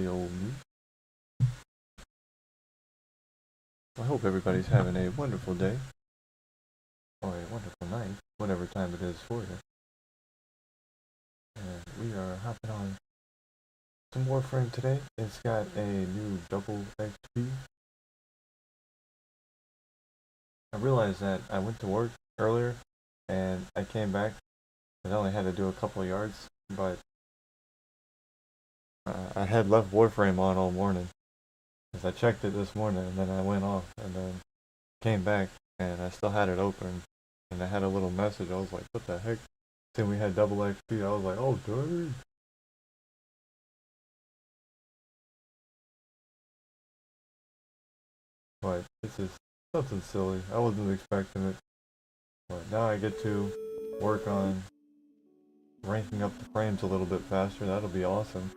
the old me. I hope everybody's having a wonderful day, or a wonderful night, whatever time it is for you. And we are hopping on some Warframe today. It's got a new double XP. I realized that I went to work earlier, and I came back, and I only had to do a couple of yards, but I had left Warframe on all morning. Because I checked it this morning, and then I went off, and then came back, and I still had it open, and I had a little message. I was like, what the heck? Then we had double XP. I was like, oh, dang. But it's just something silly. I wasn't expecting it. But now I get to work on ranking up the frames a little bit faster. That'll be awesome.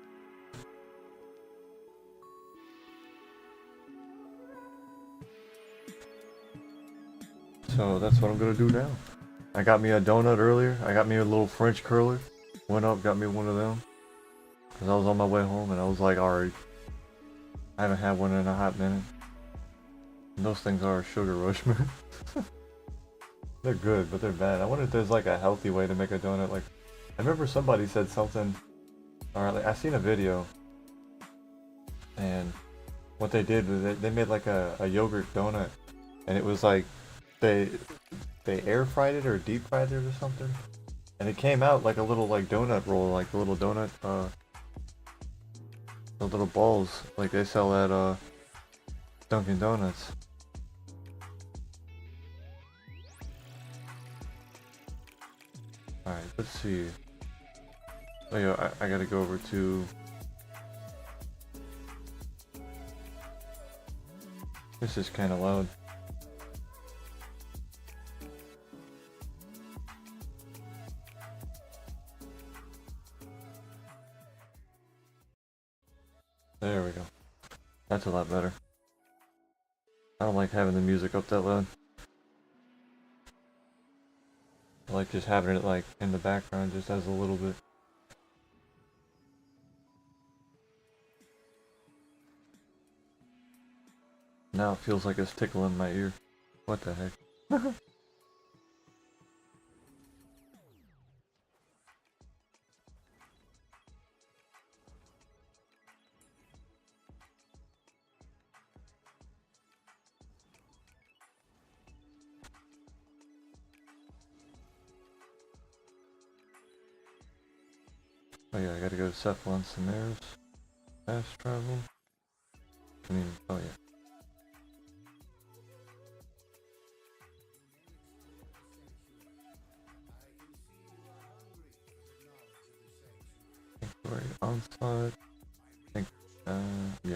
So that's what I'm gonna do now. I got me a donut earlier. I got me a little French curler. Went up, got me one of them. Because I was on my way home and I was like, alright. I haven't had one in a hot minute. And those things are a sugar rush, man. They're good, but they're bad. I wonder if there's like a healthy way to make a donut. Like, I remember somebody said something, or like I seen a video, and what they did was they made like a yogurt donut, and it was like they air fried it or deep fried it or something, and it came out like a little like donut roll, like a little donut, the little balls like they sell at Dunkin' Donuts. Alright, let's see. Oh yeah, I gotta go over to... This is kinda loud. There we go. That's a lot better. I don't like having the music up that loud. I like just having it like in the background just as a little bit. Now it feels like it's tickling my ear. What the heck? Oh yeah, I gotta go to Cephalon Samaris. Fast travel. I mean, oh yeah. Sanctuary onslaught. Think, yeah.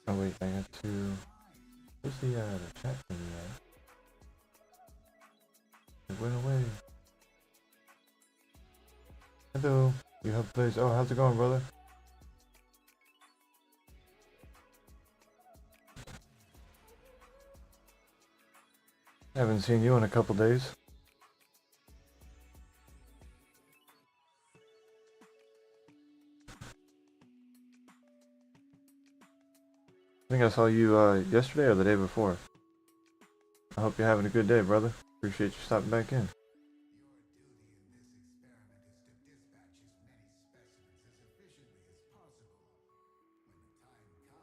Oh wait, I got to... Where's the chat thing at? It went away. Hello, you have place. Oh, how's it going, brother? Haven't seen you in a couple days. I think I saw you yesterday or the day before. I hope you're having a good day, brother. Appreciate you stopping back in.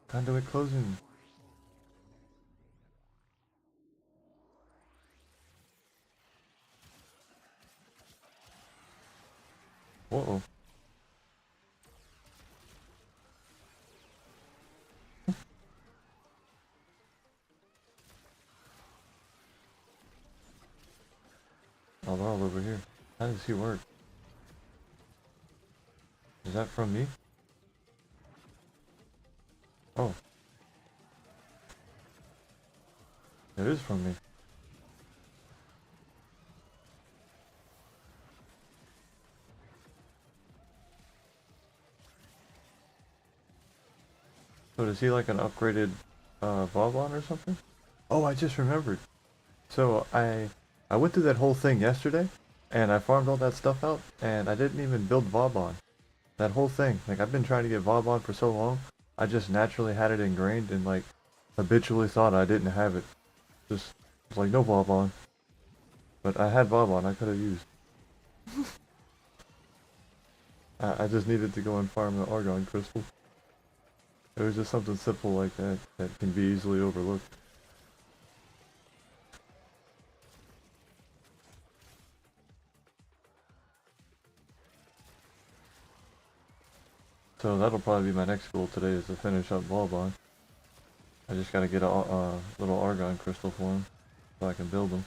Conduit closing. Whoa. Oh, they're all over here. How does he work? Is that from me? Oh. It is from me. So is he like an upgraded Vauban or something? Oh, I just remembered. So I went through that whole thing yesterday, and I farmed all that stuff out, and I didn't even build Vauban. That whole thing. Like, I've been trying to get Vauban for so long, I just naturally had it ingrained and, like, habitually thought I didn't have it. Just, was like, no Vauban. But I had Vauban I could have used. I just needed to go and farm the Argon Crystal. It was just something simple like that that can be easily overlooked. So that'll probably be my next goal today, is to finish up Vauban. I just gotta get a little Argon Crystal for him so I can build him.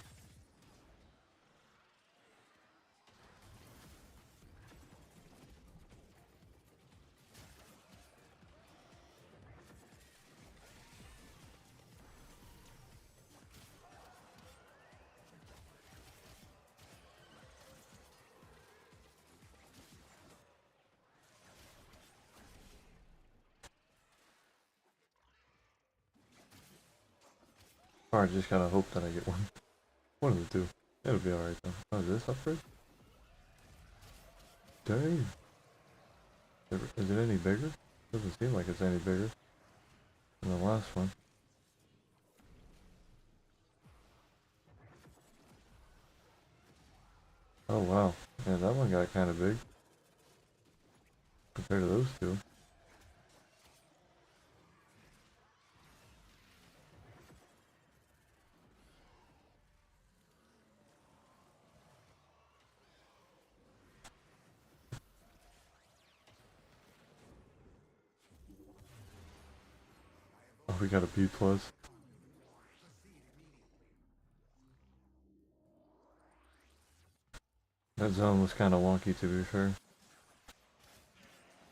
Or I just gotta hope that I get one. One of the two. It'll be alright though. Oh, is this upgrade? Dang. Is it any bigger? Doesn't seem like it's any bigger than the last one. Oh wow. Yeah, that one got kinda big compared to those two. Oh, we got a B plus. That zone was kinda wonky, to be fair.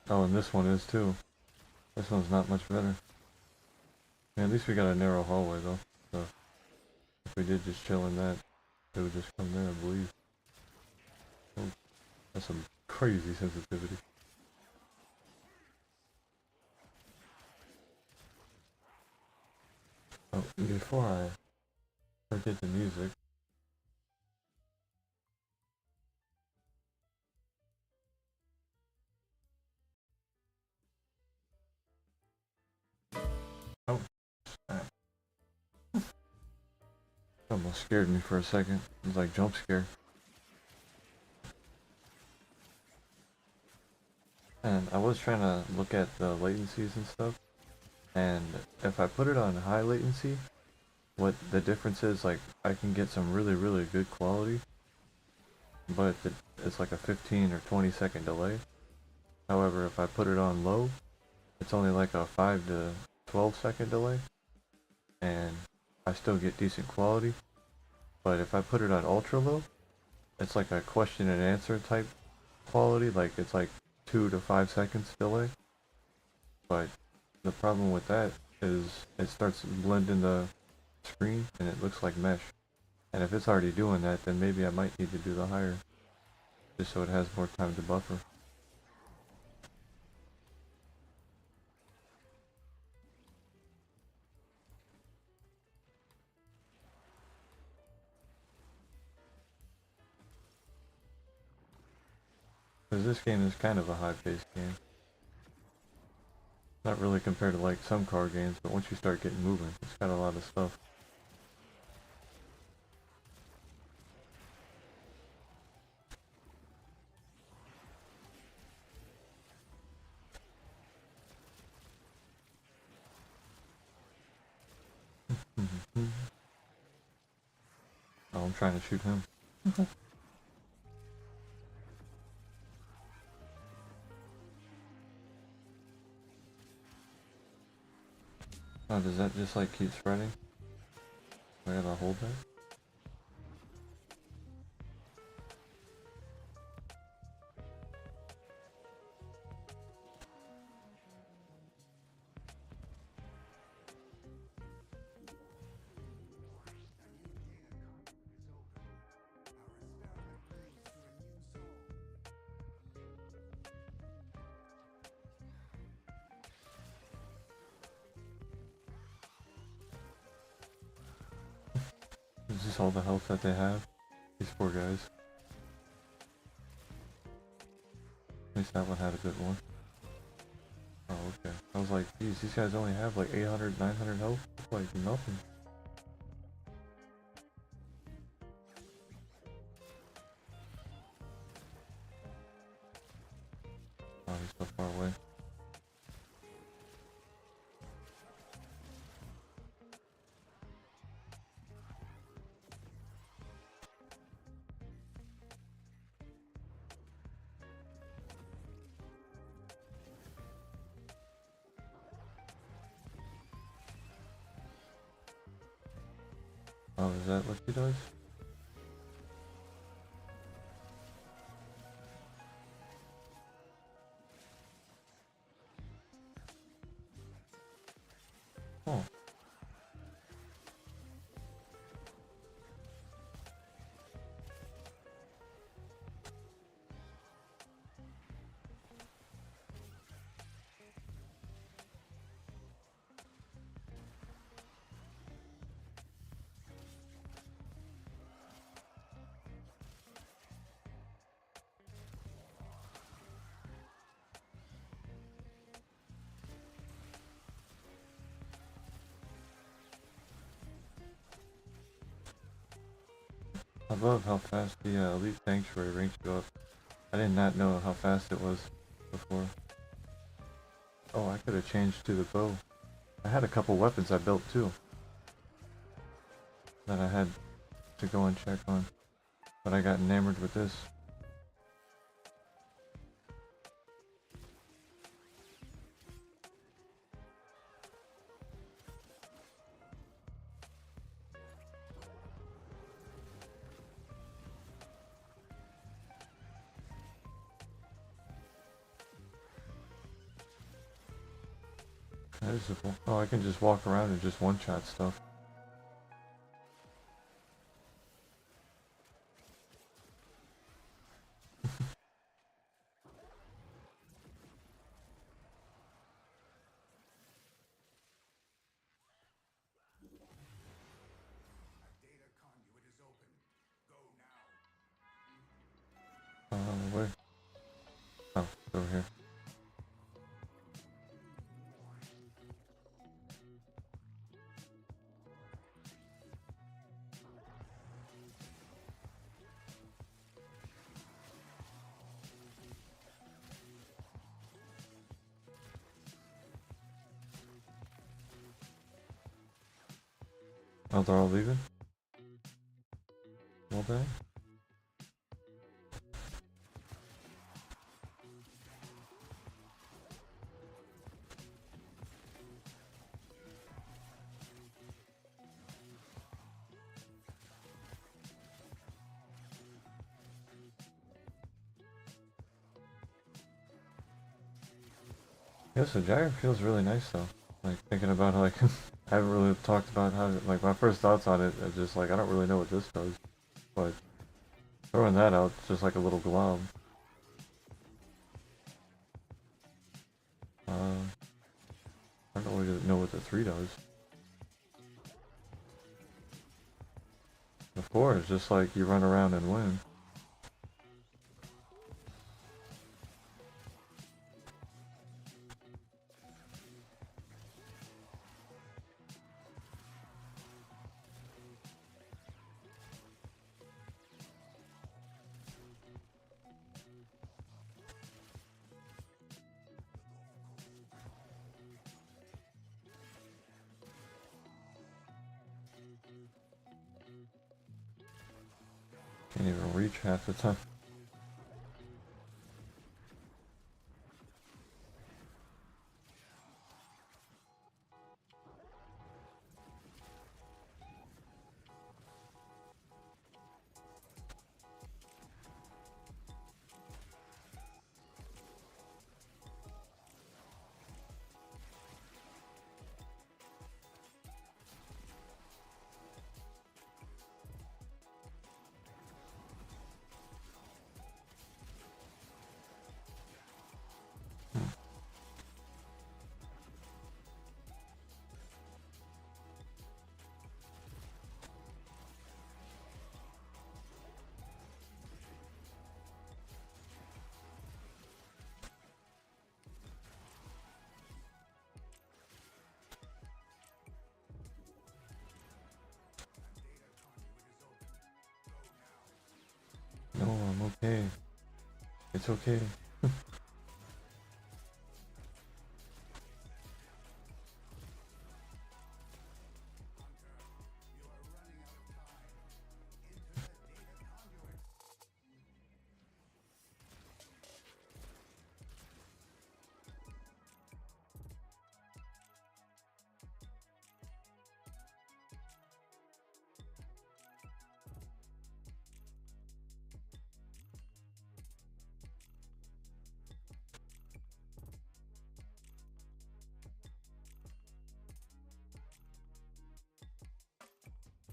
Oh, and this one is too. This one's not much better. Yeah, at least we got a narrow hallway though. So if we did just chill in that, it would just come there, I believe. Oh, that's some crazy sensitivity. Oh, before I forget the music. Oh, snap. Almost scared me for a second. It was like jump scare. And I was trying to look at the latencies and stuff. And if I put it on high latency, what the difference is, like, I can get some really good quality, but it's like a 15 or 20-second delay. However, if I put it on low, it's only like a 5 to 12-second delay, and I still get decent quality. But if I put it on ultra low, it's like a question and answer type quality, like it's like 2 to 5 seconds delay. But the problem with that is it starts blending the screen and it looks like mesh. And if it's already doing that, then maybe I might need to do the higher, just so it has more time to buffer. Because this game is kind of a high-paced game. Not really compared to like some car games, but once you start getting moving, it's got a lot of stuff. Oh, I'm trying to shoot him. Oh, does that just like keep spreading? I gotta hold that? Is this all the health that they have? These poor guys. At least that one had a good one. Oh, okay. I was like, geez, these guys only have like 800, 900 health? It's like nothing. Oh, he's so far away. Oh, is that what she does? Oh. I love how fast the Elite Sanctuary ranks you up. I did not know how fast it was before. Oh, I could have changed to the bow. I had a couple weapons I built too that I had to go and check on, but I got enamored with this. That is a, oh, I can just walk around and just one-shot stuff. Where? Oh, it's over here. Oh, they're all leaving? Well then. Yeah, so Jagger feels really nice though. Like thinking about like I haven't really talked about how like my first thoughts on it are just like I don't really know what this does, but throwing that out, it's just like a little glob. I don't really know what the 3 does. The 4 is just like you run around and win. Can't even reach half the time. okay. It's okay.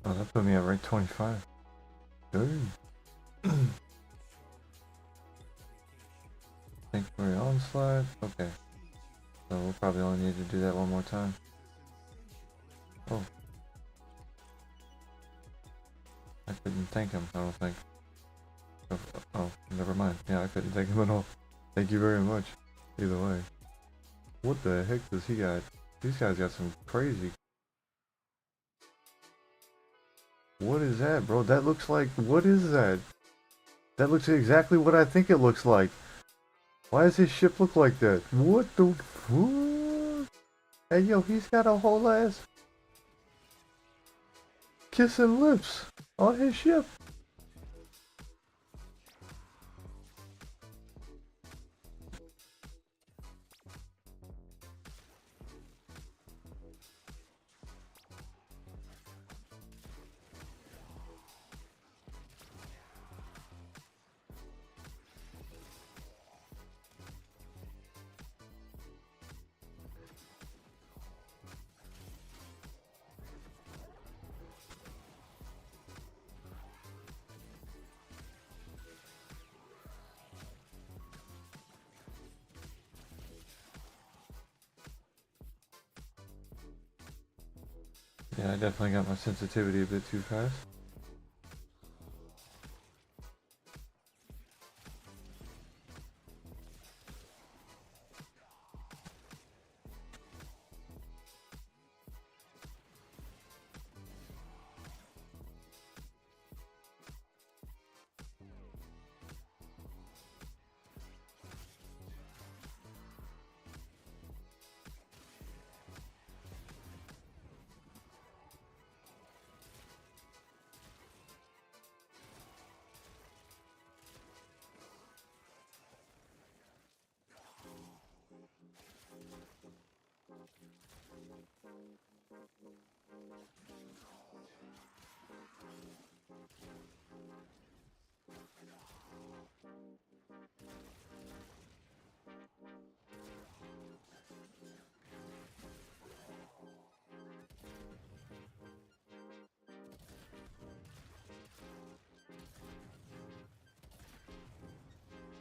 Oh, that put me at rank 25. Good. Thanks for your onslaught. Okay. So we'll probably only need to do that one more time. Oh. I couldn't thank him, I don't think. Oh, never mind. Yeah, I couldn't thank him at all. Thank you very much. Either way. What the heck does he got? These guys got some crazy. What is that, bro? That looks like... What is that? That looks exactly what I think it looks like. Why does his ship look like that? What the... What? Hey, yo, he's got a whole ass... kissing lips on his ship. Yeah, I definitely got my sensitivity a bit too fast.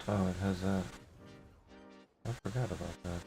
Oh, it has that. I forgot about that.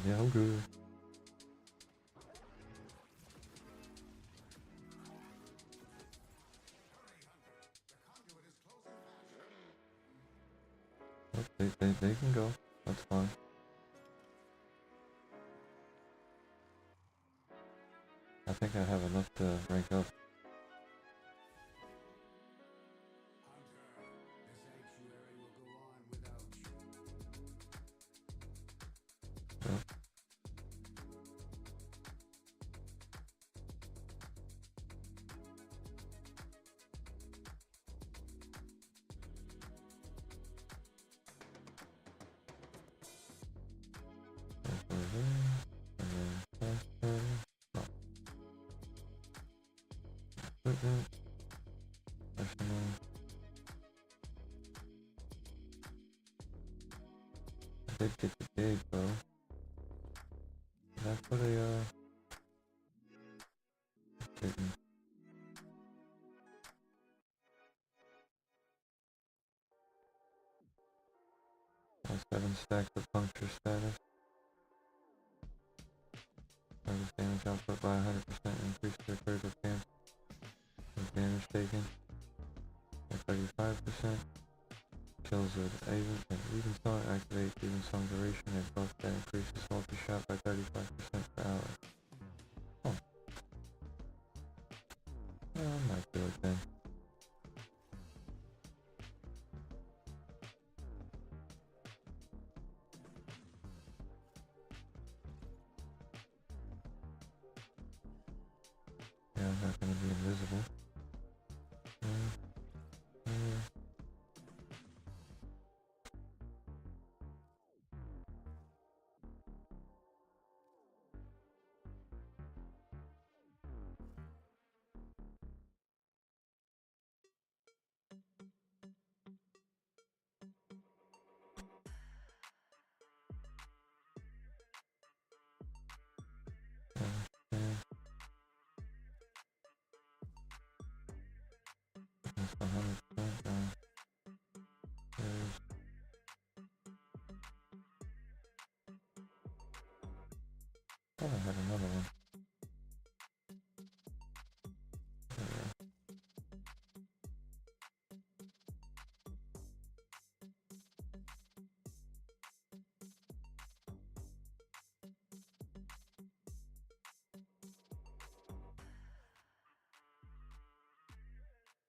Yeah, I'm good. Oh, they can go. That's fine. I think I have enough to rank up. Yep. Equipment. Personal. I did get the gauge, bro. Did I put a, didn't. My 7 stacks of puncture status. Target damage output by 100%. Increase their critical chance of damage taken by 35%. Kills with even song, activate even song duration, and buff that increases multi-shot by 35% per hour. Oh. Yeah, I might do it then. Yeah, I'm not gonna be invisible. That's 100%. Thought I had another one.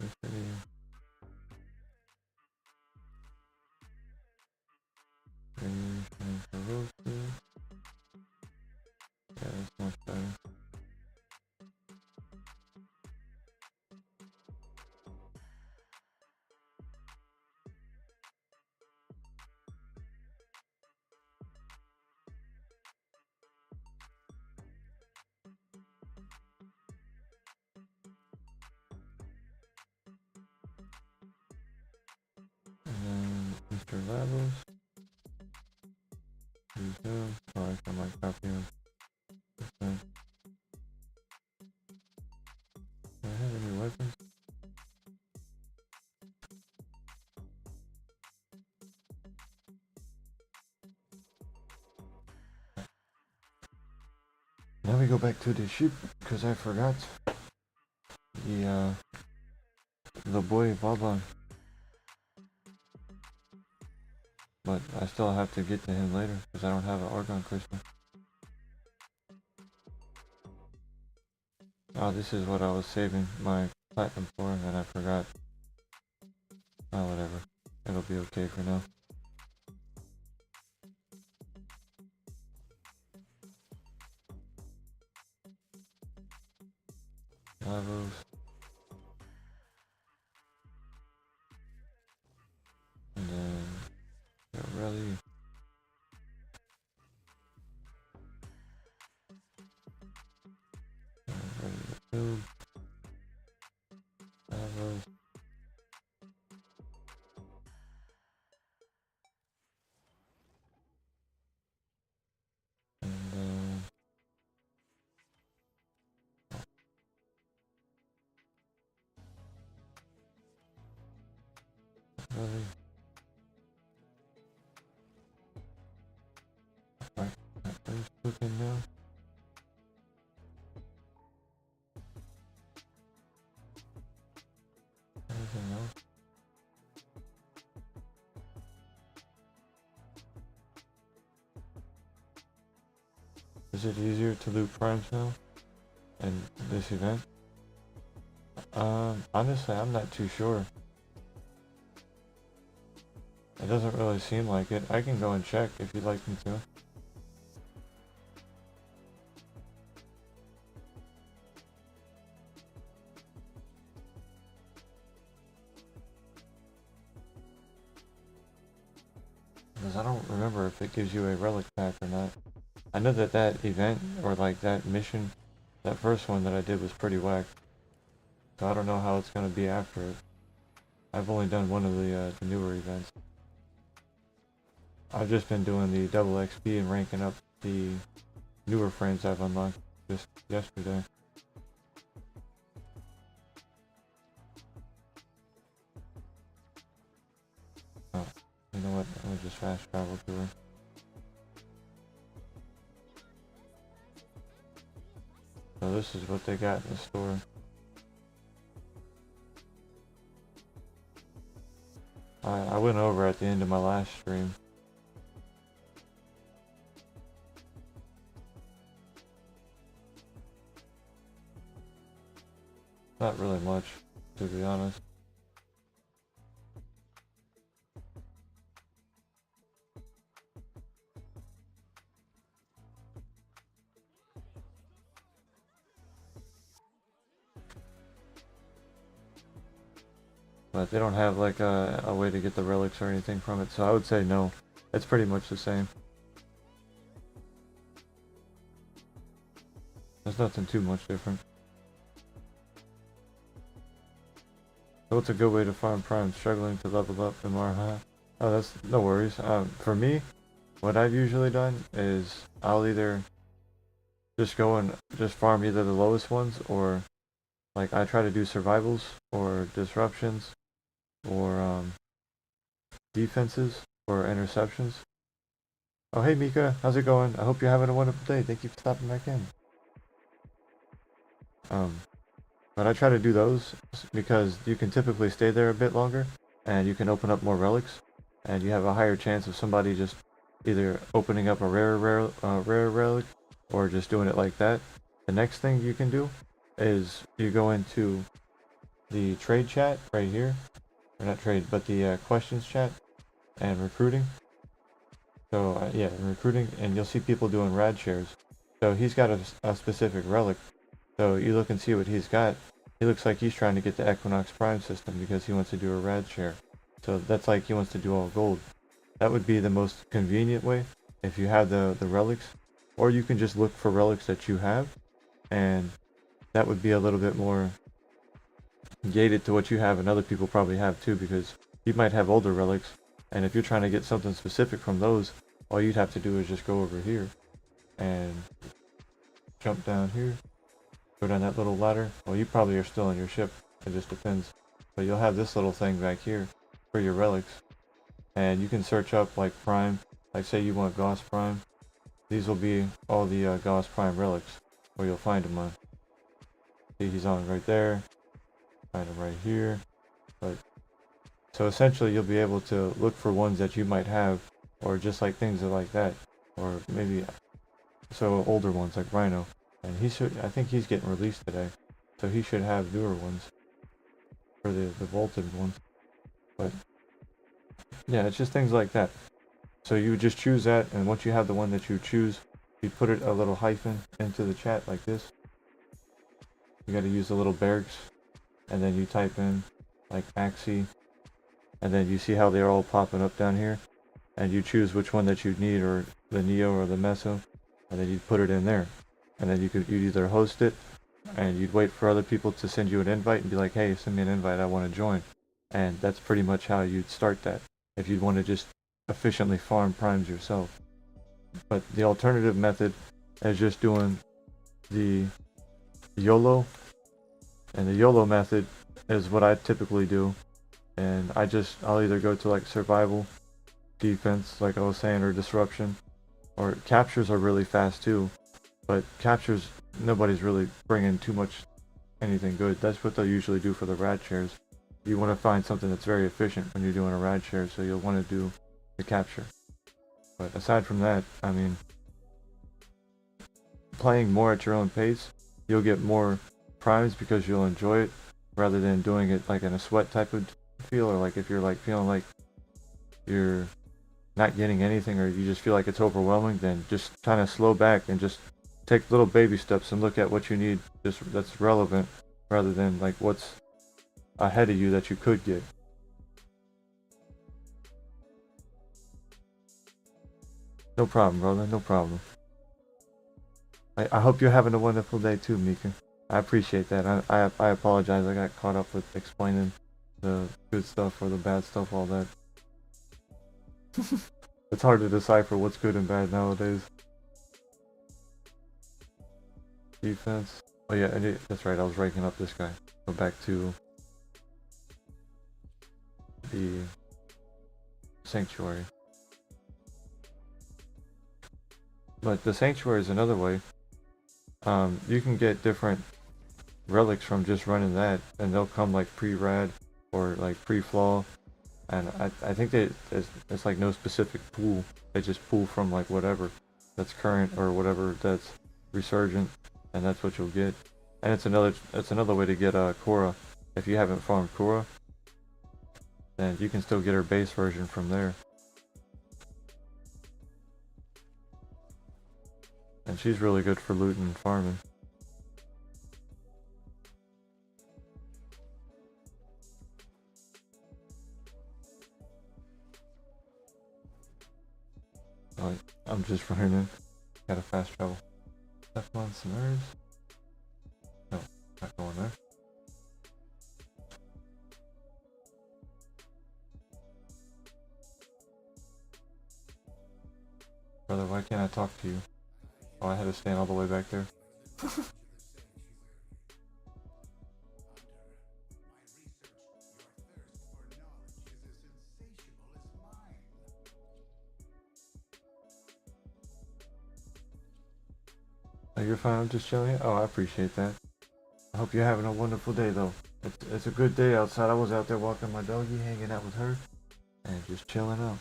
This video. Variation for roasted. Yeah, that's much better. And then Mr. Lavos. Use him. Oh, I might copy him. Do I have any weapons? Now we go back to the ship because I forgot the boy Baba, but I still have to get to him later because I don't have an argon crystal. Oh, this is what I was saving my platinum for, and I forgot. Oh, whatever. It'll be okay for now. Lavos. And then Rally. Ready to build. Lavos. And Rally. Right, that first. Looking now. Anything else? Is it easier to loot primes now in this event? Honestly, I'm not too sure. It doesn't really seem like it. I can go and check if you'd like me to. Because I don't remember if it gives you a relic pack or not. I know that that event, or like that mission, that first one that I did was pretty whack. So I don't know how it's going to be after it. I've only done one of the newer events. I've just been doing the double XP and ranking up the newer frames I've unlocked just yesterday. Oh, you know what? I'm gonna just fast travel to her. So this is what they got in the store. I went over at the end of my last stream. Not really much, to be honest. But they don't have like a way to get the relics or anything from it, so I would say no. It's pretty much the same. There's nothing too much different. So what's a good way to farm prime? Struggling to level up in Marha? Oh, that's no worries. For me, what I've usually done is I'll either just go and just farm either the lowest ones, or like I try to do survivals or disruptions or defenses or interceptions. Oh hey Mika, how's it going? I hope you're having a wonderful day. Thank you for stopping back in. But I try to do those because you can typically stay there a bit longer and you can open up more relics, and you have a higher chance of somebody just either opening up a rare relic or just doing it like that. The next thing you can do is you go into the trade chat right here, or not trade, but the questions chat and recruiting. So yeah, recruiting, and you'll see people doing rad shares. So he's got a specific relic. So you look and see what he's got. He looks like he's trying to get the Equinox Prime system because he wants to do a rad share. So that's like he wants to do all gold. That would be the most convenient way if you have the relics. Or you can just look for relics that you have, and that would be a little bit more gated to what you have and other people probably have too, because you might have older relics, and if you're trying to get something specific from those, all you'd have to do is just go over here and jump down here, go down that little ladder. Well, you probably are still on your ship, it just depends, but you'll have this little thing back here for your relics, and you can search up like prime, like say you want Gauss Prime. These will be all the Gauss Prime relics where you'll find them on. See, he's on right there, find him right here. But so essentially you'll be able to look for ones that you might have, or just like things like that, or maybe so older ones like Rhino, and he should, I think he's getting released today, so he should have newer ones for the vaulted ones. But yeah, it's just things like that. So you would just choose that, and once you have the one that you choose, you put it a little hyphen into the chat like this. You got to use the little barracks, and then you type in like Axie, and then you see how they're all popping up down here, and you choose which one that you need, or the Neo or the Meso, and then you put it in there, and then you'd either host it, and you'd wait for other people to send you an invite and be like, hey, send me an invite, I want to join. And that's pretty much how you'd start that if you'd want to just efficiently farm primes yourself. But the alternative method is just doing the YOLO, and the YOLO method is what I typically do, and I'll either go to like survival, defense like I was saying, or disruption, Or captures are really fast too, but captures, nobody's really bringing too much anything good. That's what they'll usually do for the rad shares. You want to find something that's very efficient when you're doing a rad share, so you'll want to do the capture. But aside from that, I mean, playing more at your own pace, you'll get more primes because you'll enjoy it, rather than doing it like in a sweat type of feel, or like if you're like feeling like you're not getting anything, or you just feel like it's overwhelming, then just kind of slow back and just take little baby steps and look at what you need just that's relevant, rather than like what's ahead of you that you could get. No problem, brother, no problem. I hope you're having a wonderful day too, Mika. I appreciate that. I apologize, I got caught up with explaining the good stuff or the bad stuff, all that. It's hard to decipher what's good and bad nowadays. Defense. Oh yeah, that's right, I was ranking up this guy. Go back to the sanctuary. But the sanctuary is another way. You can get different relics from just running that, and they'll come like pre-rad or like pre-flaw, and I think that it's like no specific pool. They just pull from like whatever that's current or whatever that's resurgent, and that's what you'll get. And it's another way to get Korra. If you haven't farmed Korra, then you can still get her base version from there. And she's really good for looting and farming. Oh, I'm just running. Gotta fast travel. Step on some herbs. No, not going there. Brother, why can't I talk to you? Oh, I had to stand all the way back there. Oh, you're fine, I'm just chilling here? Oh, I appreciate that. I hope you're having a wonderful day though. It's a good day outside. I was out there walking my doggy, hanging out with her, and just chilling out.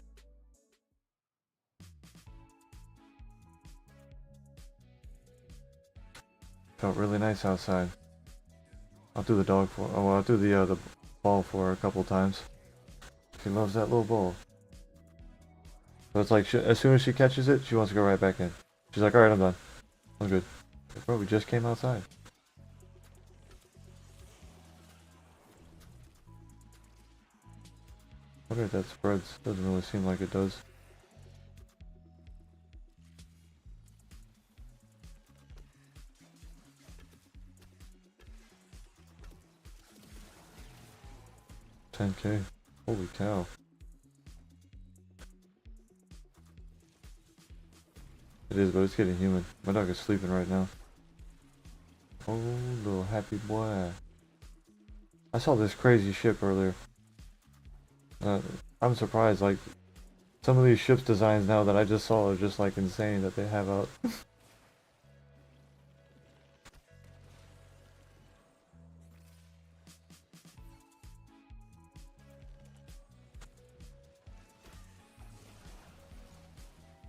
Felt really nice outside. I'll do the dog for, oh well, I'll do the ball for her a couple times. She loves that little ball. So it's like, as soon as she catches it, she wants to go right back in. She's like, alright, I'm done. I'm good. Bro, we just came outside. I wonder if that spreads. Doesn't really seem like it does. $10K. Holy cow. It is, but it's getting humid. My dog is sleeping right now. Oh, little happy boy. I saw this crazy ship earlier. I'm surprised, like, some of these ships designs now that I just saw are just like insane that they have out.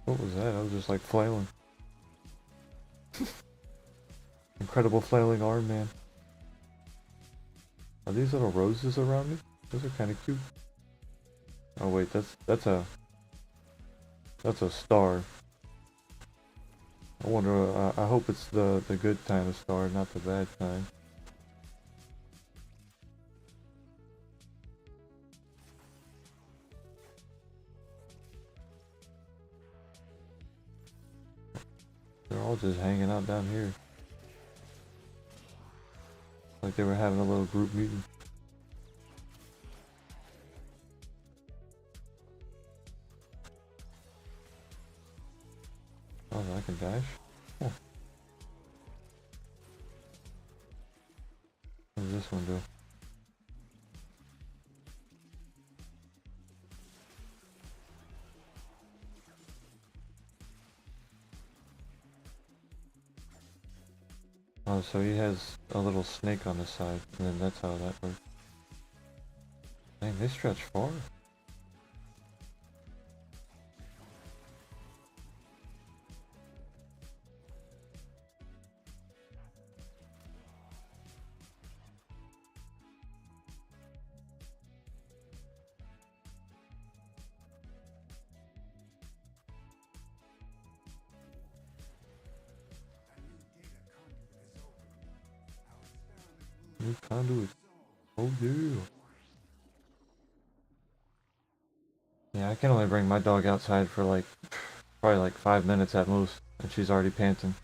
What was that? I was just like flailing. Incredible flailing arm, man. Are these little roses around me? Those are kind of cute. Oh wait, that's a star. I wonder. I hope it's the good kind of star, not the bad kind. They're all just hanging out down here. Like they were having a little group meeting. Oh, I can dash? Oh. What does this one do? Oh, so he has a little snake on the side, and then that's how that works. Dang, they stretch far. New conduit. Oh yeah. Yeah, I can only bring my dog outside for like probably like 5 minutes at most, and she's already panting.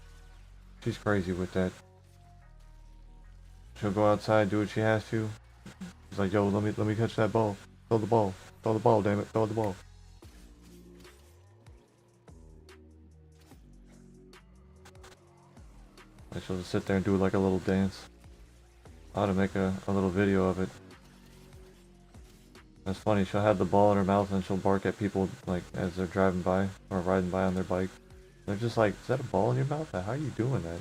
She's crazy with that. She'll go outside, do what she has to. She's like, yo, let me catch that ball. Throw the ball. Throw the ball, damn it. Throw the ball. And she'll just sit there and do like a little dance. I ought to make a little video of it. That's funny, she'll have the ball in her mouth and she'll bark at people like as they're driving by or riding by on their bike. They're just like, is that a ball in your mouth? How are you doing that?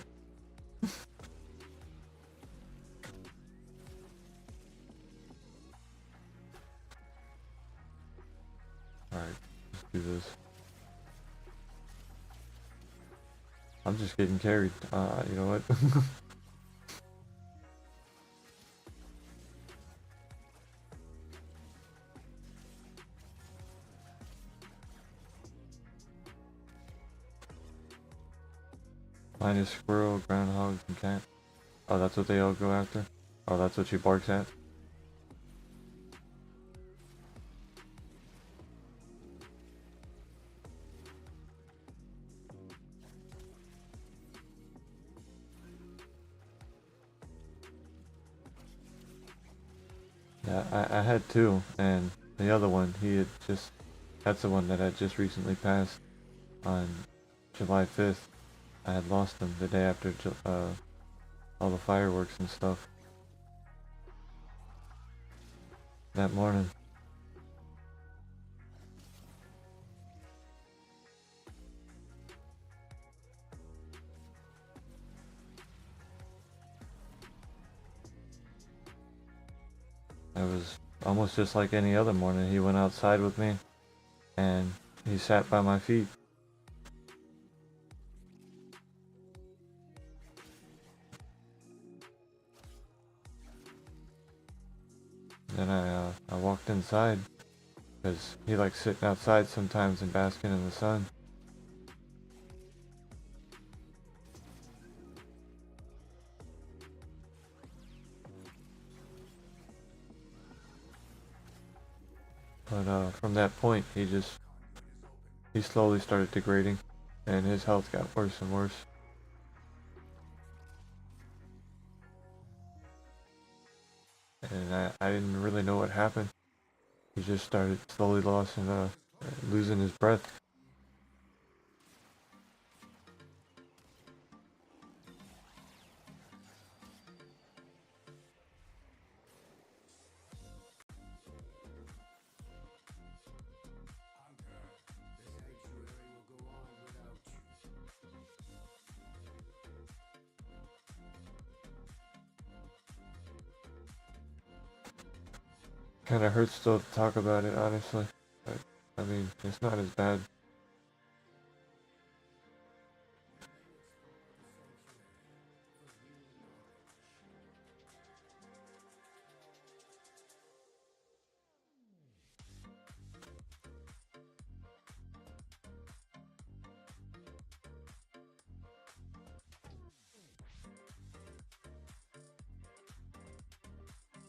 Alright, let's do this. I'm just getting carried. You know what? Mine is squirrel, groundhog, and cat. Oh, that's what they all go after? Oh, that's what she barks at? Yeah, I had two, and the other one, that's the one that had just recently passed on July 5th. I had lost him the day after all the fireworks and stuff that morning. It was almost just like any other morning. He went outside with me and he sat by my feet. Then I walked inside because he likes sitting outside sometimes and basking in the sun. But from that point, he slowly started degrading, and his health got worse and worse. And I didn't really know what happened. He just started slowly losing his breath. Kind of hurts still to talk about it, honestly. But I mean, it's not as bad.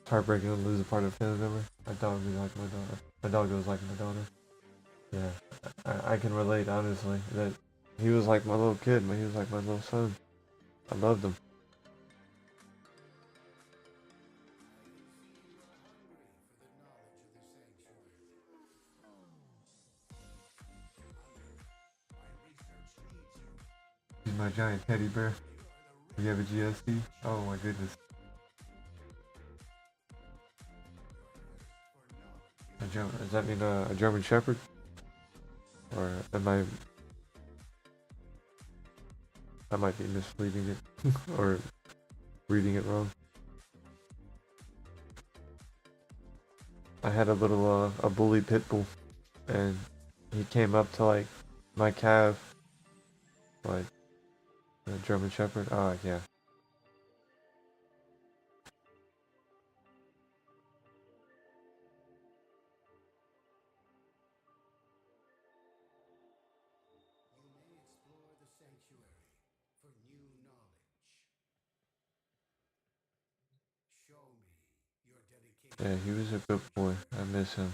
Heartbreaking to lose a part of a family member. My dog was like my daughter. My dog was like my daughter. Yeah, I can relate, honestly, that he was like my little kid, but he was like my little son. I loved him. He's my giant teddy bear. You have a GSD? Oh my goodness. Does that mean a German Shepherd? Or I might be misleading it. Or reading it wrong. I had a little a bully pit bull, and he came up to like my calf, like a German Shepherd. Oh yeah. Yeah, he was a good boy. I miss him.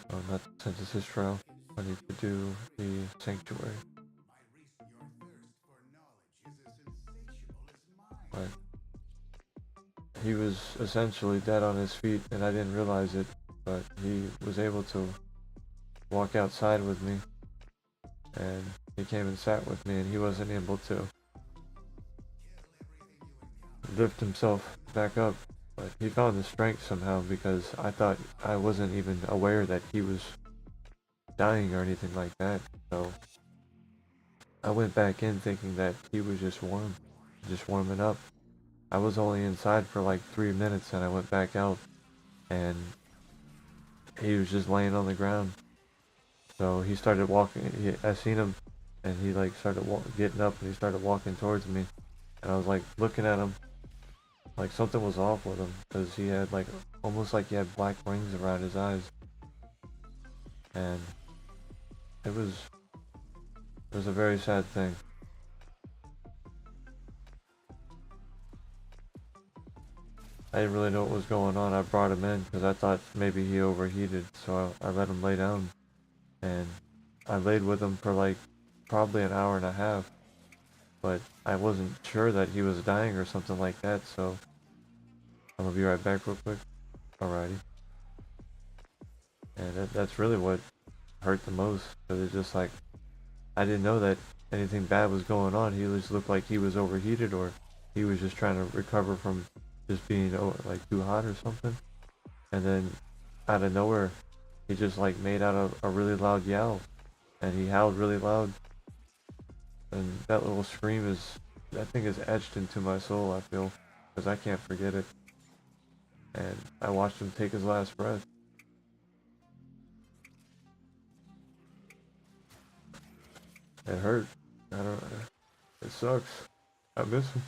So not since it's his trial, I need to do the sanctuary. But he was essentially dead on his feet, and I didn't realize it. But he was able to walk outside with me, and he came and sat with me, and he wasn't able to lift himself back up. But he found the strength somehow, because I wasn't even aware that he was dying or anything like that. So I went back in thinking that he was just warming up. I was only inside for like 3 minutes, and I went back out, and he was just laying on the ground. So he started walking. I seen him, and he like started getting up, and he started walking towards me. And I was like looking at him, like something was off with him, because he had like almost like he had black rings around his eyes, and it was a very sad thing. I didn't really know what was going on. I brought him in because I thought maybe he overheated, so I let him lay down, and I laid with him for like probably an hour and a half, but I wasn't sure that he was dying or something like that, so I'm gonna be right back real quick. Alrighty. And that's really what hurt the most, because it's just like, I didn't know that anything bad was going on. He just looked like he was overheated, or he was just trying to recover from just being like too hot or something. And then out of nowhere, he just like made out a really loud yell, and he howled really loud. And that little scream that thing is etched into my soul, I feel, because I can't forget it. And I watched him take his last breath. It hurt. I don't. It sucks. I miss him.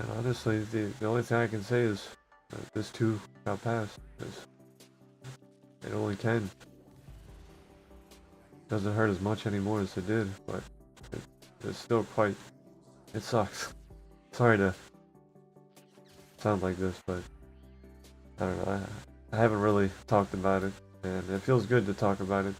And honestly, the only thing I can say is that this too shall pass. It only can. Doesn't hurt as much anymore as it did, but it's still quite. It sucks. Sorry to sound like this, but I don't know. I haven't really talked about it, and it feels good to talk about it.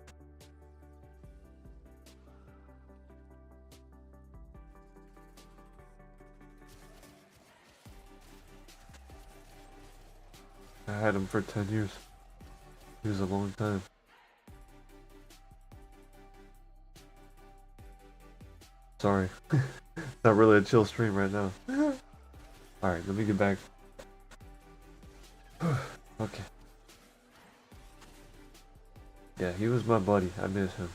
I had him for 10 years. He was a long time. Sorry. Not really a chill stream right now. Alright, let me get back. Okay. Yeah, he was my buddy. I miss him.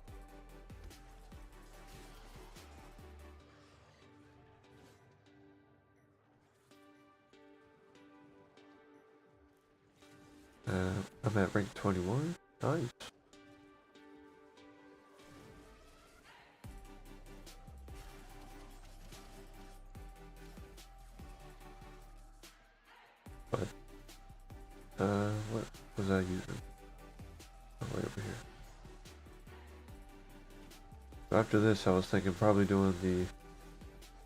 I'm at rank 21. Nice. what was I using? Oh, way over here. So after this, I was thinking probably doing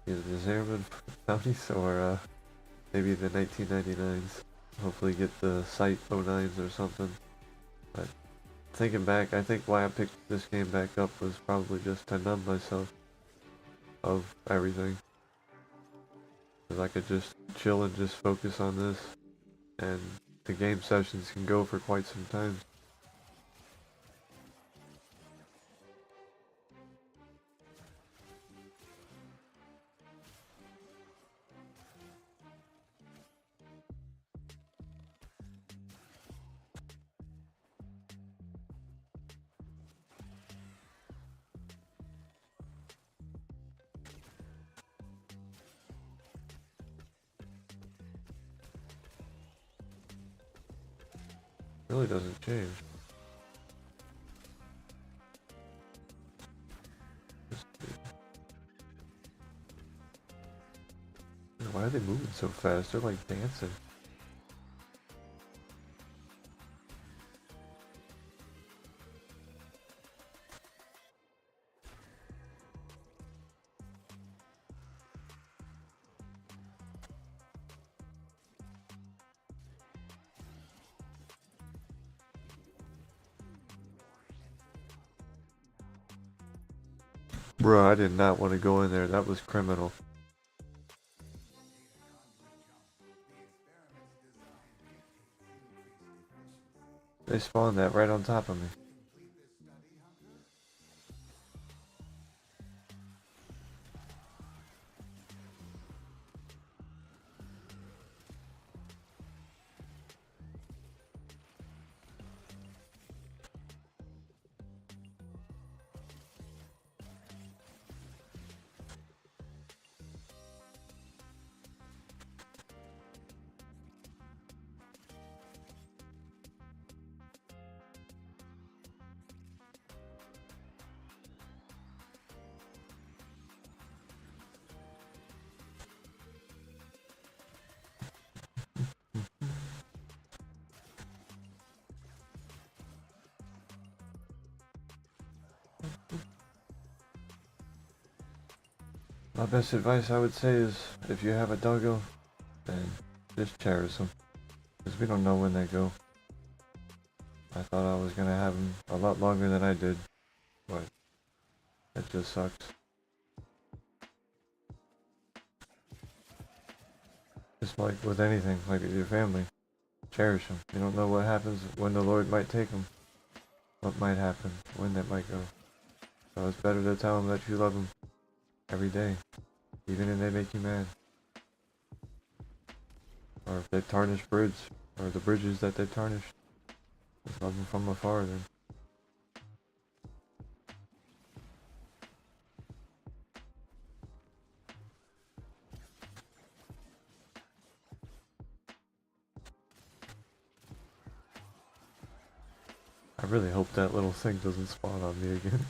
either the zamriman bounties or maybe the 1999s. Hopefully get the sight 09s or something. But thinking back, I think why I picked this game back up was probably just to numb myself of everything. Because I could just chill and just focus on this, and the game sessions can go for quite some time. Really doesn't change. Why are they moving so fast? They're like dancing. Bro, I did not want to go in there. That was criminal. They spawned that right on top of me. My best advice I would say is, if you have a doggo, then just cherish them. Because we don't know when they go. I thought I was going to have them a lot longer than I did, but it just sucks. Just like with anything, like with your family, cherish them. You don't know what happens, when the Lord might take them, what might happen, when that might go. So it's better to tell them that you love them every day, even if they make you mad. Or if they tarnish bridge, or the bridges that they tarnish, just love them from afar then. I really hope that little thing doesn't spawn on me again.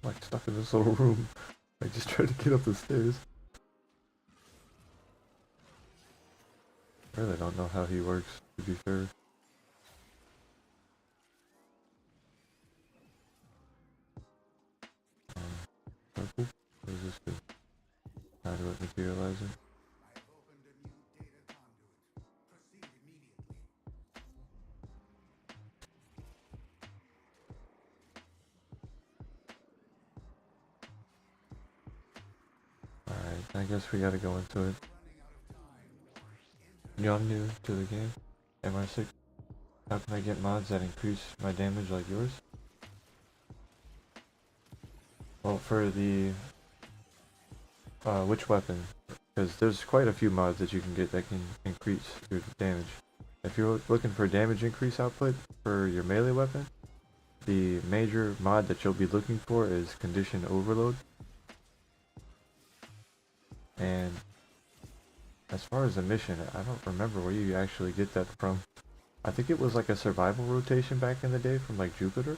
I'm like stuck in this little room. I just tried to get up the stairs. I really don't know how he works, to be fair. Purple? What is this do? Conduit materializer? Alright, I guess we gotta go into it. Y'all new to the game? MR6? How can I get mods that increase my damage like yours? Well, for the... which weapon? Because there's quite a few mods that you can get that can increase your damage. If you're looking for damage increase output for your melee weapon, the major mod that you'll be looking for is Condition Overload. And as far as the mission, I don't remember where you actually get that from. I think it was like a survival rotation back in the day from like Jupiter.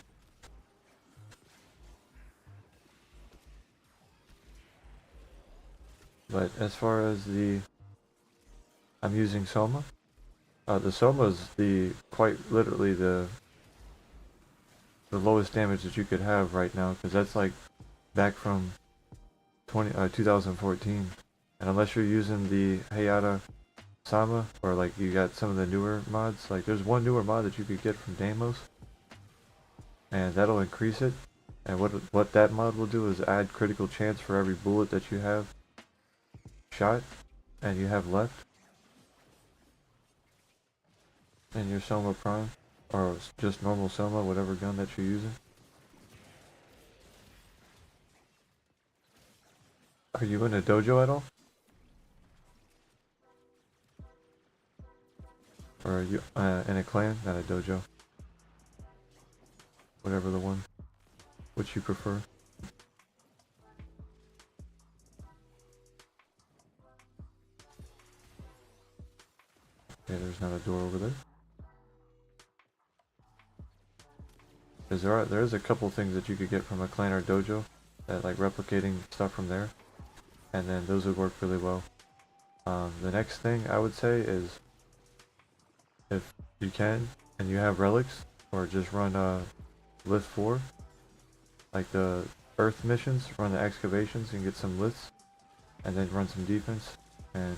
But as far as I'm using Soma. The Soma's quite literally the lowest damage that you could have right now, because that's like back from 2014. And unless you're using the Hayata Sama, or like you got some of the newer mods, like there's one newer mod that you could get from Deimos, and that'll increase it. And what that mod will do is add critical chance for every bullet that you have shot and you have left in your Soma Prime, or just normal Soma, whatever gun that you're using. Are you in a dojo at all? Or are you in a clan? Not a dojo. Whatever the one. Which you prefer. Okay, there's not a door over there. Because there is a couple things that you could get from a clan or dojo, that like replicating stuff from there, and then those would work really well. The next thing I would say is, if you can and you have relics, or just run lith 4, like the earth missions, run the excavations and get some liths, and then run some defense and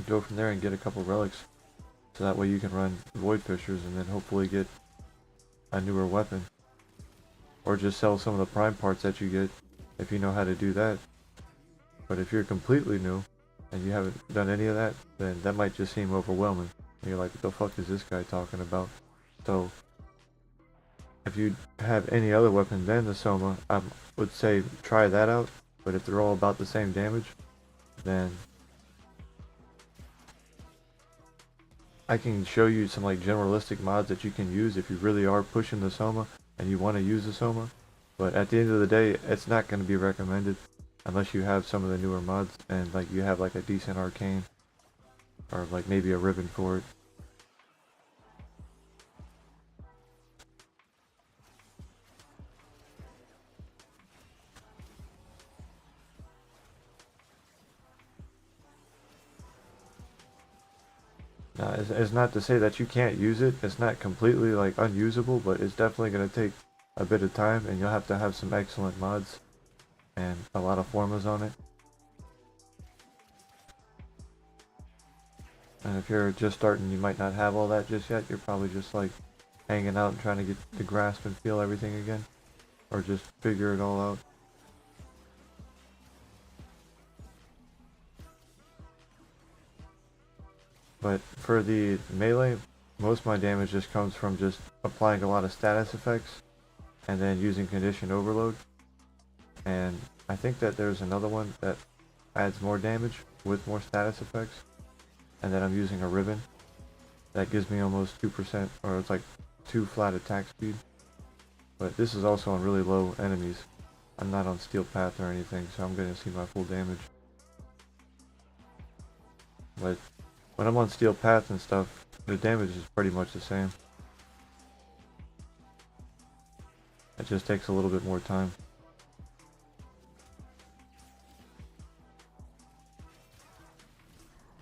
go from there and get a couple relics, so that way you can run void fishers and then hopefully get a newer weapon, or just sell some of the prime parts that you get if you know how to do that. But if you're completely new and you haven't done any of that, then that might just seem overwhelming. And you're like, what the fuck is this guy talking about? So if you have any other weapon than the Soma, I would say try that out. But if they're all about the same damage, then I can show you some like generalistic mods that you can use if you really are pushing the Soma and you want to use the Soma. But at the end of the day, it's not going to be recommended unless you have some of the newer mods and like you have like a decent arcane, or like maybe a ribbon for it. It's not to say that you can't use it. It's not completely like unusable, but it's definitely going to take a bit of time, and you'll have to have some excellent mods and a lot of formas on it. And if you're just starting, you might not have all that just yet. You're probably just like hanging out and trying to get to grasp and feel everything again, or just figure it all out. But for the melee, most of my damage just comes from just applying a lot of status effects and then using condition overload. And I think that there's another one that adds more damage with more status effects, and then I'm using a ribbon that gives me almost 2%, or it's like 2 flat attack speed. But this is also on really low enemies. I'm not on steel path or anything, so I'm going to see my full damage. But when I'm on steel path and stuff, the damage is pretty much the same. It just takes a little bit more time.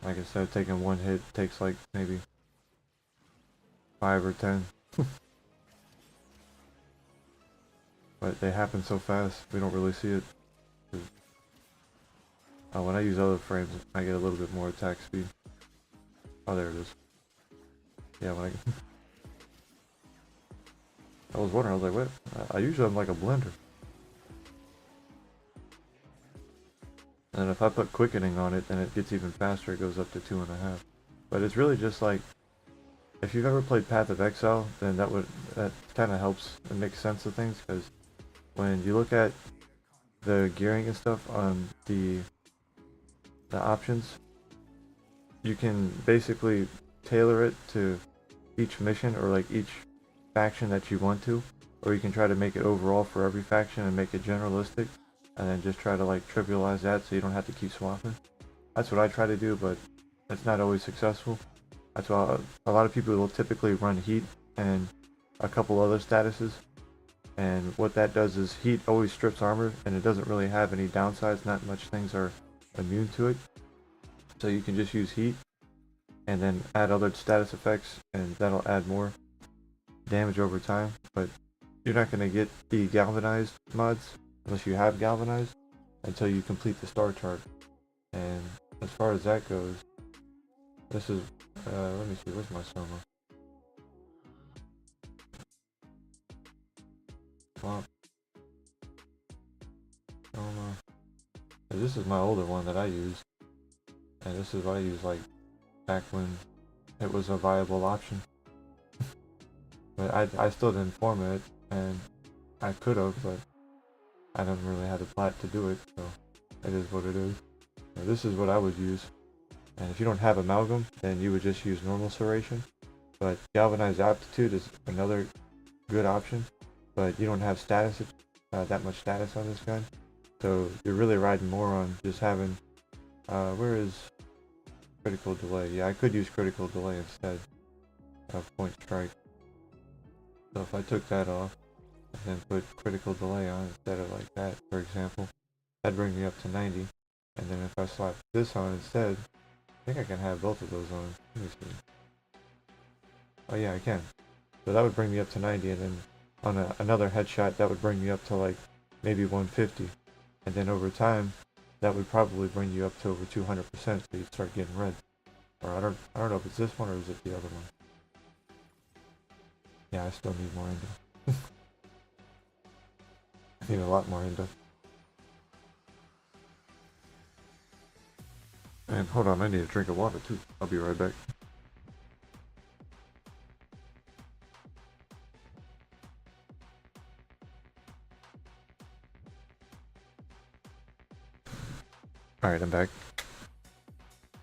Like I said, taking one hit takes like maybe 5 or 10. But they happen so fast, we don't really see it. When I use other frames, I get a little bit more attack speed. Oh, there it is. Yeah, when I was wondering, I was like, what? I usually am like a blender. And if I put quickening on it, then it gets even faster. It goes up to 2.5. But it's really just like, if you've ever played Path of Exile, then that kind of helps and makes sense of things, because when you look at the gearing and stuff on the options, you can basically tailor it to each mission, or like each faction that you want to, or you can try to make it overall for every faction and make it generalistic, and then just try to like trivialize that so you don't have to keep swapping. That's what I try to do, but it's not always successful. That's why a lot of people will typically run heat and a couple other statuses. And what that does is heat always strips armor, and it doesn't really have any downsides. Not much things are immune to it. So you can just use heat and then add other status effects, and that'll add more damage over time. But you're not going to get the galvanized mods unless you have galvanized until you complete the star chart. And as far as that goes, this is let me see, where's my somme? Well, this is my older one that I used, and this is what I used like back when it was a viable option. But I still didn't form it, and I could have, but I don't really have the plat to do it, so it is what it is. Now, this is what I would use, and if you don't have amalgam, then you would just use normal serration. But galvanized aptitude is another good option, but you don't have status, that much status on this gun, so you're really riding more on just having, where is critical delay? Yeah, I could use critical delay instead of point strike. So if I took that off and then put critical delay on instead of like that, for example, that'd bring me up to 90. And then if I slap this on instead, I think I can have both of those on. Let me see. Oh yeah, I can. So that would bring me up to 90, and then on another headshot that would bring me up to like maybe 150. And then over time, that would probably bring you up to over 200%, so you'd start getting red. Or I don't know if it's this one or is it the other one. Yeah, I still need more endo. I need a lot more endo. And hold on, I need a drink of water too. I'll be right back. Alright, I'm back.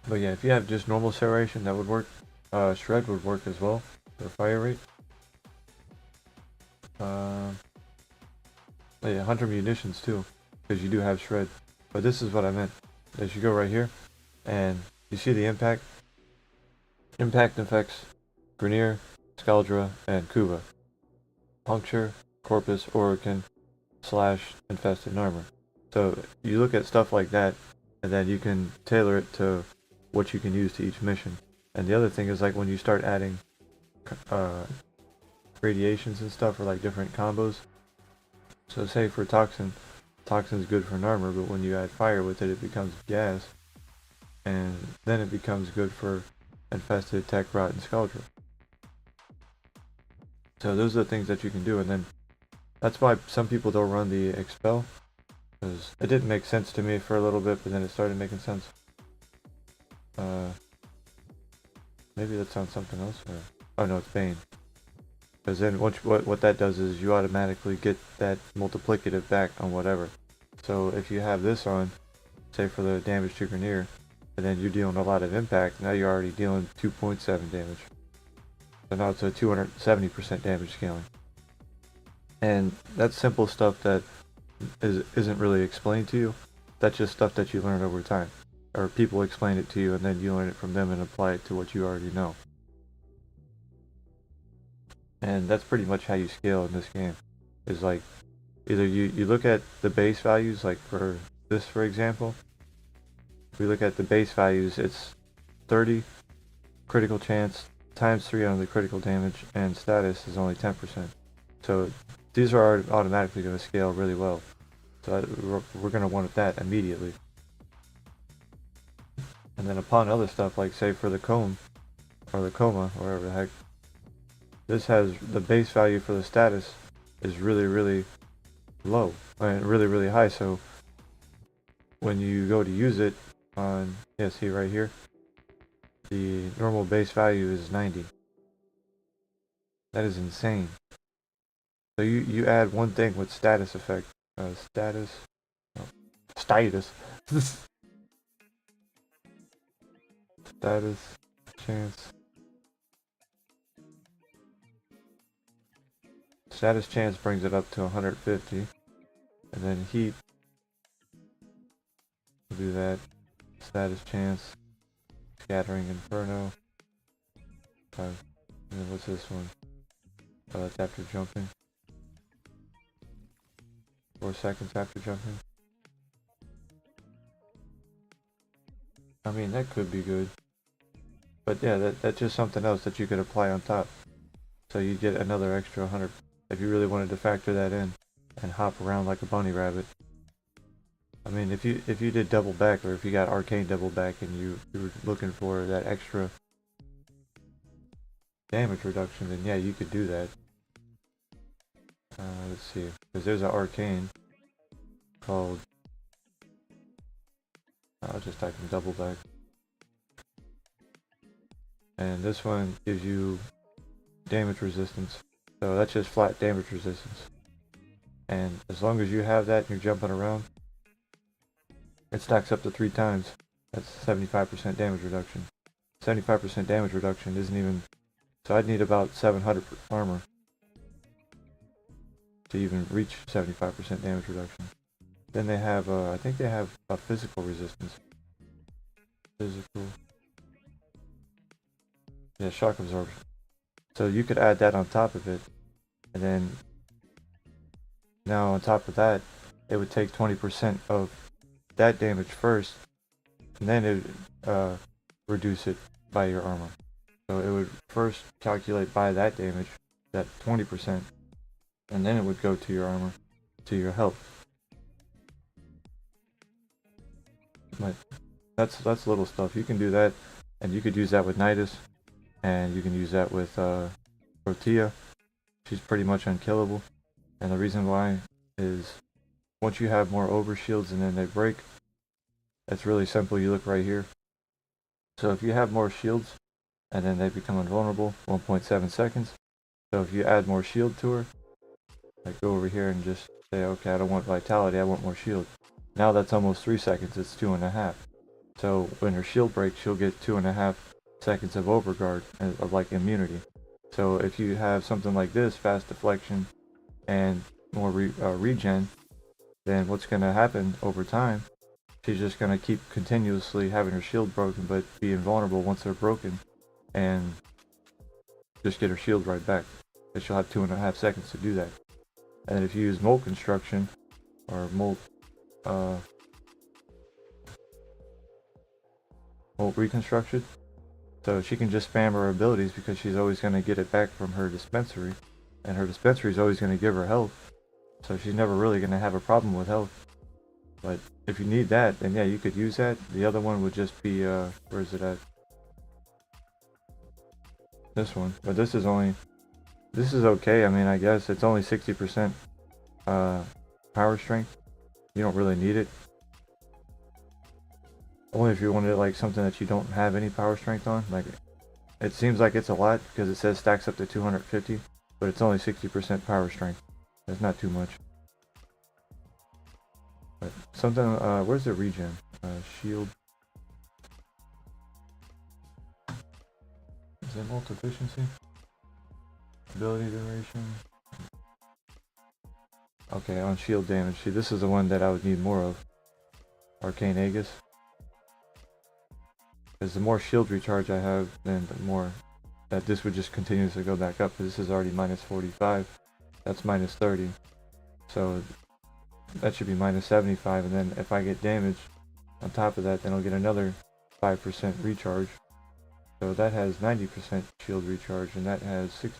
But yeah, if you have just normal serration, that would work. Shred would work as well for fire rate. Yeah, hunter munitions too, because you do have shred. But this is what I meant. As you go right here, and you see the impact. Impact affects Grenier, Scaldra, and Kuba. Puncture, Corpus, Orican, Slash, Infested Armor. So you look at stuff like that, and then you can tailor it to what you can use to each mission. And the other thing is, like, when you start adding radiations and stuff, or like different combos. So say for Toxin is good for an armor, but when you add fire with it, it becomes gas, and then it becomes good for Infested, Tech, Rot, and Scaldra. So those are the things that you can do, and then that's why some people don't run the Expel, because it didn't make sense to me for a little bit, but then it started making sense. Maybe that's on something else, or oh no, it's Bane. Because then what that does is you automatically get that multiplicative back on whatever. So if you have this on, say for the damage to Grenier, and then you're dealing a lot of impact, now you're already dealing 2.7 damage. So now it's a 270% damage scaling. And that's simple stuff that isn't really explained to you. That's just stuff that you learn over time. Or people explain it to you, and then you learn it from them and apply it to what you already know. And that's pretty much how you scale in this game. Is like, either you look at the base values, like for this for example, if we look at the base values, it's 30 critical chance times 3 on the critical damage, and status is only 10%. So these are automatically going to scale really well. So we're going to want that immediately. And then upon other stuff, like say for the comb, or the coma, or whatever the heck, this has the base value for the status is really, really low, and really, really high. So when you go to use it on, yeah, see right here, the normal base value is 90. That is insane. So you add one thing with status effect, status chance. Status chance brings it up to 150, and then heat will do that. Status chance. Scattering Inferno. 5. And then what's this one? Oh, that's after jumping. 4 seconds after jumping. I mean, that could be good. But yeah, that's just something else that you could apply on top. So you get another extra 100 if you really wanted to factor that in and hop around like a bunny rabbit. I mean, if you did double back, or if you got arcane double back and you were looking for that extra damage reduction, then yeah, you could do that. Let's see, because there's an arcane called, I'll just type in double back, and this one gives you damage resistance. So that's just flat damage resistance, and as long as you have that and you're jumping around, it stacks up to 3 times. That's 75% damage reduction. 75% damage reduction isn't even, so I'd need about 700 armor to even reach 75% damage reduction. Then they have, I think they have a physical resistance. Physical. Yeah, shock absorption. So you could add that on top of it, and then now on top of that, it would take 20% of that damage first, and then it would reduce it by your armor. So it would first calculate by that damage, that 20%, and then it would go to your armor, to your health. But that's little stuff. You can do that, and you could use that with Nidus, and you can use that with Protea. She's pretty much unkillable, and the reason why is once you have more overshields and then they break, it's really simple. You look right here. So if you have more shields and then they become invulnerable, 1.7 seconds. So if you add more shield to her, like go over here and just say, okay, I don't want vitality, I want more shield. Now that's almost 3 seconds, it's 2.5. So when her shield breaks, she'll get 2.5 seconds of overguard, of like immunity. So if you have something like this, fast deflection and more regen, then what's going to happen over time, she's just going to keep continuously having her shield broken but be invulnerable once they're broken, and just get her shield right back. And she'll have 2.5 seconds to do that. And if you use Molt Construction, or Molt Reconstruction, so she can just spam her abilities because she's always going to get it back from her dispensary, and her dispensary is always going to give her health, so she's never really going to have a problem with health. But if you need that, then yeah, you could use that. The other one would just be, where is it at? This one. But this is okay. I mean, I guess it's only 60% power strength. You don't really need it. Only if you wanted like something that you don't have any power strength on. Like, it seems like it's a lot because it says stacks up to 250, but it's only 60% power strength. That's not too much. But something, where's the regen? Shield. Is it Molt Efficiency? Ability duration. Okay, on shield damage. See, this is the one that I would need more of. Arcane Aegis. Because the more shield recharge I have, then the more that this would just continuously go back up. This is already minus 45. That's minus 30. So that should be minus 75. And then if I get damage on top of that, then I'll get another 5% recharge. So that has 90% shield recharge, and that has 60.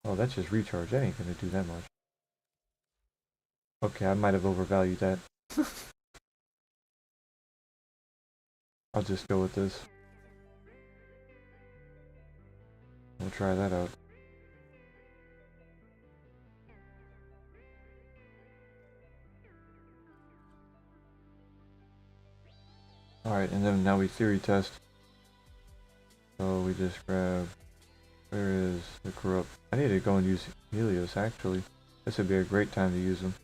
Oh, that's just recharge. That ain't gonna do that much. Okay, I might have overvalued that. I'll just go with this. We'll try that out. Alright, and then now we theory test. So we just grab, where is the corrupt? I need to go and use Helios actually. This would be a great time to use them.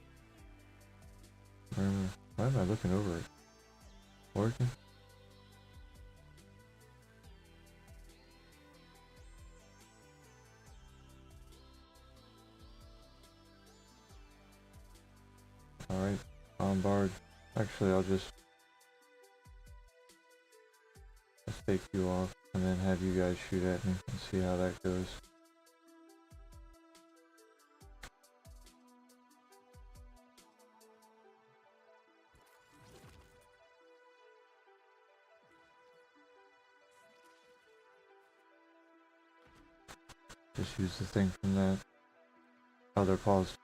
Why am I looking over it? Working? Alright, bombard. Actually, I'll just Let's take you off and then have you guys shoot at me and see how that goes. Just use the thing from that. Oh, they're paused.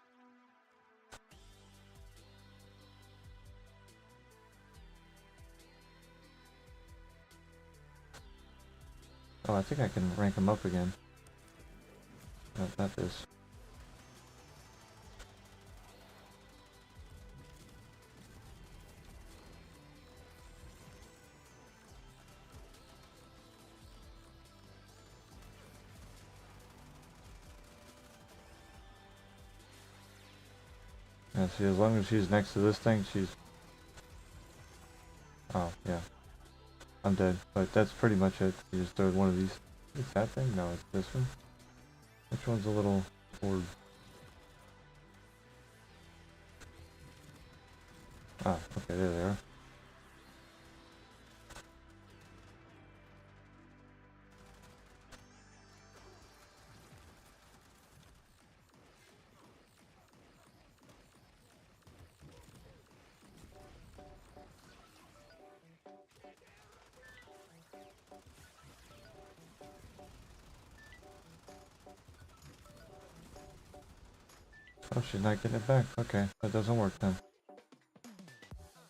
Oh, I think I can rank them up again. No, not this. Yeah, see, as long as she's next to this thing, she's... Oh, yeah. I'm dead. But that's pretty much it. You just throw one of these. Is that thing? No, it's this one. Which one's a little orb? Ah, okay, there they are. Oh, she's not getting it back. Okay, that doesn't work then.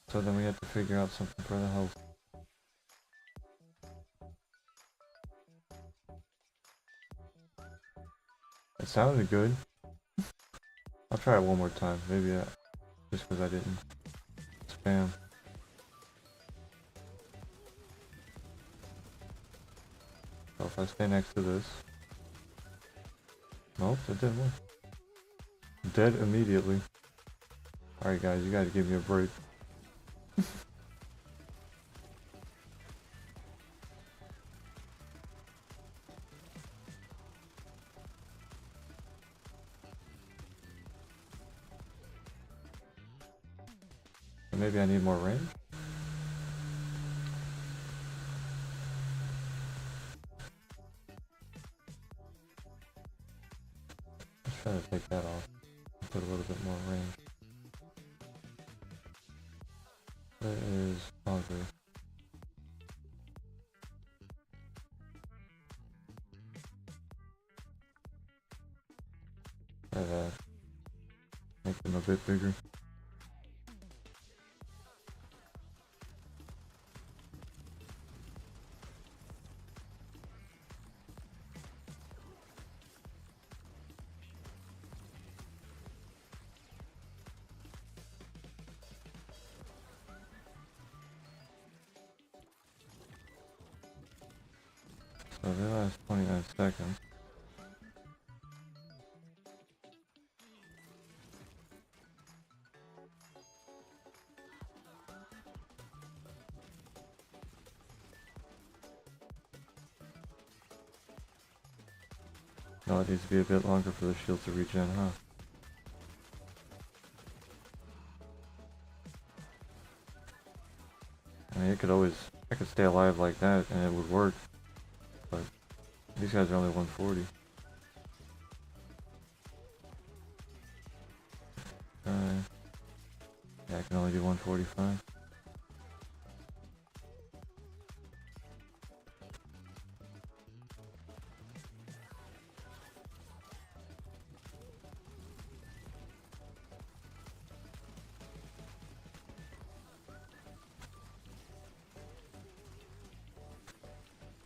So then we have to figure out something for the health. It sounded good. I'll try it one more time. Maybe just because I didn't spam. So if I stay next to this... Nope, it didn't work. Dead immediately. Alright guys, you gotta give me a break. Maybe I need more range? Let's try to take that off. Put a little bit more range. There is hungry. Try that. Make them a bit bigger. So they last 29 seconds. No, it needs to be a bit longer for the shield to regen, huh? I mean, I could stay alive like that and it would work, but these guys are only 140. Yeah, I can only do 145.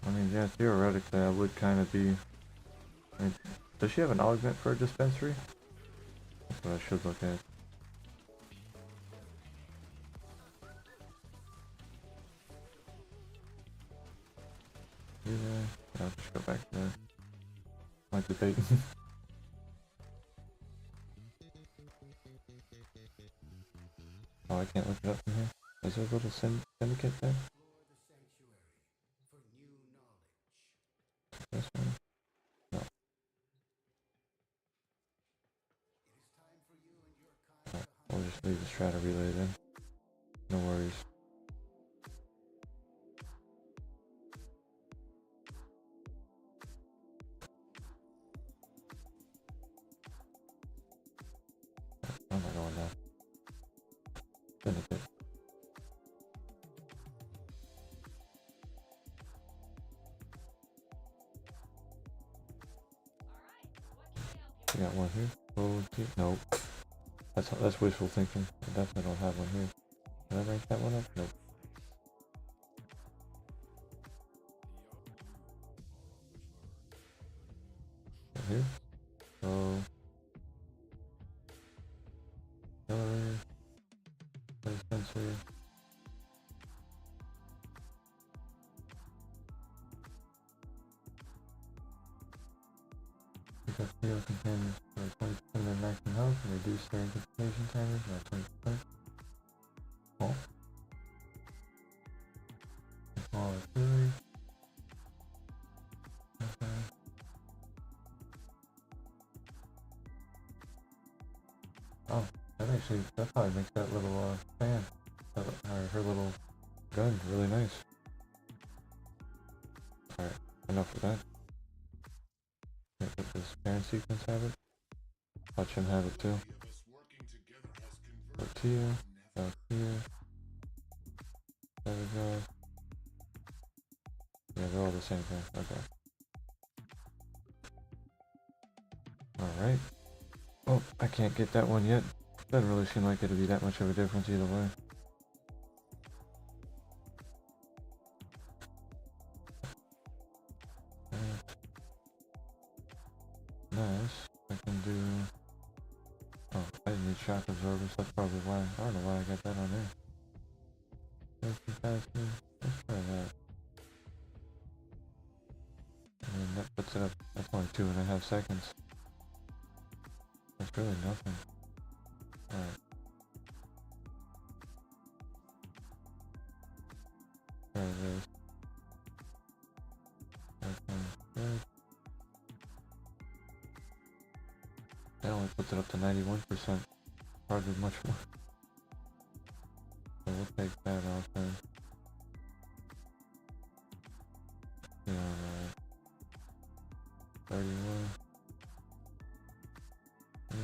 I mean, yeah, theoretically I would kind of be... I mean, does she have an augment for a dispensary? That's what I should look at. Yeah, I'll just go back to that. Like the bait. Oh, I can't look it up from here. Is there a little syndicate there? This one? No. Right, we'll just leave the strata relay then. No worries. got one here. Okay. Nope. That's wishful thinking. I definitely don't have one here. Did I rank that one up? Nope. Right here. So accelerator, play sensor. Pick up steel containers for 20% of their maximum health and reduce their incapacitation timers by 20%. Oh. Small artillery. Okay. Oh, that probably makes that little fan, her little gun really nice. Alright, enough of that. Can't let this parent sequence have it. Watch him have it too. Tortilla, out here. There we go. Yeah, they're all the same thing. Okay. Alright. Oh, I can't get that one yet. Doesn't really seem like it'll be that much of a difference either way. Nice. I can do... Oh, I didn't need shock absorbers. That's probably why. I don't know why I got that on there. Let's try that. And then that puts it up. That's only 2.5 seconds. That's really nothing. Alright. Try this. Good. That only puts it up to 91%. Hardly much more. So we'll take that off then. Yeah, alright. 31. No.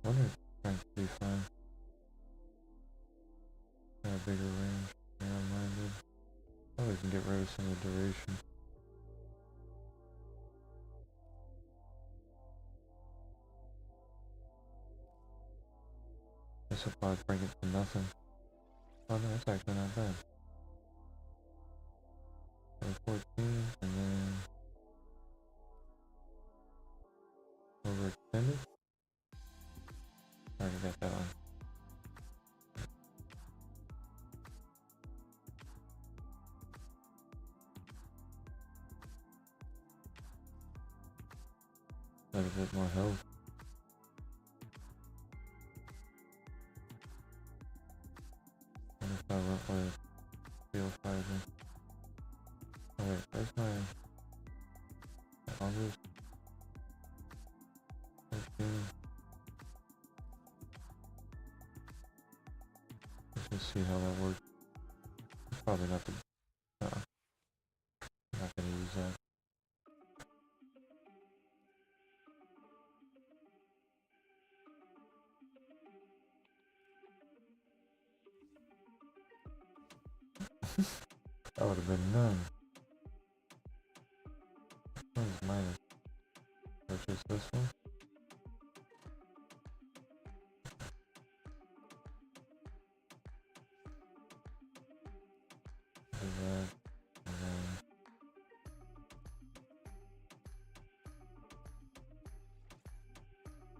I wonder if strength would be fine. Got a bigger range. Narrow-minded. Probably can get rid of some of the duration. This will probably bring it to nothing. Oh no, that's actually not bad. So 14, and then overextended. Already got that on. A little bit more health. What if I went with steel fiber? Oh wait, where's my August 13? Let's just see how that works. It's probably not the... No, I'm not gonna use that. That would have been none. What is minus? Purchase this one. Do that, and then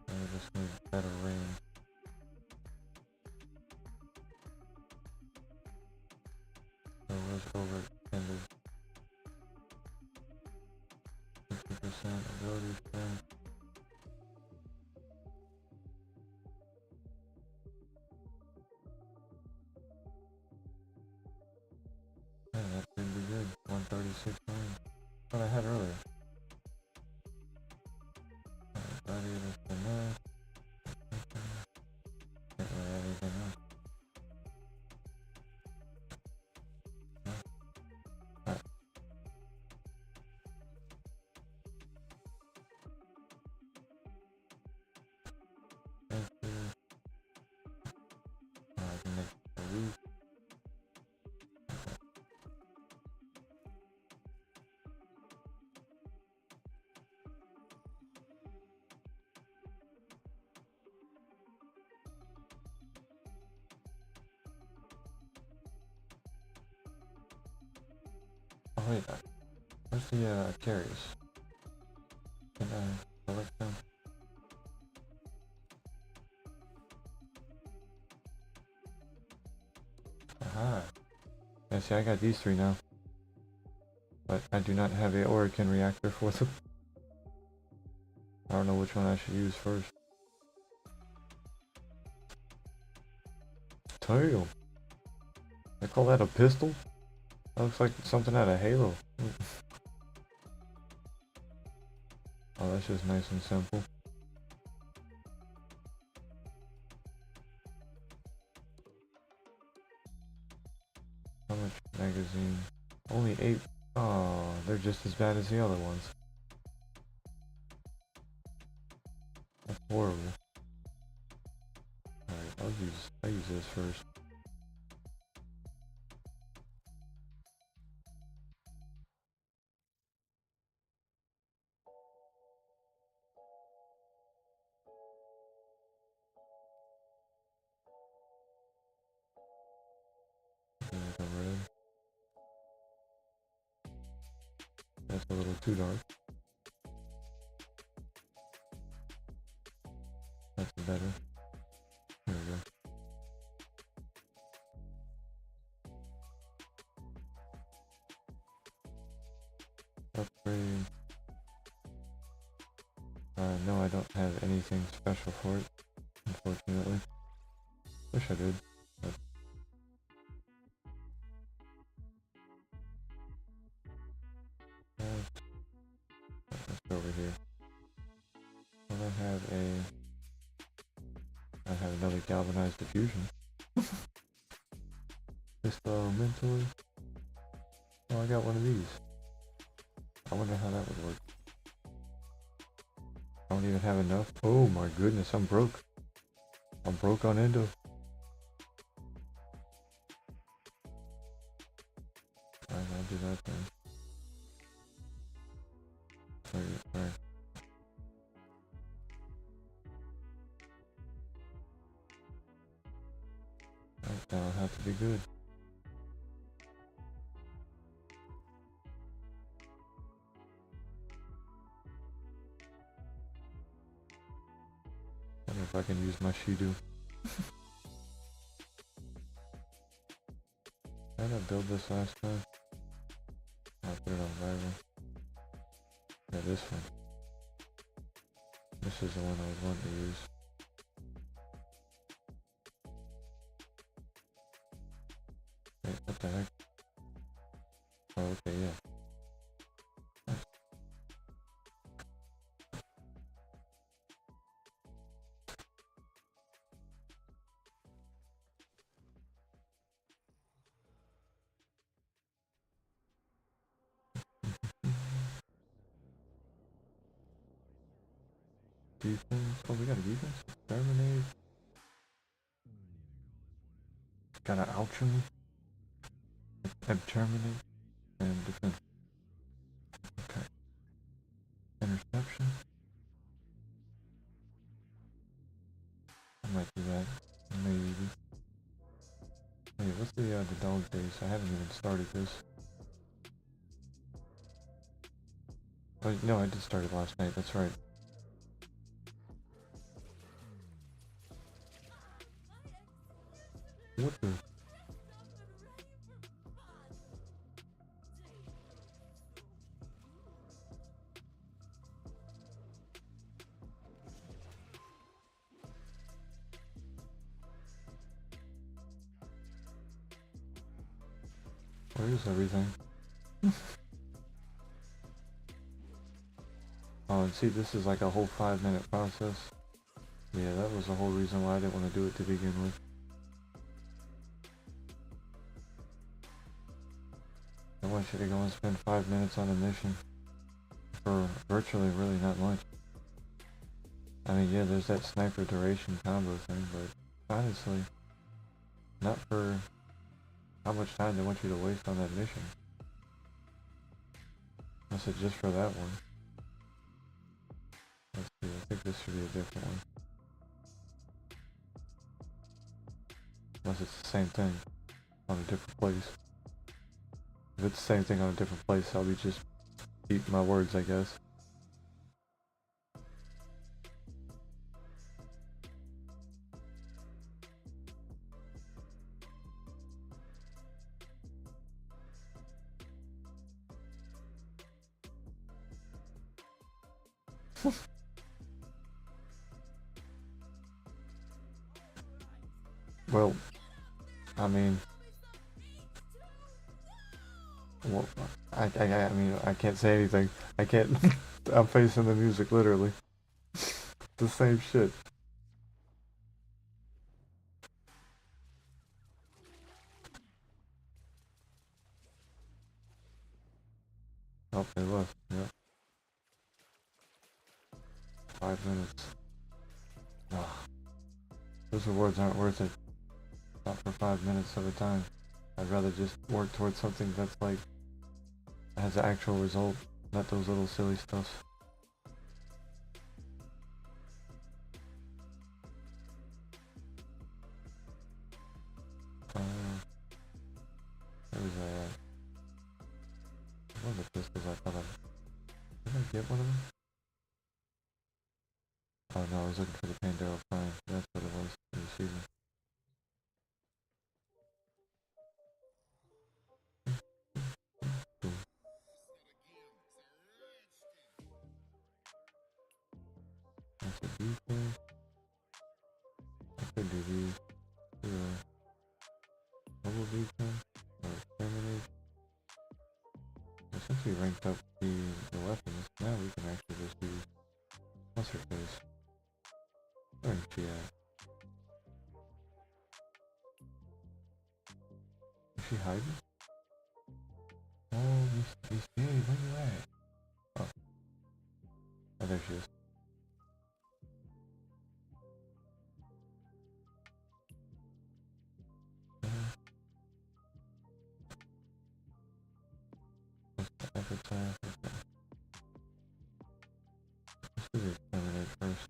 I just need better range. So it was overextended. 50% ability strength. Yeah, that should be good. 136 million. What I had earlier. Alright, gladiator for that. Can't really add anything else. No. Alright. Thank you. I can make it a week. wait, where's the carriers? Can I select them? Aha. Yeah, see, I got these three now. But I do not have a Orican reactor for them. I don't know which one I should use first. Damn. They call that a pistol? That looks like something out of Halo. Oh, that's just nice and simple. How much magazine? Only 8. Oh, they're just as bad as the other ones. That's horrible. Alright, I'll use this first. Like a red. That's a little too dark. That's better. There we go. Upgrade. No, I don't have anything special for it, unfortunately. Wish I did, but... Let's go over here. Well, I have another galvanized diffusion. Mentally. Oh, I got one of these. I wonder how that would work. I don't even have enough. Oh my goodness, I'm broke. I'm broke on endo. Alright, I'll do that then. Alright. Alright, that'll have to be good. I wonder if I can use my Shido. How did I build this last time? I'll put it on rival. Yeah, this one. This is the one I was wanting to use. Wait, what the heck? Oh, okay, yeah. Defense. Oh, we got a defense? Terminate. Got an alchemy. Terminate. And defense. Okay. Interception. I might do that. Maybe. Hey, what's the dog days? I haven't even started this. Oh, no, I did start it last night. That's right. What the? Where is everything? Oh, and see, this is like a whole 5-minute process. Yeah, that was the whole reason why I didn't want to do it to begin with. I want you to go and spend 5 minutes on a mission for virtually really not much. I mean, yeah, there's that sniper duration combo thing, but honestly, not for how much time they want you to waste on that mission. Unless it's just for that one. Let's see, I think this should be a different one. Unless it's the same thing on a different place. If it's the same thing on a different place, I'll be just eating my words, I guess. Well, I mean, well, I mean, I can't say anything. I can't. I'm facing the music literally. The same shit. Oh, they left. Yeah. 5 minutes. Ugh. Those rewards aren't worth it. Not for 5 minutes at a time. I'd rather just work towards something that's like has an actual result, not those little silly stuffs. Where was I at? One of the pistols I thought did I get one of them? Oh no, I was looking for the Pandora Prime. That's what it was for the season. Cool. That's a defense. I could do these. Double defense or exterminate. Since we ranked up the weapons, now we can actually just do what's her face? Where is she at? Is she hiding? Oh, Miss J, where you at? Oh. Oh, there she is. Epitaph. Okay. Let's do the exterminate first.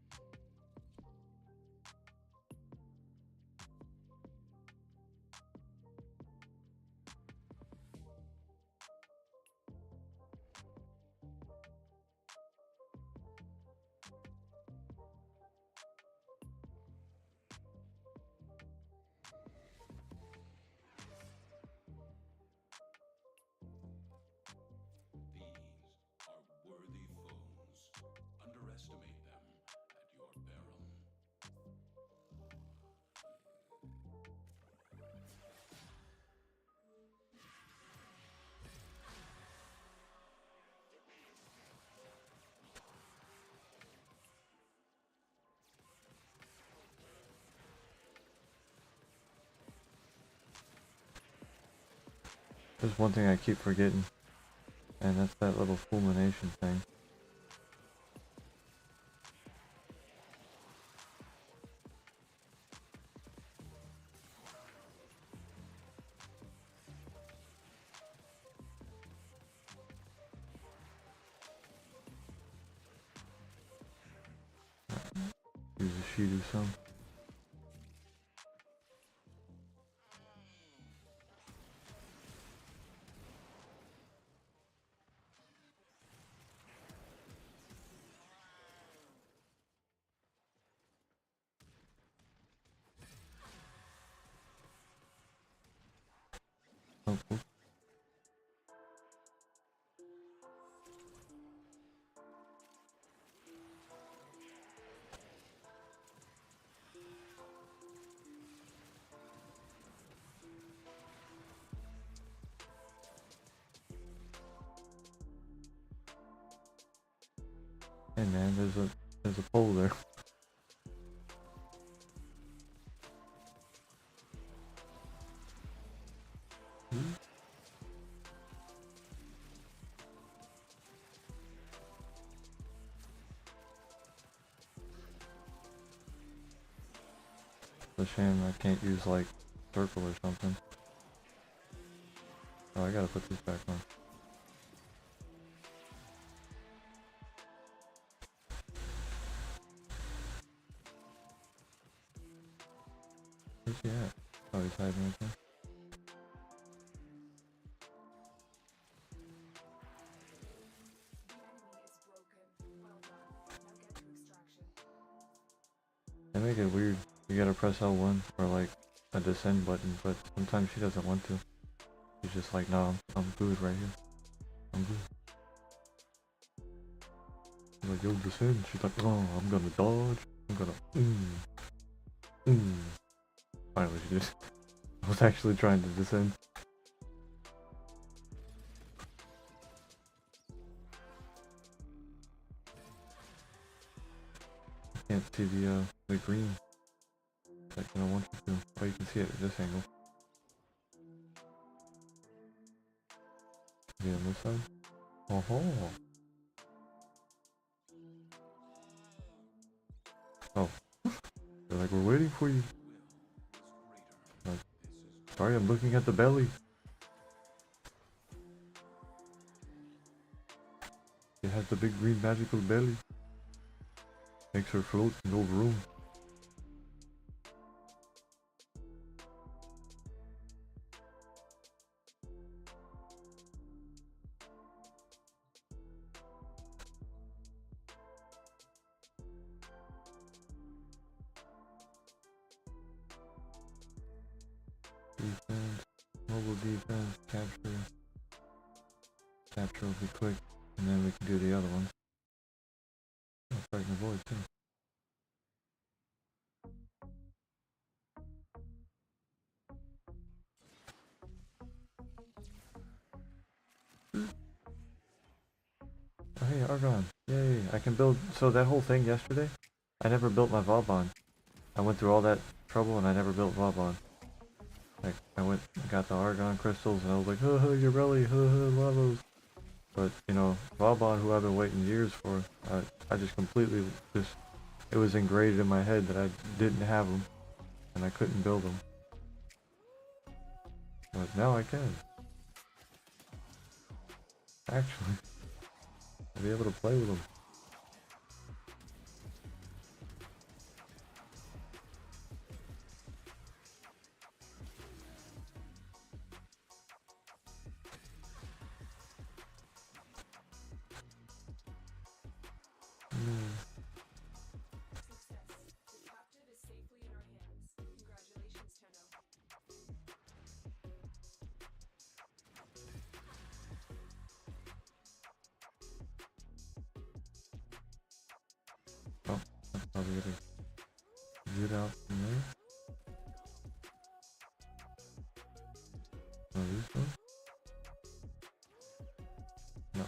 There's one thing I keep forgetting, and that's that little fulmination thing. Use a Shido some. Oh, oops. Hey man, there's a pole there. It's a shame I can't use like circle or something. Oh, I gotta put this back on. Where's he at? Oh, he's hiding right there. They make it weird. You gotta press L1 or like a descend button, but sometimes she doesn't want to. She's just like, nah, I'm good right here. I'm good. I'm like, yo, descend. She's like, oh, I'm gonna dodge. I'm gonna, Finally, she just was actually trying to descend. Can't see the green. Like, I don't want you to. Oh, you can see it at this angle. Yeah, on this side. Oh ho. Oh. They're like, we're waiting for you. Like, sorry, I'm looking at the belly. It has the big green magical belly. Makes her float in no room. Defense, mobile defense, capture. Capture will be quick, and then we can do the other ones. Oh, frighten the void too. Oh hey, Argon. Yay, I can build. So that whole thing yesterday, I never built my Vauban. I went through all that trouble and I never built Vauban. Like, I went and got the Argon crystals and I was like, haha, your belly, haha, lavos. But, you know, Vauban, who I've been waiting years for, I just completely, it was ingrained in my head that I didn't have them and I couldn't build them. But now I can. Actually, I'll be able to play with them. Oh, that's probably gonna get out from there. Oh, this one? No.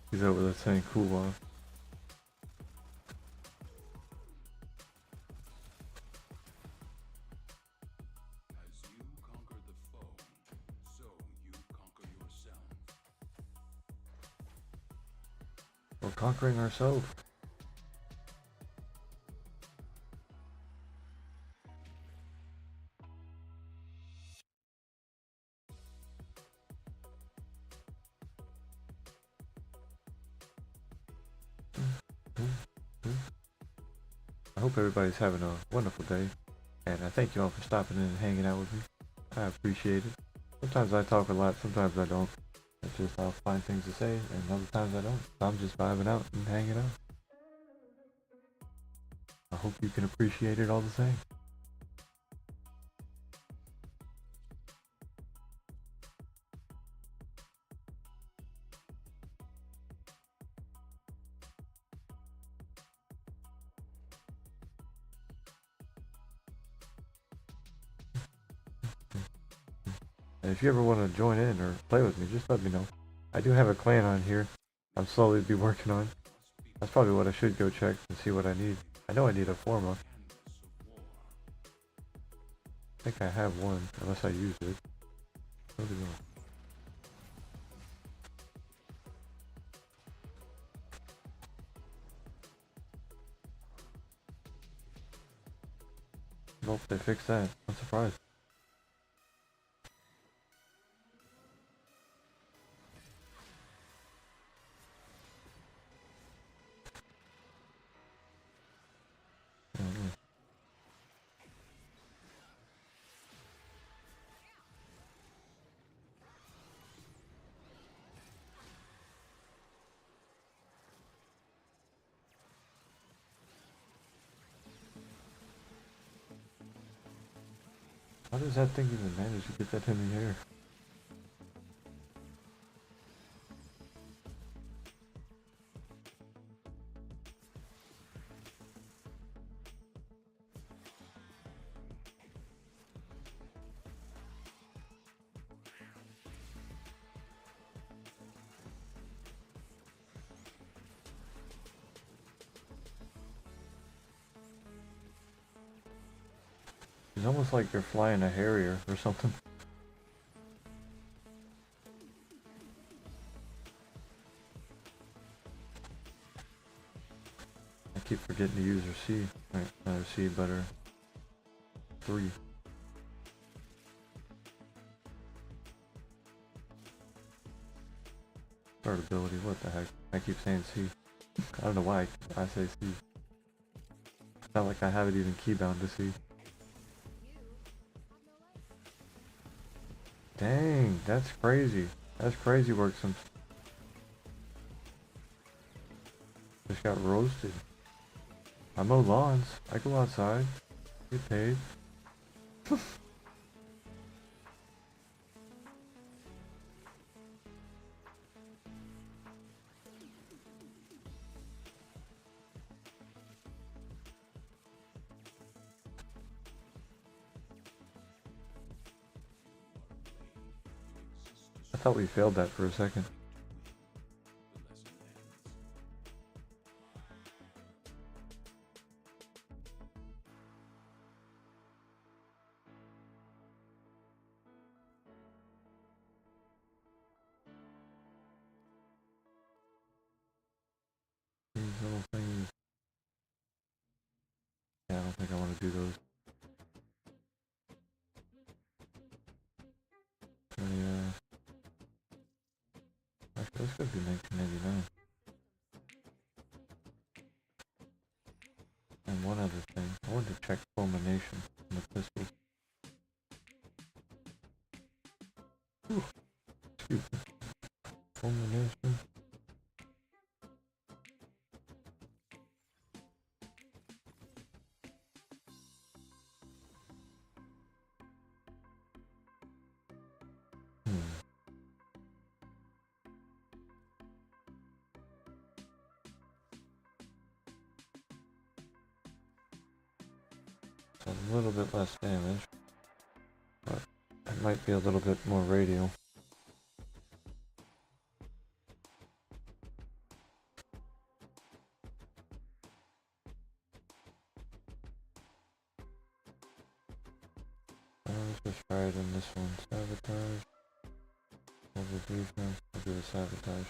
He's over there saying cool off. As you conquer the foe, so you conquer yourself. We're conquering ourselves. I hope everybody's having a wonderful day, and I thank you all for stopping in and hanging out with me. I appreciate it. Sometimes I talk a lot, sometimes I don't. It's just I'll find things to say, and other times I don't. I'm just vibing out and hanging out. I hope you can appreciate it all the same. And if you ever want to join in or play with me, just let me know. I do have a clan on here I'm slowly be working on. That's probably what I should go check and see what I need. I know I need a forma. I think I have one, unless I used it. Where'd it go? Nope, they fixed that. I'm surprised. How does that thing even manage to get that in the air? It's almost like you're flying a Harrier or something. I keep forgetting to use her C. Right, not her C, but her 3. Third ability, what the heck? I keep saying C. I don't know why I say C. It's not like I have it even keybound to C. Dang, that's crazy. That's crazy work. Some just got roasted. I mow lawns. I go outside. Get paid. I thought we failed that for a second. These little things. Yeah, I don't think I want to do those. Yeah. Actually, let's go do 1999. And one other thing. I wanted to check fulmination on the pistol. Ooh, excuse me. Fulmination. So a little bit less damage, but it might be a little bit more radial. Let's just try it in this one. Sabotage. Over defense. I'll do the sabotage.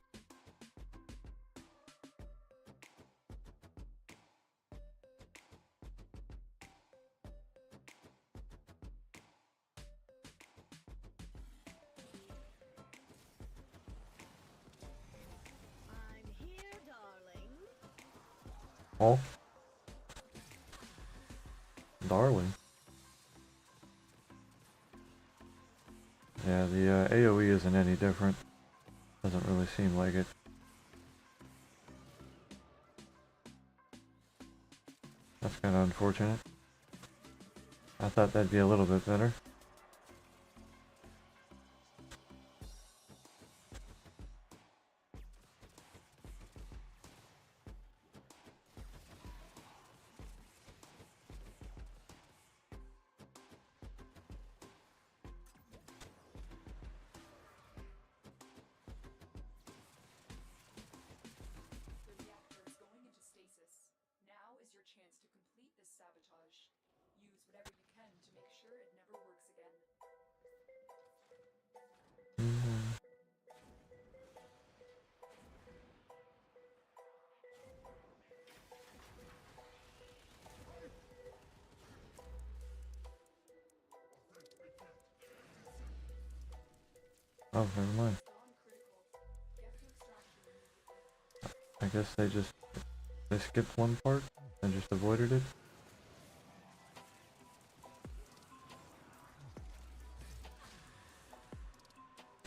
I'm here, darling. Oh. Darling. Yeah, the AoE isn't any different. Doesn't really seem like it. That's kind of unfortunate. I thought that'd be a little bit better. sabotage. Use whatever you can to make sure it never works again. Oh, never mind. It's gone critical. Get to extraction immediately. I guess they skipped one part and just avoided it.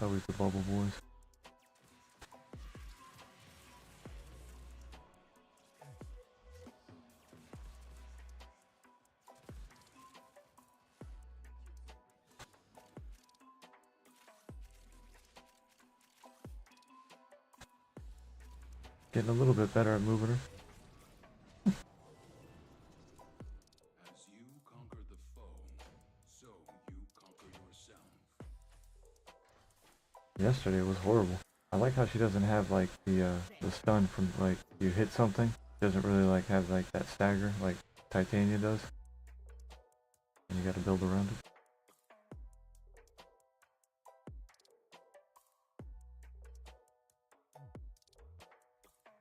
Always the bubble boys. Getting a little bit better at moving her. As you conquer the foe, so you conquer yourself. Yesterday was horrible. I like how she doesn't have like the stun from like you hit something. She doesn't really like have like that stagger like Titania does. And you gotta build around it.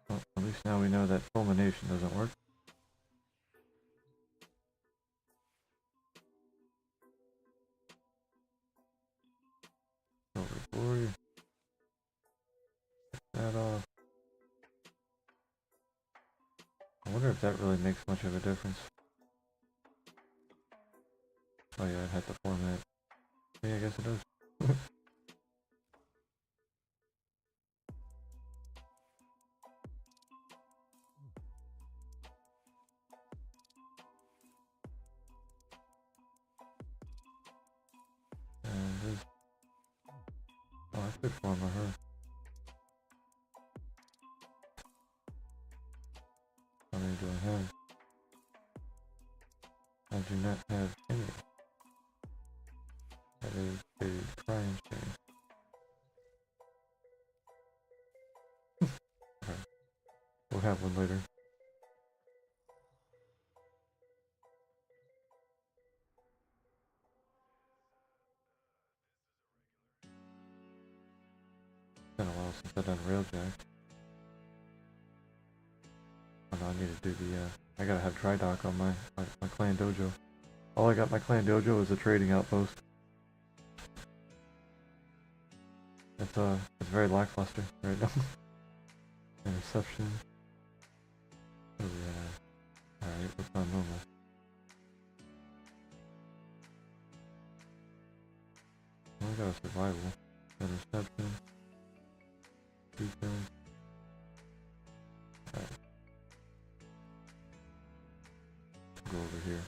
Well, at least now we know that fulmination doesn't work. Over for you. Get that off. I wonder if that really makes much of a difference. Oh yeah, I had to format. Yeah, I guess it does. And this. Oh, I could form a her. How many do I have? I do not have any. That is a crying shame. Alright. We'll have one later. It's been a while since I've done Railjack. Oh no, I need to do the, I gotta have dry dock on my clan dojo. All I got my clan dojo is a trading outpost. It's very lackluster right now. Interception. What are we at? Alright, what's on normal? Well, I got a survival. Interception. Defense. Alright. Go over here.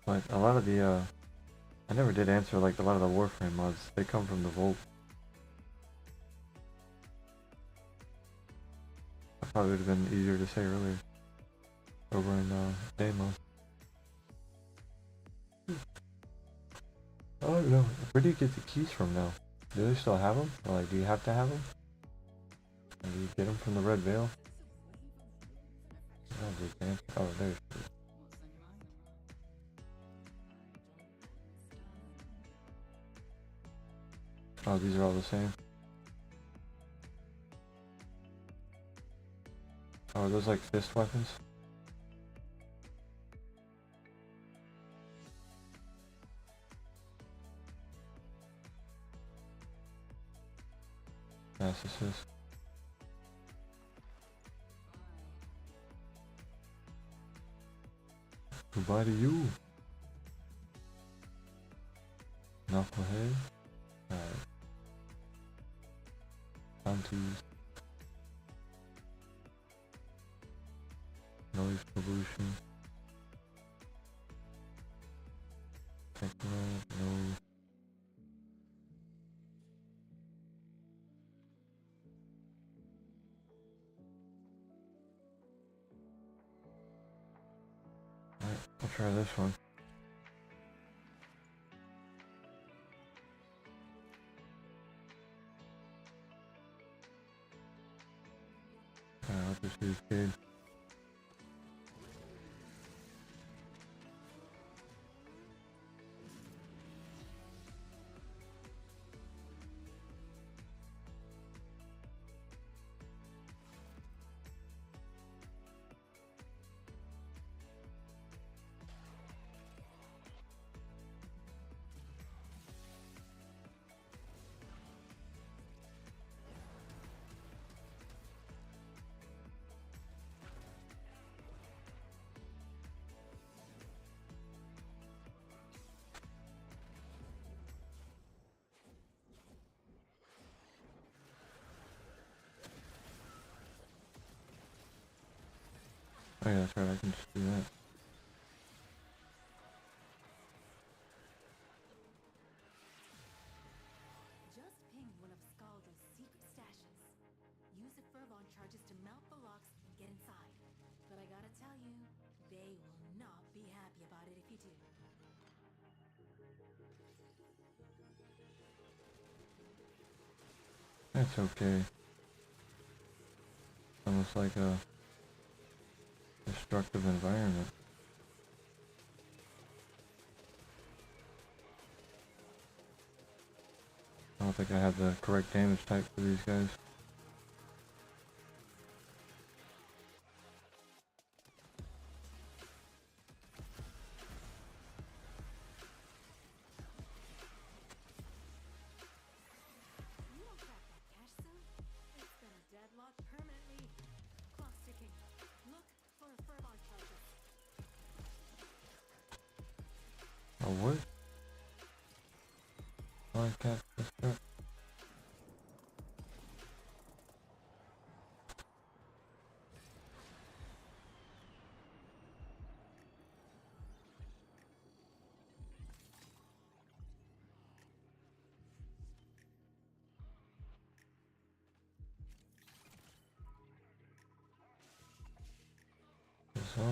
But a lot of the, I never did answer like a lot of the Warframe mods. They come from the Vault. That probably would have been easier to say earlier. Over in, Deimos. Oh no, where do you get the keys from now? Do they still have them? Or like, do you have to have them? Or do you get them from the Red Veil? Oh, the answer. Oh, there's. Oh, these are all the same. Oh, are those like fist weapons? Narcissist. Goodbye to you. Knucklehead. Alright. Bounties. Noise pollution. Techno, no. I'll try this one. I'll just use Cade. Oh yeah, that's right, I can just do that. Just pinged one of Scaldo's secret stashes. Use the Fervon charges to melt the locks and get inside. But I gotta tell you, they will not be happy about it if you do. That's okay. Almost like a destructive environment. I don't think I have the correct damage type for these guys. You don't crack that cash soon? It's been a deadlock permanently. Clock ticking. Look for the Fervon charges. Oh, what? Why can't this start? So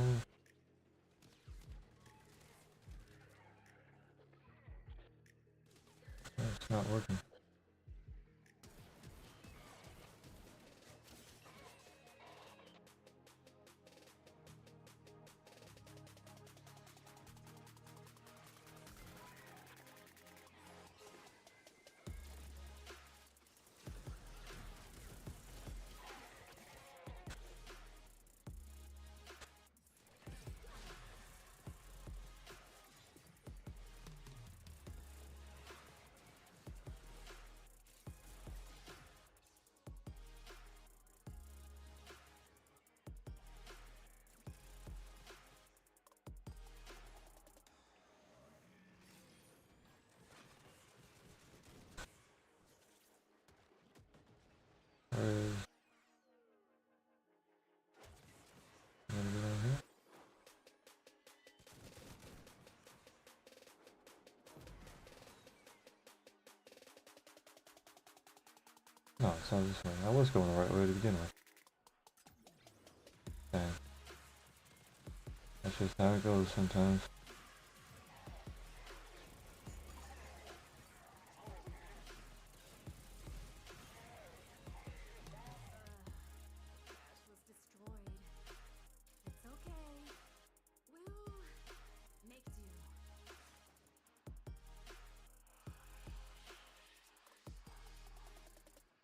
it's not working. Where is... I'm gonna go down here. No, it's not this way. I was going the right way to begin with. Dang. That's just how it goes sometimes. Cash was destroyed. It's okay. We'll make do.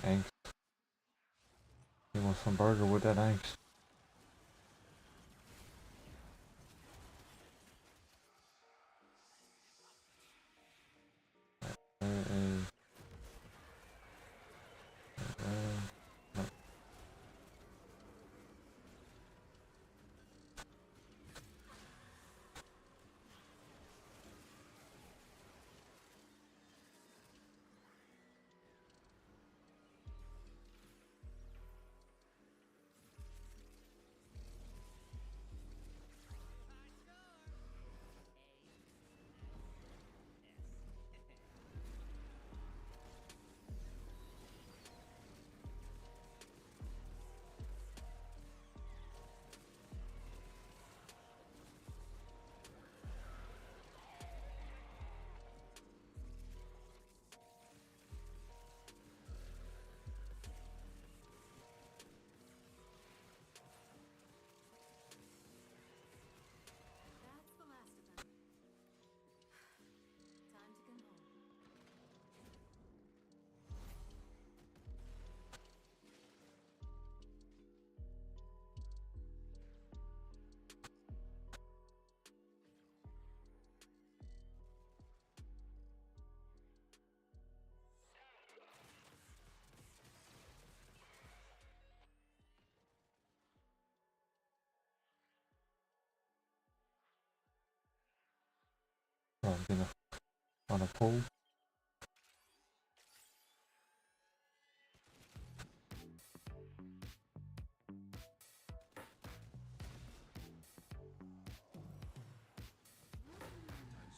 Angst. You want some burger with that angst? Where is... no. On a pole. As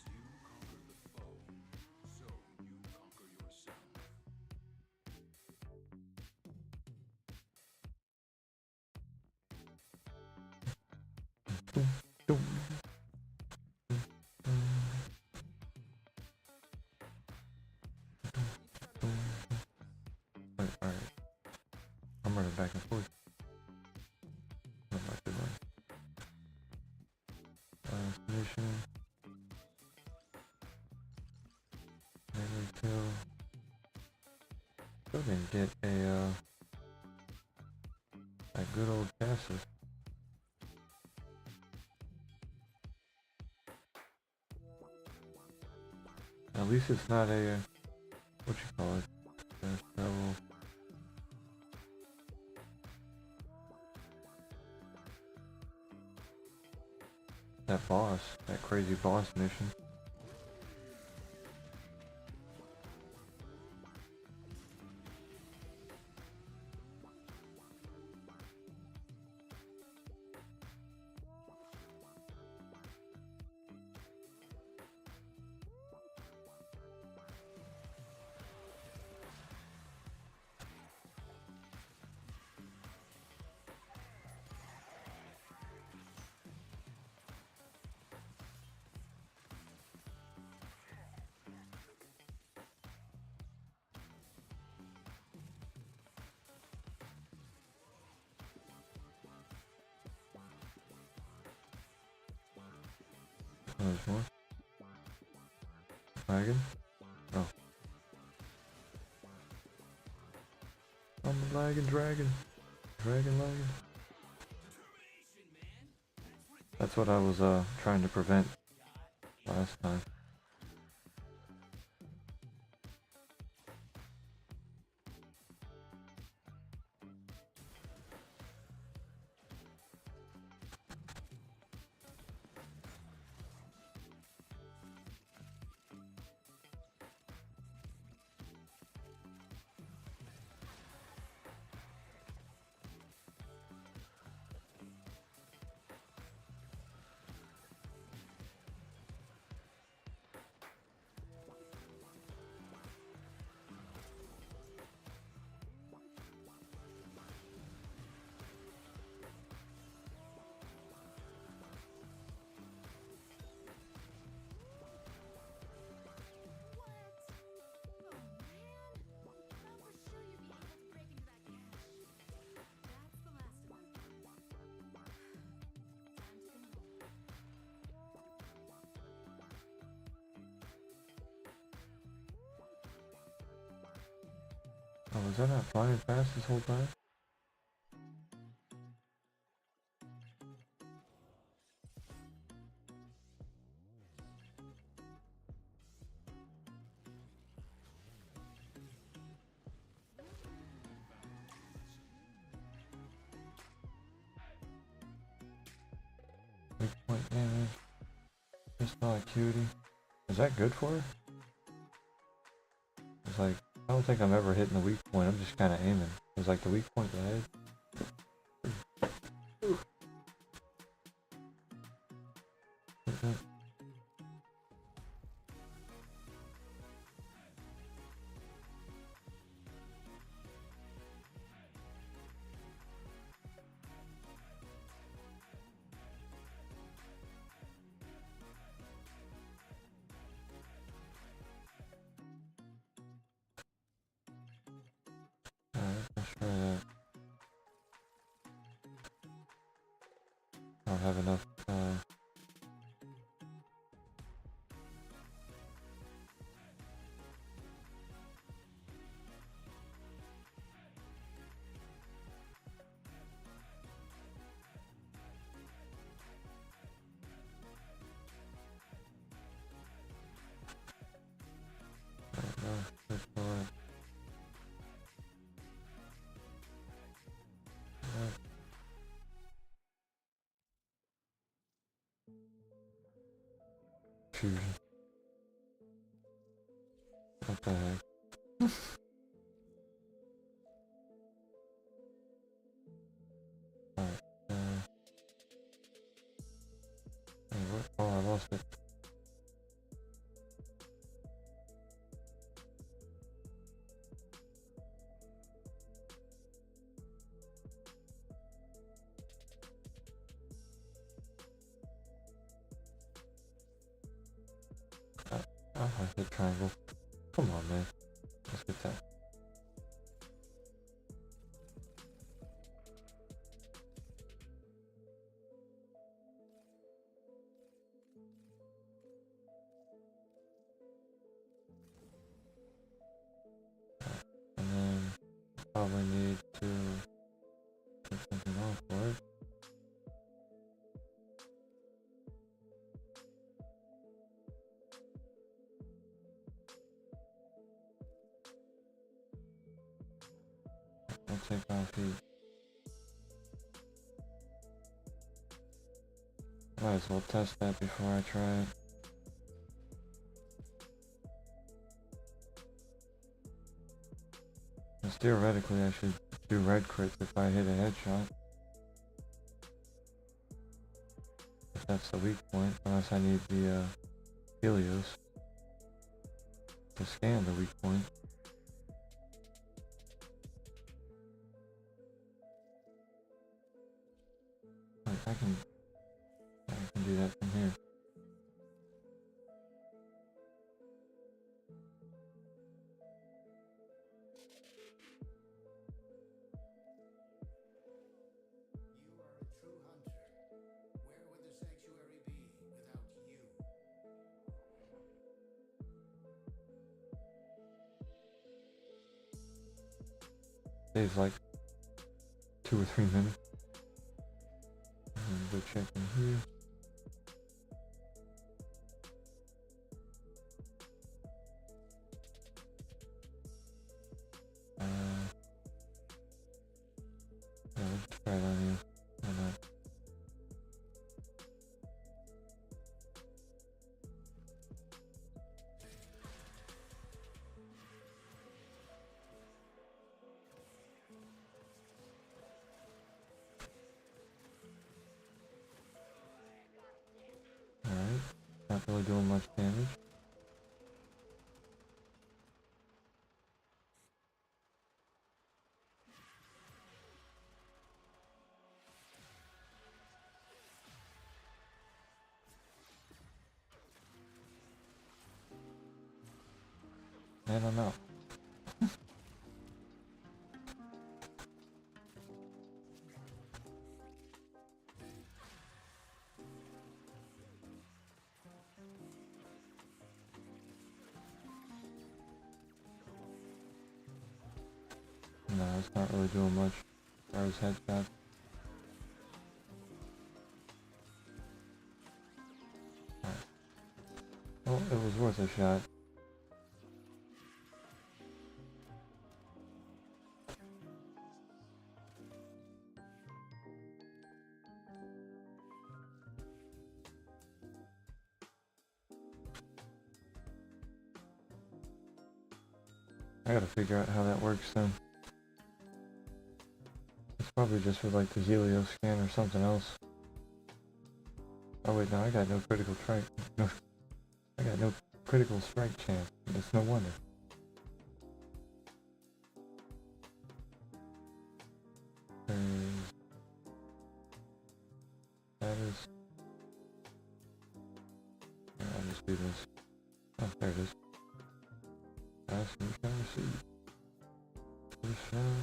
you conquer the foe, so you conquer yourself. Wait, alright. I'm running back and forth. What am I doing? Mission. Melee kill. Still didn't get a good old passive. At least it's not a, what you call it? Level. That boss, that crazy boss mission. Oh, there's more. Dragon? Oh. I'm a lagging dragon. Dragon lagging. That's what I was trying to prevent last time. Oh, was that not flying fast this whole time? Weak point damage. Just not a cutie. Is that good for her? It's like, I don't think I'm ever hitting the weak point. I'm just kind of aiming. It's like the weak point to the head. Alright, let's try that. I don't have enough, I don't know. Let's go on. Fusion. What the heck? Alright, hey, what? Oh, I lost it. I hit triangle. Come on, man. Let's get that. And then probably need to put something on for it. I'll take off heat. Might as well test that before I try it. Because theoretically I should do red crits if I hit a headshot. If that's the weak point, unless I need the Helios to scan the weak point. Wait, I can do that from here. You are a true hunter. Where would the sanctuary be without you? Saves like 2 or 3 minutes. And go check in here. Yeah, let's try it on you. Why not? Alright, not really doing much damage. And I'm out. No, it's not really doing much as far as headshot. Alright. Well, it was worth a shot. I gotta figure out how that works then. It's probably just for like the Helios scan or something else. Oh wait, no, I got no critical strike. No, I got no critical strike chance. That's no wonder. That is. Here, I'll just do this. Oh, there it is. Last new shall receive. First shell.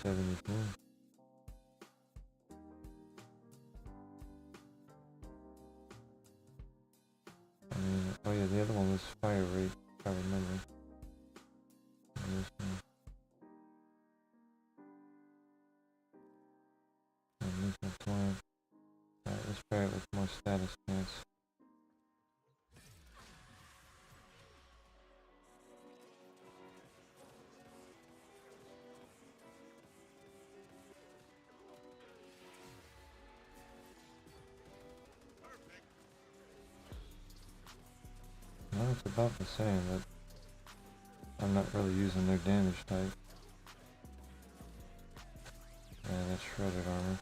274. I mean, oh yeah, the other one was fire rate, if I remember. And this one. And missile flying. Alright, let's try it with more status chance. It's about the same, but I'm not really using their damage type. Yeah, that's shredded armor.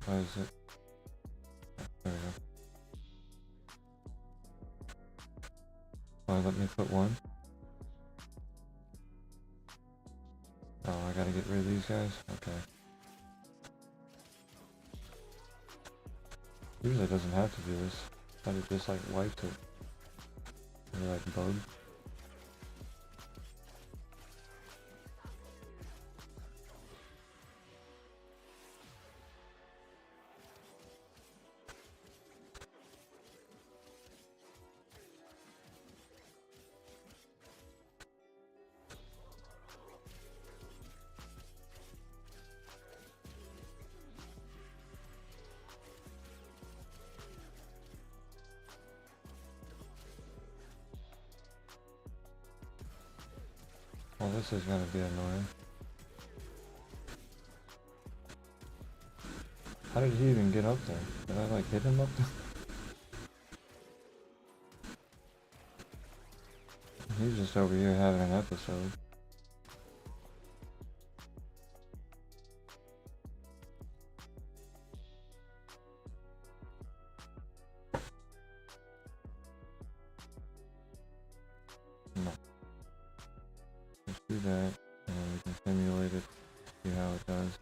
Why is it? There we go. Why let me put one? Oh, I gotta get rid of these guys? Okay. Usually it doesn't have to do this. I thought it just like wiped it. Or like bug. Well, this is gonna be annoying. How did he even get up there? Did I like hit him up there? He's just over here having an episode. No. Let's do that, and then we can simulate it, see how it does.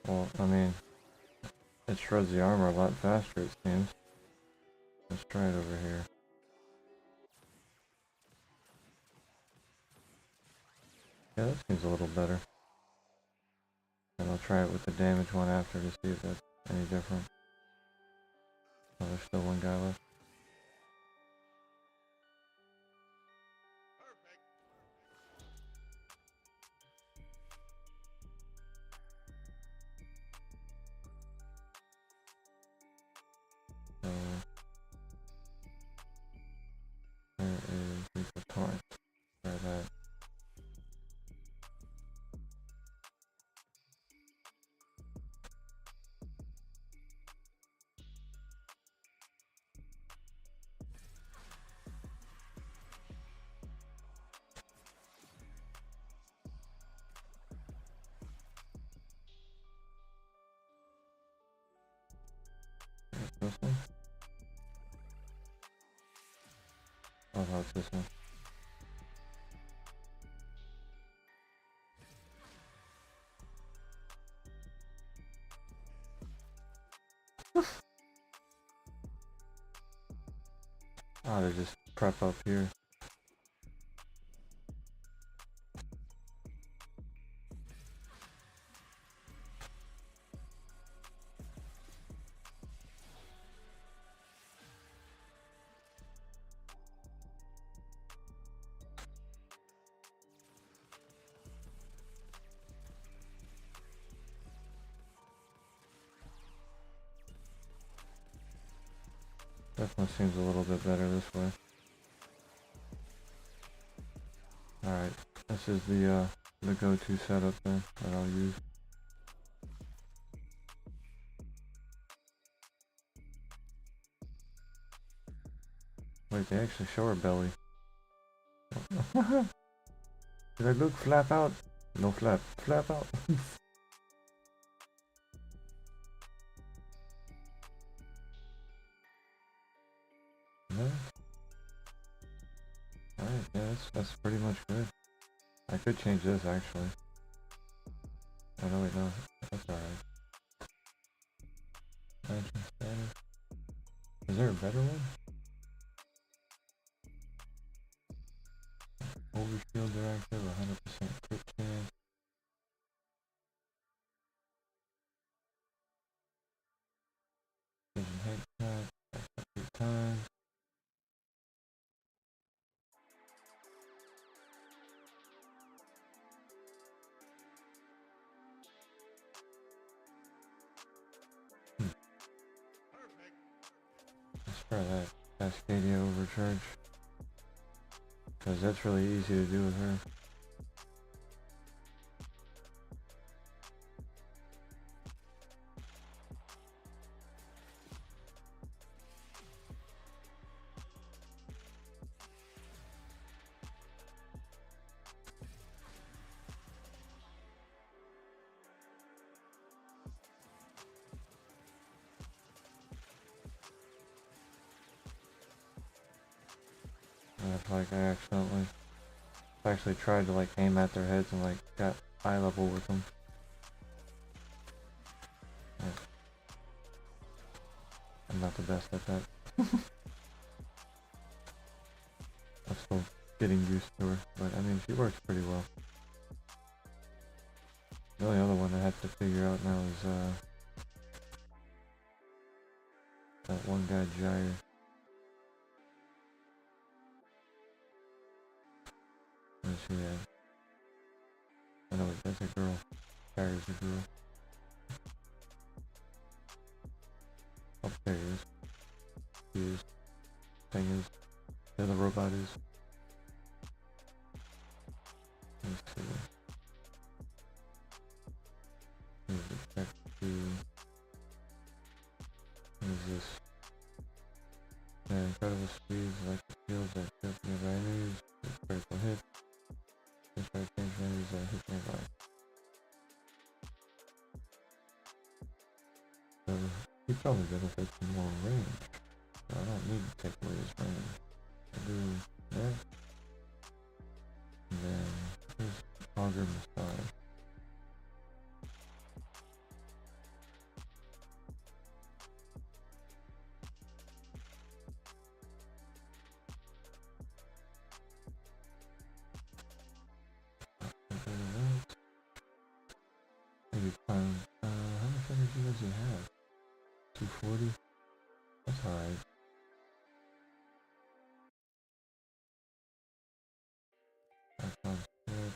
Well, I mean, it shreds the armor a lot faster, it seems. Let's try it over here. Yeah, that seems a little better. And I'll try it with the damage one after to see if that's any different. Oh, there's still one guy left. So, there is the torrent. Try that. This one? Oh no, it's this one. Oh, they just prep up here. Definitely seems a little bit better this way. Alright, this is the go-to setup then that I'll use. Wait, they actually show her belly. Did I look flap out? No flap. Flap out. Yeah. Alright, yeah, that's pretty much good. I could change this actually. Oh no, wait, no. That's alright. Action status. Is there a better one? Overshield directive, 100% crit chance. times. Let's try that Cascadia overcharge. Because that's really easy to do with her. That's like I actually tried to like aim at their heads and like got eye level with them. Yeah. I'm not the best at that. I'm still getting used to her, but I mean she works pretty well. The only other one I have to figure out now is that one guy Jair. Where's he at? Oh no, wait, that's a girl. Jair's a girl. Oh, there he is. He is. Thing is. There the robot is. Let's see. Here's the check to... What is this? Yeah, incredible speeds, like the skills that hit nearby enemies, critical hit. Just try to change enemies that hit nearby. So, he probably benefits from more range. So I don't need to take away his range. I do that. And then, there's Auger Massage. Maybe time. How much energy does he have? 240? That's alright. That sounds good.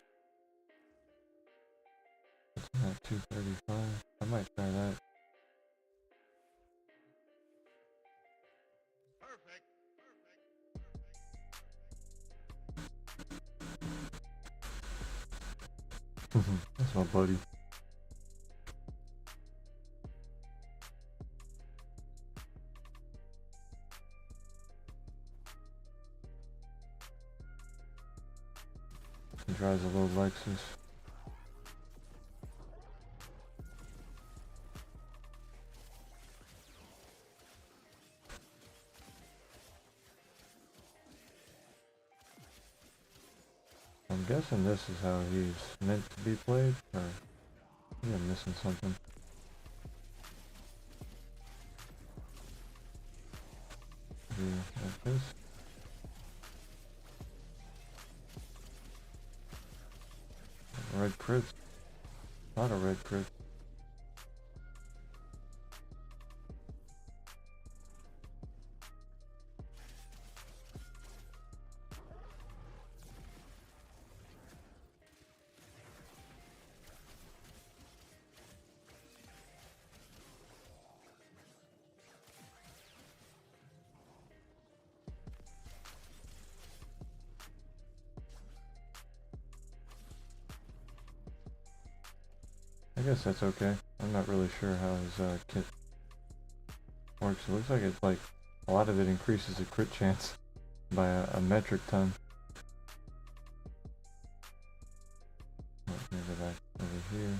It's at 235. I might try that. That's my buddy. He drives a little Lexus. I'm guessing this is how he's meant to be played, or I think I'm missing something. Maybe like this. Red crits. Not a red crit. I guess that's okay. I'm not really sure how his kit works. It looks like it's like a lot of it increases the crit chance by a metric ton. Let me go back over here.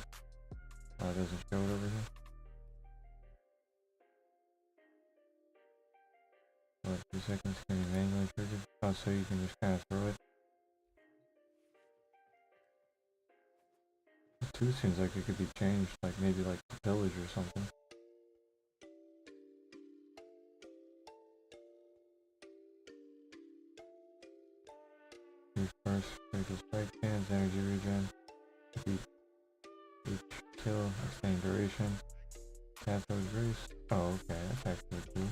Oh, it doesn't show it over here. What, 2 seconds can be manually triggered? Oh, so you can just kind of throw it. 2 seems like it could be changed, like maybe like the pillage or something. First, critical strike cans, energy regen, each kill, extended duration, cathode race. Oh, okay, that's actually cool.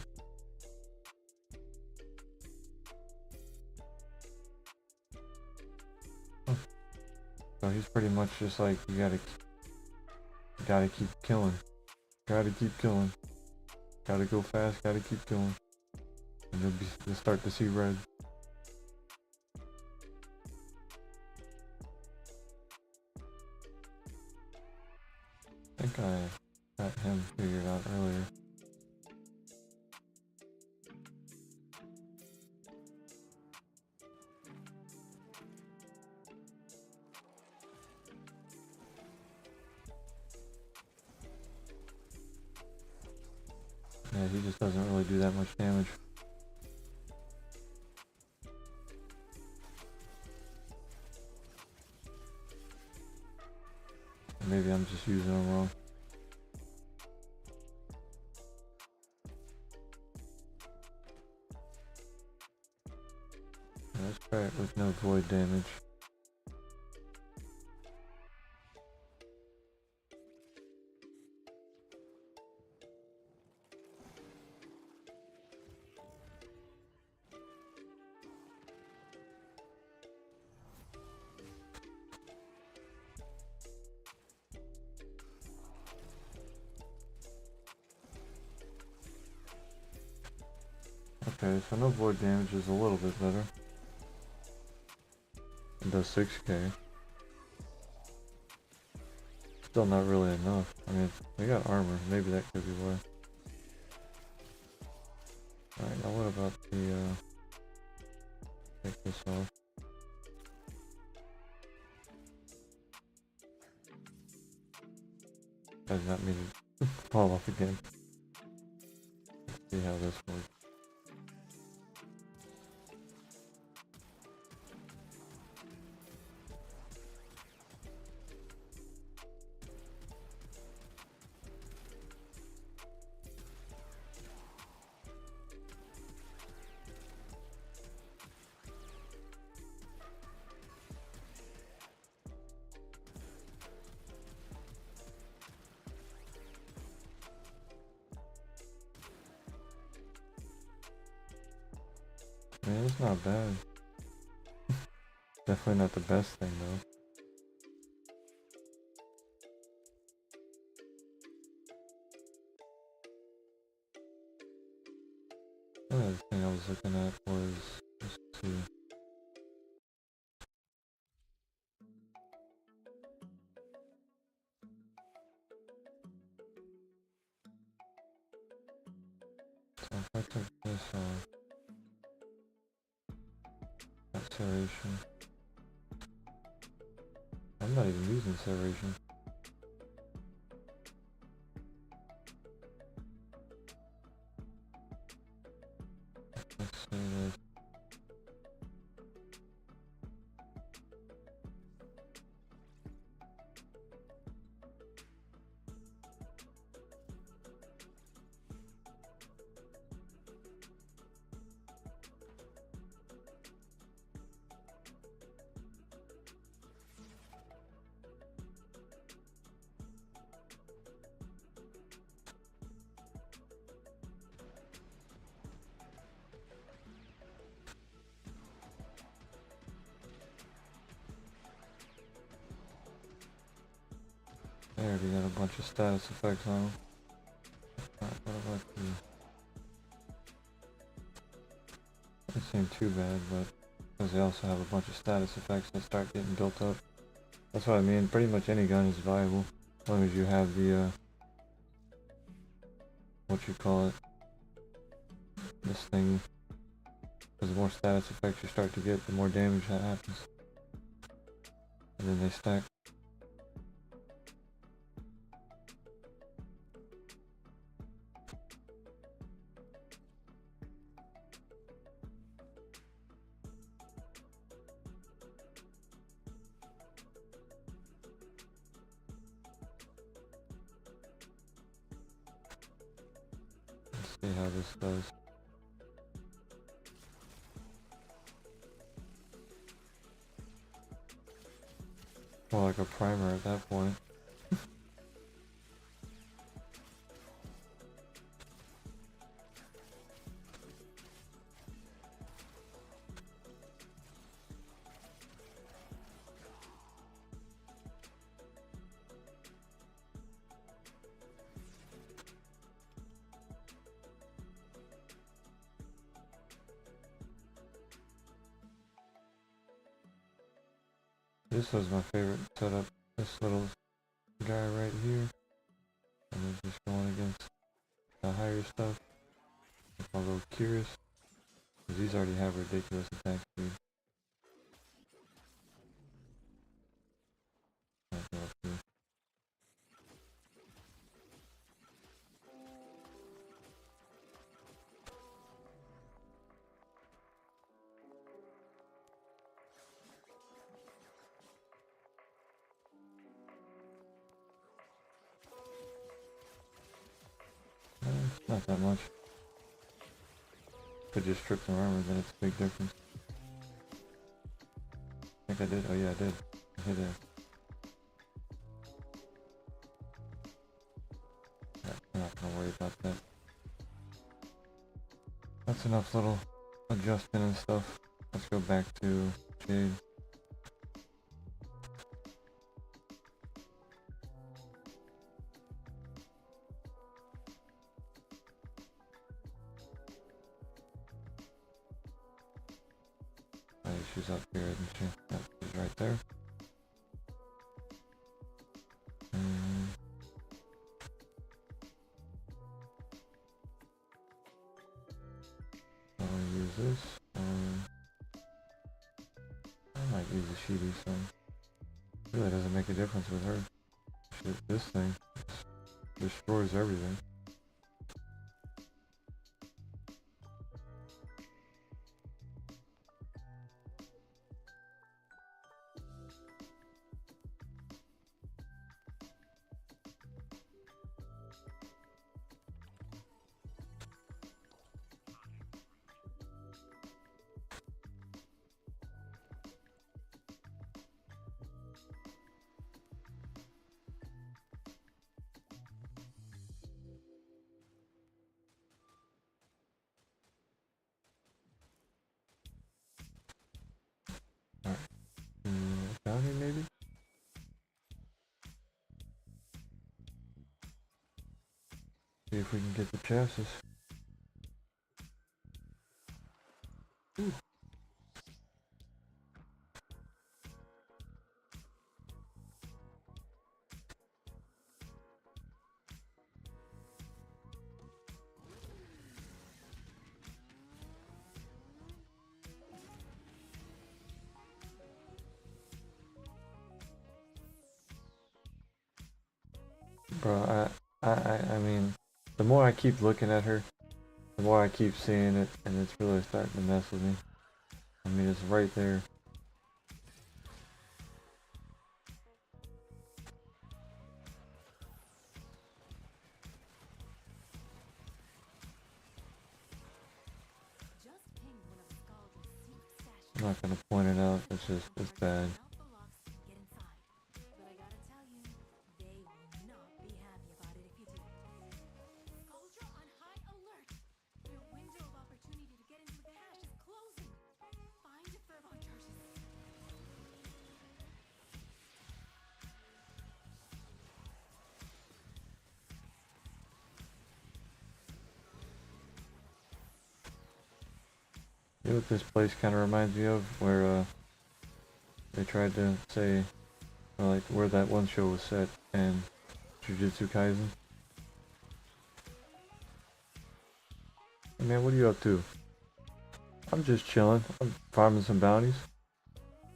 So he's pretty much just like, you gotta keep killing. Gotta keep killing. Gotta go fast, gotta keep killing. And you'll start to see red. I think I got him figured out earlier. Yeah, he just doesn't really do that much damage. Maybe I'm just using him wrong. Let's try it with no void damage. Okay, so no void damage is a little bit better. It does 6k. Still not really enough. I mean, they got armor. Maybe that could be why. Alright, now what about the, take this off. Does not mean to fall off again. Let's see how this works. Man, it's not bad. Definitely not the best thing though. Another thing I was looking at was, let's see. So if I took this off, acceleration. I'm not even using acceleration. Let's say this. There, we got a bunch of status effects on them. Alright, what about the... Doesn't seem too bad, but because they also have a bunch of status effects that start getting built up. That's what I mean, pretty much any gun is viable, as long as you have the, what you call it, this thing. Because the more status effects you start to get, the more damage that happens. And then they stack. Let's see how this does. More like a primer at that point. this was my favorite setup. This little guy right here. And then just going against the higher stuff. If I'm a little curious. Because these already have ridiculous attack speed. I'll go up here. Not that much. Could just strip some armor, then it's a big difference. I think I did. Oh yeah, I did. I hit it. Yeah, I'm not gonna worry about that. That's enough little adjusting and stuff. Let's go back to Jade. Oh, she's up here, isn't she? Yep, she's right there. I'll use this. I might use the Shibi some. Really doesn't make a difference with her. Shit, this thing destroys everything. Down here maybe? See if we can get the chassis. Ooh. Bro, I mean, the more I keep looking at her, the more I keep seeing it, and it's really starting to mess with me. I mean, it's right there. Just ping one of Scalda's secret stashes. I'm not gonna point it out, it's just, it's bad. Melt the locks and get inside. But I gotta tell you, they will not be happy about it if you do. Scaldra on high alert! Your window of opportunity to get into the cache is closing. Find a fervent charges. You know what this place kind of reminds me of? Where, they tried to say, like, where that one show was set, and Jujutsu Kaisen. Hey man, what are you up to? I'm just chilling. I'm farming some bounties.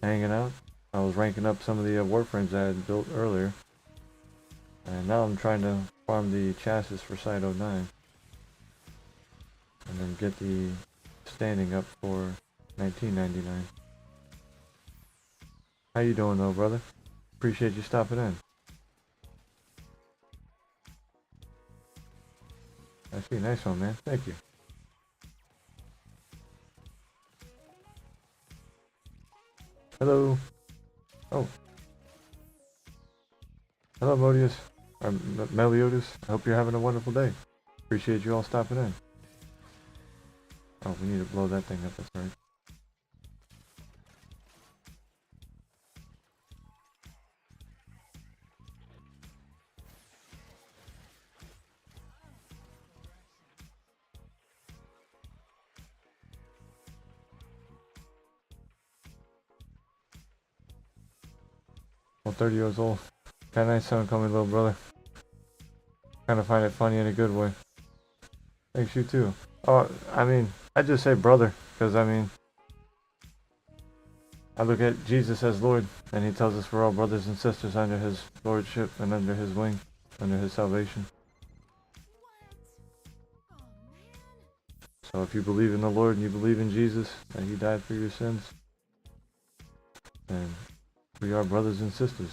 Hanging out. I was ranking up some of the warframes I had built earlier. And now I'm trying to farm the chassis for Site 09. And then get the standing up for 1999. How you doing though, brother? Appreciate you stopping in. I see, nice one, man. Thank you. Hello. Oh. Hello, Modius. Or Meliodas. I hope you're having a wonderful day. Appreciate you all stopping in. Oh, we need to blow that thing up, that's right. I'm 30 years old. Got a nice sound coming, little brother. Kind of find it funny in a good way. Thanks, you too. Oh, I mean, I just say brother, because I mean, I look at Jesus as Lord, and he tells us we're all brothers and sisters under his lordship and under his wing, under his salvation. What? Oh man. So if you believe in the Lord and you believe in Jesus, that he died for your sins, then we are brothers and sisters.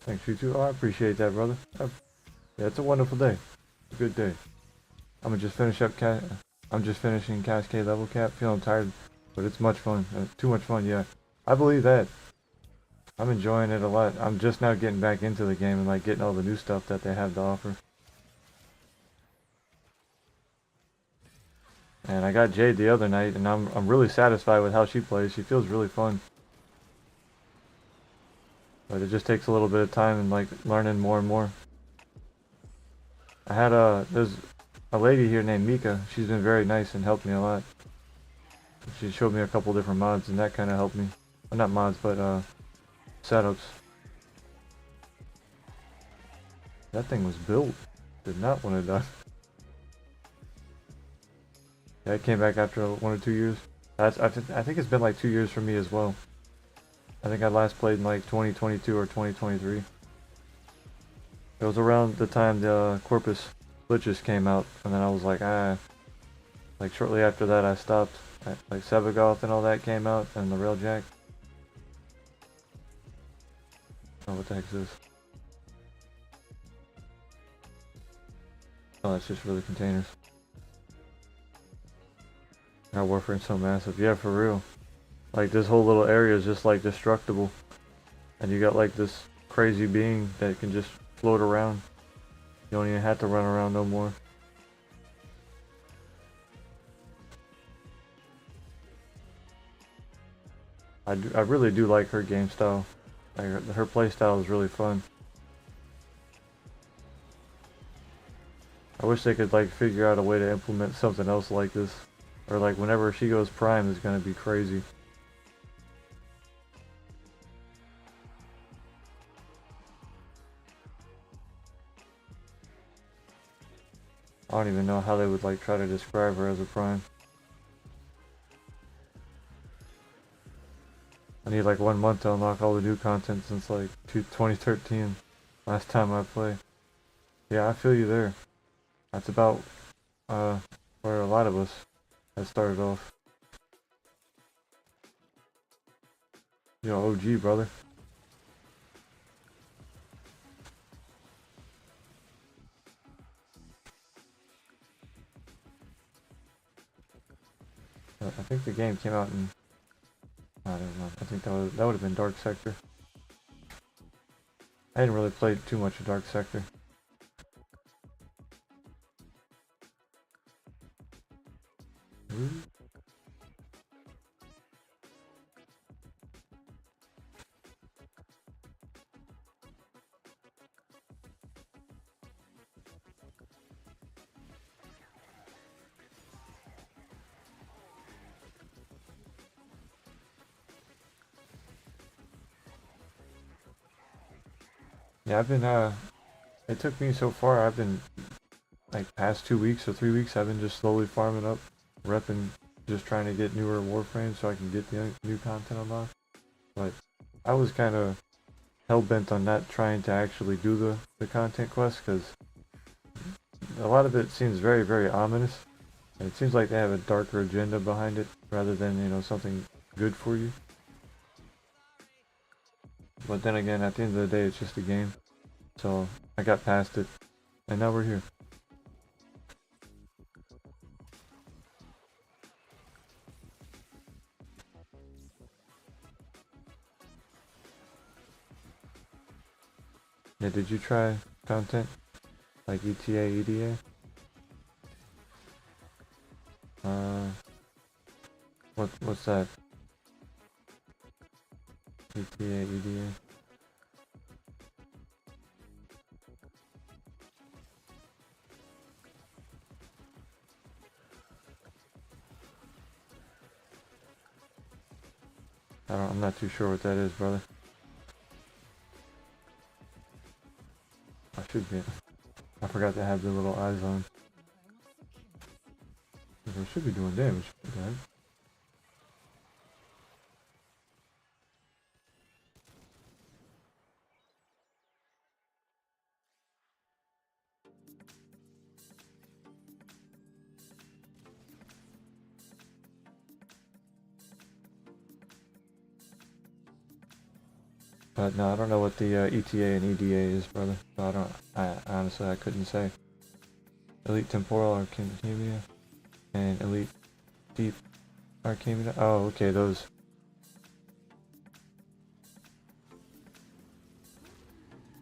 Thanks, you too. Oh, I appreciate that, brother. Yeah, it's a wonderful day. It's a good day. I'm gonna just finish up I'm just finishing Cascade level cap. Feeling tired, but it's much fun. Too much fun, yeah. I believe that. I'm enjoying it a lot. I'm just now getting back into the game and like getting all the new stuff that they have to offer. And I got Jade the other night, and I'm really satisfied with how she plays. She feels really fun. But it just takes a little bit of time and like learning more and more. I had there's a lady here named Mika. She's been very nice and helped me a lot. She showed me a couple different mods, and that kind of helped me. Well, not mods, but setups. That thing was built. Did not want to die. Yeah, it came back after 1 or 2 years. I think it's been like 2 years for me as well. I think I last played in like 2022 or 2023. It was around the time the Corpus glitches came out, and then I was like, like shortly after that I stopped. Like Sebagoth and all that came out, and the Railjack. Oh, what the heck is this? Oh, that's just for the containers. Our Warframe's so massive. Yeah, for real. Like, this whole little area is just, like, destructible. And you got, like, this crazy being that can just float around. You don't even have to run around no more. I really do like her game style. Like, her play style is really fun. I wish they could, like, figure out a way to implement something else like this. Or, like, whenever she goes prime, it's gonna be crazy. I don't even know how they would like try to describe her as a prime. I need like 1 month to unlock all the new content since like 2013, last time I played. Yeah, I feel you there. That's about where a lot of us have started off. Yo, OG brother. I think the game came out in, I don't know. I think that would have been Dark Sector. I didn't really play too much of Dark Sector. Ooh. Yeah, I've been it took me so far. I've been like past 2 weeks or 3 weeks. I've been just slowly farming up, repping, just trying to get newer Warframes so I can get the new content unlocked. But I was kind of hell bent on not trying to actually do the content quest because a lot of it seems very, very ominous. And it seems like they have a darker agenda behind it rather than, you know, something good for you. But then again, at the end of the day, it's just a game. So I got past it, and now we're here. Yeah, did you try content like ETA, EDA? What's that? ETA, EDA? I'm not too sure what that is, brother. I should be. I forgot to have the little eyes on. It should be doing damage. Okay. But no, I don't know what the ETA and EDA is, brother. So I honestly, I couldn't say. Elite Temporal Arcana and Elite Deep Arcana. Oh, okay, those.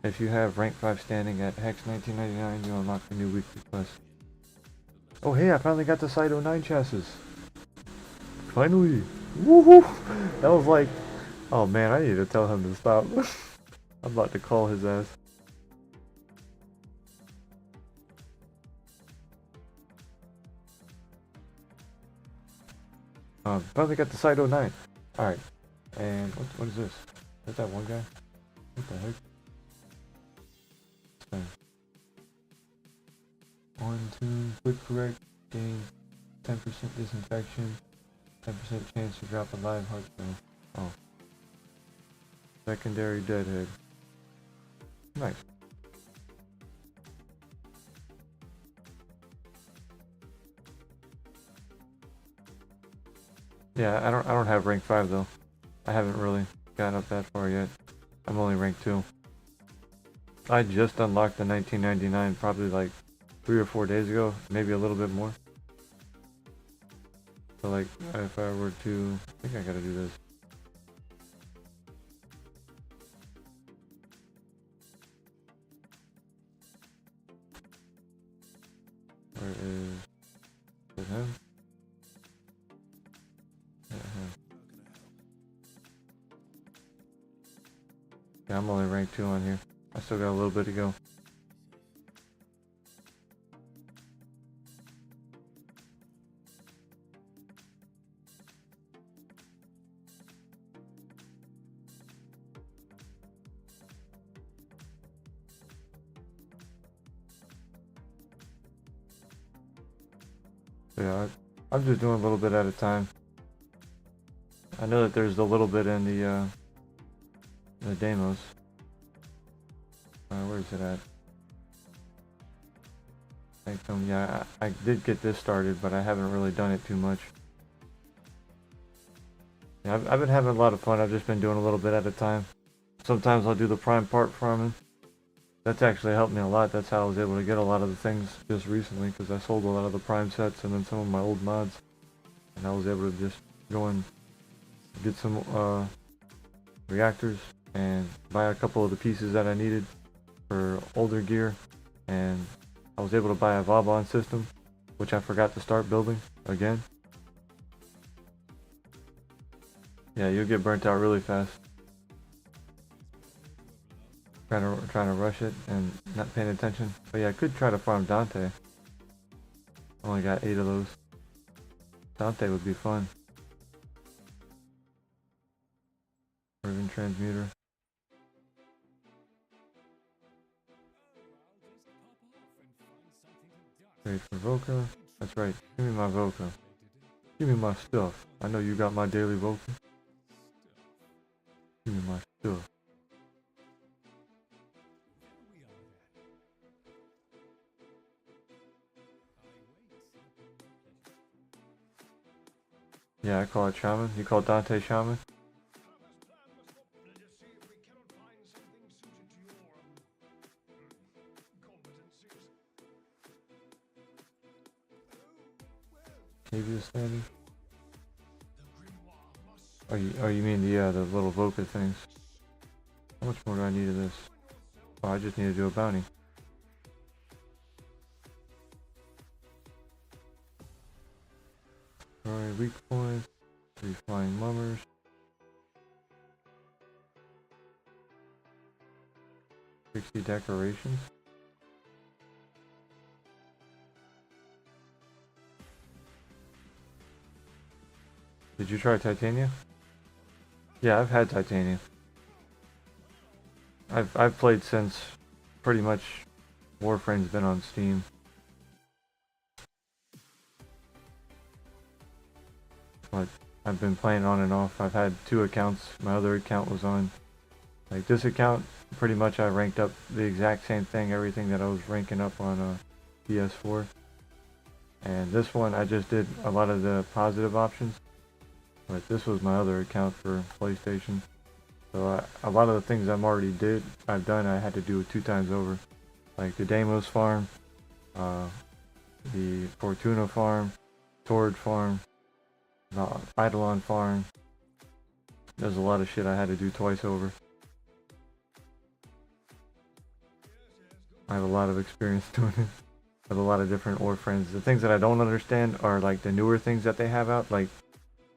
If you have rank 5 standing at Hex 1999, you unlock the new weekly quest. Oh hey, I finally got the Site 09 chassis. Finally! Woohoo! That was like, oh man, I need to tell him to stop. I'm about to call his ass. Finally got the Site 09. Alright. And what is this? Is that one guy? What the heck? This 1, 2, quick correct, gain 10% disinfection, 10% chance to drop a live heart spell. Oh. Secondary deadhead. Nice. Yeah, I don't have rank 5 though. I haven't really got up that far yet. I'm only rank 2. I just unlocked the 1999 probably like 3 or 4 days ago, maybe a little bit more. So like if I were to, I think I gotta do this. Where is him? Yeah, him. Yeah, I'm only rank 2 on here. I still got a little bit to go. Yeah, I'm just doing a little bit at a time. I know that there's a little bit in the demos. Where is it at? Sanctum, yeah, I did get this started, but I haven't really done it too much. Yeah, I've been having a lot of fun. I've just been doing a little bit at a time. Sometimes I'll do the prime part farming. That's actually helped me a lot. That's how I was able to get a lot of the things just recently, because I sold a lot of the prime sets and then some of my old mods. And I was able to just go and get some reactors and buy a couple of the pieces that I needed for older gear. And I was able to buy a Vauban system, which I forgot to start building again. Yeah, you'll get burnt out really fast. Trying to rush it and not paying attention. But yeah, I could try to farm Dante. Only got 8 of those. Dante would be fun. Riven Transmuter. Trade for Voca. That's right. Give me my Voca. Give me my stuff. I know you got my daily Voca. Give me my stuff. Yeah, I call it Shaman. You call Dante Shaman? Cavius standing? Oh, you mean the little Voca things? How much more do I need of this? Oh, I just need to do a bounty. Alright, weak points. 3 flying mummers. 60 decorations. Did you try Titania? Yeah, I've had titanium. I've played since pretty much Warframe's been on Steam. But I've been playing on and off. I've had 2 accounts. My other account was on, like, this account, pretty much I ranked up the exact same thing, everything that I was ranking up on PS4. And this one I just did a lot of the positive options. But this was my other account for PlayStation. So a lot of the things I've done, I had to do it 2 times over. Like the Deimos farm, the Fortuna farm, Torrid farm, the Eidolon farm. There's a lot of shit I had to do twice over. I have a lot of experience doing it with a lot of different Warframes. The things that I don't understand are like the newer things that they have out, like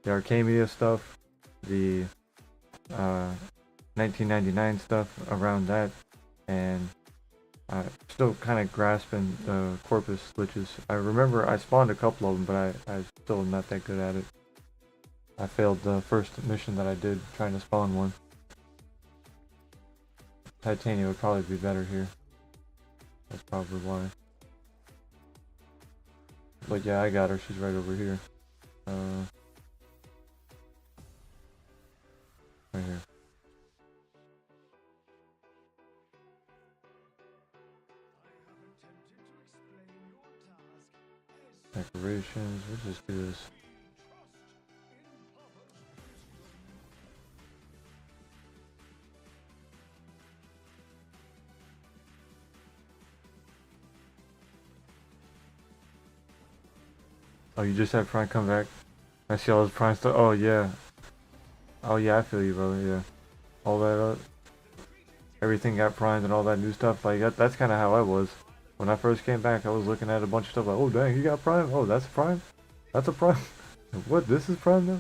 the Arcamia stuff, the 1999 stuff around that, and still kind of grasping the Corpus glitches. I remember I spawned a couple of them, but I still am not that good at it. I failed the first mission that I did trying to spawn one. Titania would probably be better here. That's probably why. But yeah, I got her. She's right over here. Right here. Decorations. Let's just do this. Oh, you just had Prime come back? I see all this Prime stuff. Oh, yeah. Oh, yeah, I feel you, brother. Yeah. All that, everything got primed and all that new stuff. Like, that's kind of how I was. When I first came back, I was looking at a bunch of stuff like, oh, dang, you got Prime? Oh, that's a Prime? That's a Prime? What, this is Prime now?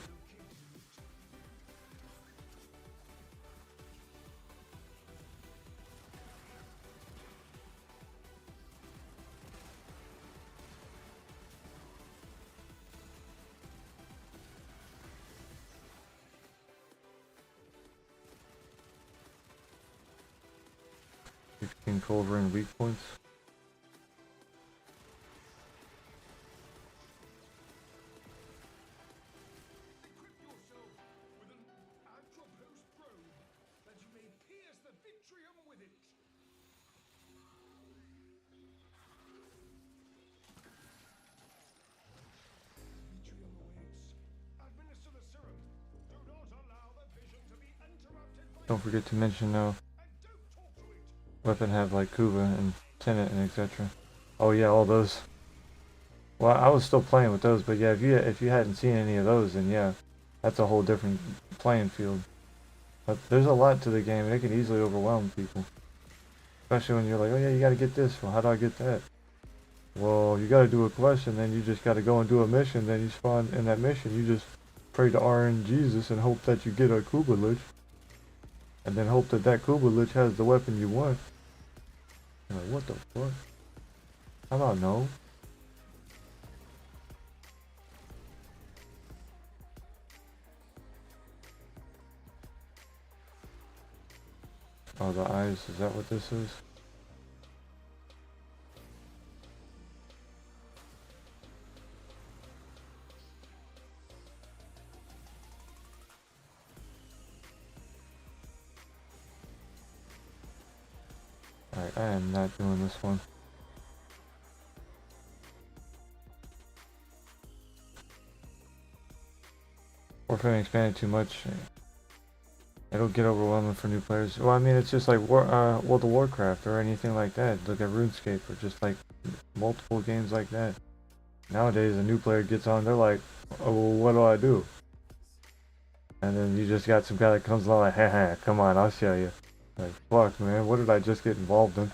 King Culverin weak points. Equip yourself with an Atropos probe that you may pierce the Vitrium with it. Vitrium awaits. Administer the serum. Do not allow the vision to be interrupted by. Don't forget to mention though, And don't talk to it. weapon have like Kuva and Tenet and etc. Oh yeah, all those. Well, I was still playing with those, but yeah, if you hadn't seen any of those, then yeah, that's a whole different playing field. But there's a lot to the game, and it can easily overwhelm people. Especially when you're like, oh yeah, you gotta get this. Well, how do I get that? Well, you gotta do a quest, and then you just gotta go and do a mission. Then you spawn in that mission. You just pray to RN Jesus and hope that you get a Kuba Lich. And then hope that that Kuba Lich has the weapon you want. You're like, what the fuck? How about no? Oh, the eyes, is that what this is? Alright, I am not doing this one. Warframe expanded too much. It'll get overwhelming for new players. Well, I mean, it's just like World of Warcraft or anything like that. Look at RuneScape or just like multiple games like that. Nowadays, a new player gets on, they're like, oh, well, what do I do? And then you just got some guy that comes along like, haha, come on, I'll show you. Like, fuck, man, what did I just get involved in?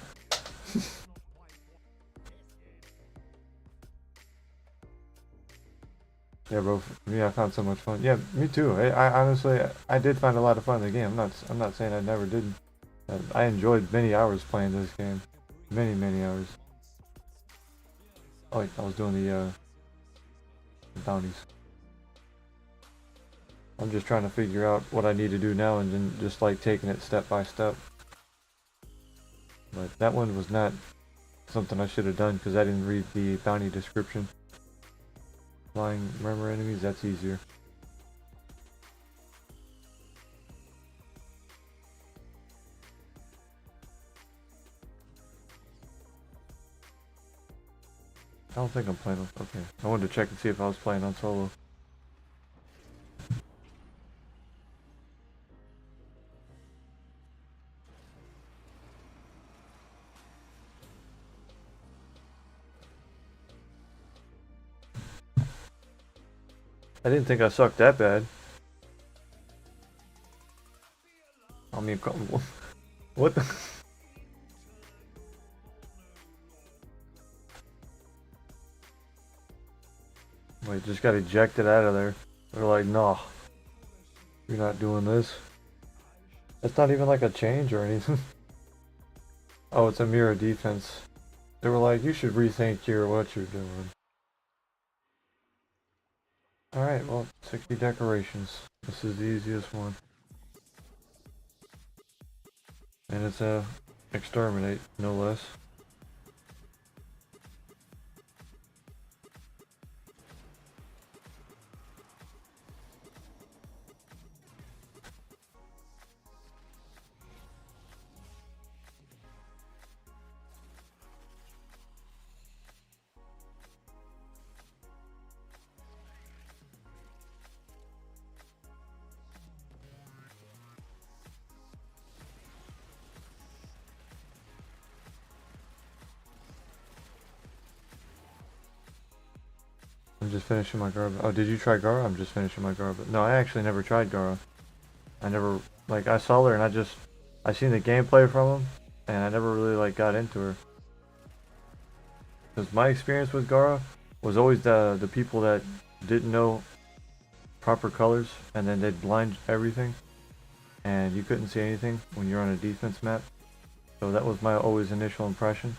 Yeah, bro. For me, I found so much fun. Yeah, me too. I honestly, I did find a lot of fun in the game. I'm not saying I never didn't. I enjoyed many hours playing this game. Many hours. Oh, wait, I was doing the bounties. I'm just trying to figure out what I need to do now and then just like taking it step by step. But that one was not something I should have done because I didn't read the bounty description. Flying murmur enemies, that's easier. I don't think I'm playing on... Okay. I wanted to check and see if I was playing on solo. I didn't think I sucked that bad. I mean, what the... Wait, just got ejected out of there. They're like, no, you're not doing this. It's not even like a change or anything. Oh, it's a mirror defense. They were like, you should rethink what you're doing. Alright, well, 60 decorations. This is the easiest one. And it's a exterminate, no less. I'm just finishing my Gara. Oh, did you try Gara? I'm just finishing my Gara. No, I actually never tried Gara. I never, like, I saw her and I seen the gameplay from him, and I never really, like, got into her. Because my experience with Gara was always the people that didn't know proper colors, and then they'd blind everything, and you couldn't see anything when you're on a defense map. So that was my always initial impression,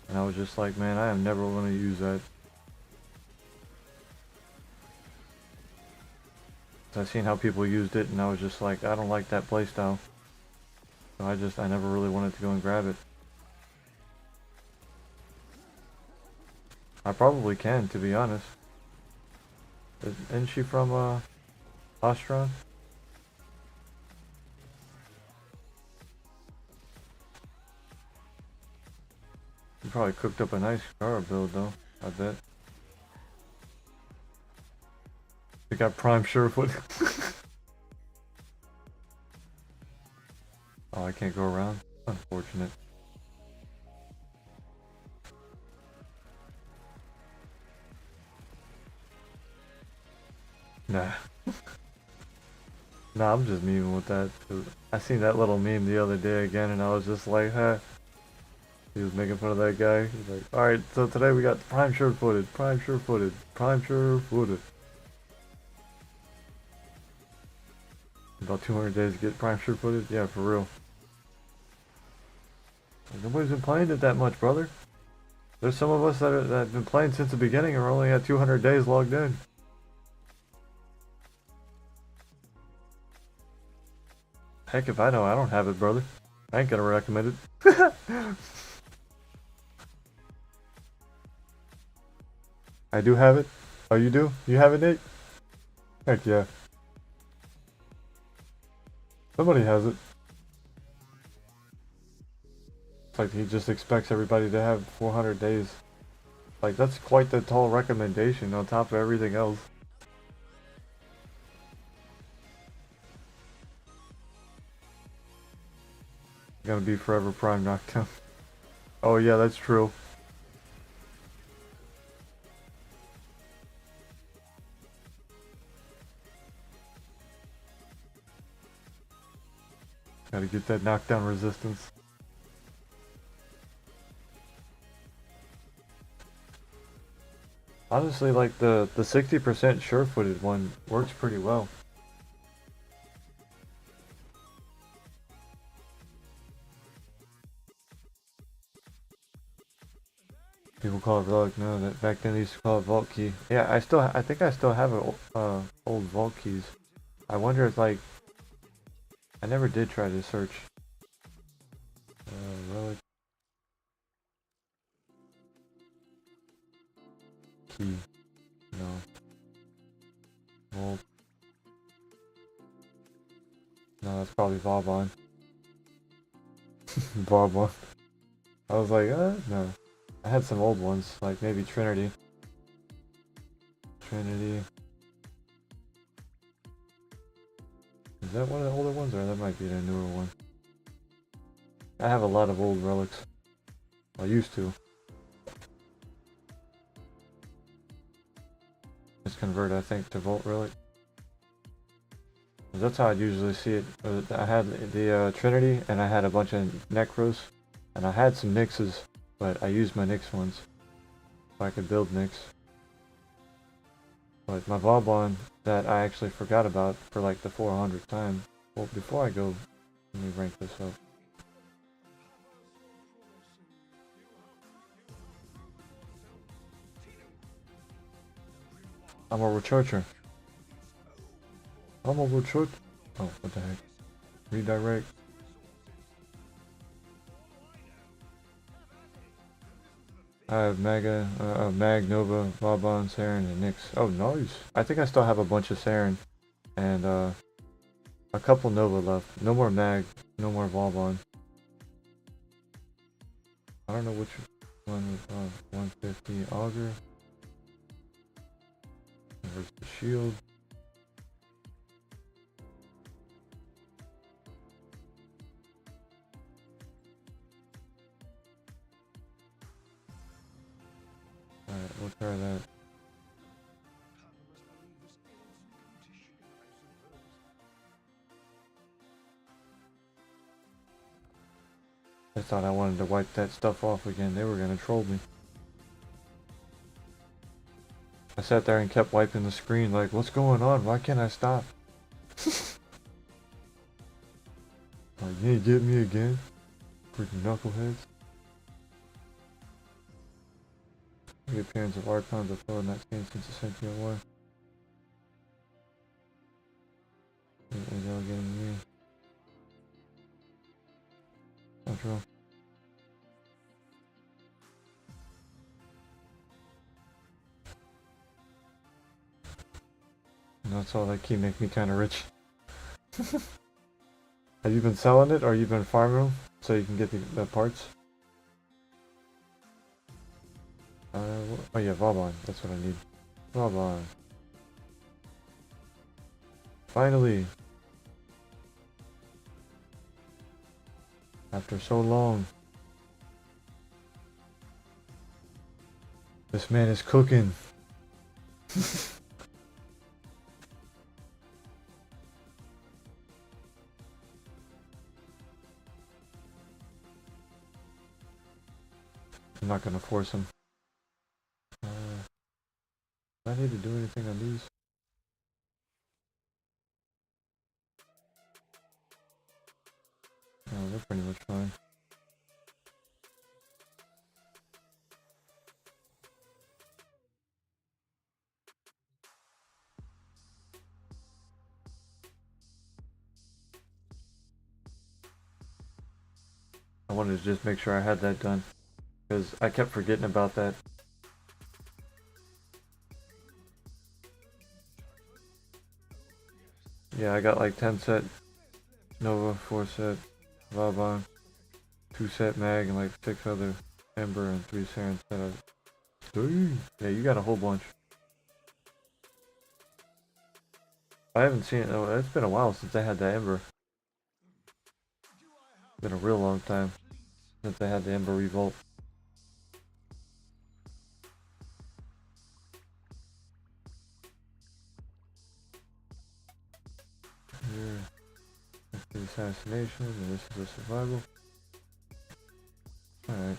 and I was just like, man, I am never going to use that. I seen how people used it, and I was just like, I don't like that playstyle. So I never really wanted to go and grab it. I probably can, to be honest. Isn't she from, Ostron? You probably cooked up a nice Gara build, though, I bet. They got prime surefoot. Oh, I can't go around? Unfortunate. Nah. Nah, I'm just memeing with that. I seen that little meme the other day again, and I was just like, huh. He was making fun of that guy. He's like, alright, so today we got prime sure-footed, prime sure-footed, prime sure-footed. About 200 days to get prime sure-footed? Yeah, for real. Like, nobody's been playing it that much, brother. There's some of us that have been playing since the beginning and are only at 200 days logged in. Heck if I know, I don't have it, brother. I ain't gonna recommend it. I do have it? Oh, you do? You have it, Nate? Heck yeah. Somebody has it. It's like he just expects everybody to have 400 days. Like, that's quite the tall recommendation on top of everything else. Gonna be forever prime knockdown. Oh yeah, that's true. Gotta get that knockdown resistance. Honestly, like the 60% sure-footed one works pretty well. People call it relic. No, that back then they used to call it vault key. Yeah, I think I still have old vault keys. I wonder if like I never did try to search. Relic key. No. Mold. No, that's probably Vauban. Vauban. I was like, no. I had some old ones, like maybe Trinity. Trinity. Is that one of the older ones, or that might be the newer one? I have a lot of old relics. I used to. Just convert, I think, to Volt Relic. That's how I'd usually see it. I had the Trinity, and I had a bunch of Necros, and I had some Nyxes, but I used my Nyx ones, so I could build Nyx. But my Vauban that I actually forgot about for like the 400th time. Well, before I go, let me rank this up. I'm a recharger. I'm a recharger. Oh, what the heck? Redirect. I have Mag, Nova, Vauban, Saren, and Nyx. Oh, nice. I think I still have a bunch of Saren and a couple Nova left. No more Mag, no more Vauban. I don't know which one was 150 Augur. Where's the shield? Alright, we'll try that. I thought I wanted to wipe that stuff off again. They were gonna troll me. I sat there and kept wiping the screen like, what's going on? Why can't I stop? Like, you ain't get me again? Freaking knuckleheads. The appearance of Archons have followed that seen since the Sentient War. Is all getting me? Not true. And that's all that keep making me kind of rich. Have you been selling it, or you been farming them so you can get the parts? Oh yeah, Vauban. That's what I need. Vauban. Finally. After so long. This man is cooking. I'm not gonna force him. Do I need to do anything on these? No, they're pretty much fine. I wanted to just make sure I had that done, because I kept forgetting about that. Yeah, I got like 10 set Nova, 4 set Vauban, 2 set Mag, and like 6 other Ember and 3 Saren set of. Yeah, you got a whole bunch. I haven't seen it. Oh, it's been a while since I had the Ember. It's been a real long time since I had the Ember Revolt. Here, that's the assassination, and this is the survival. Alright.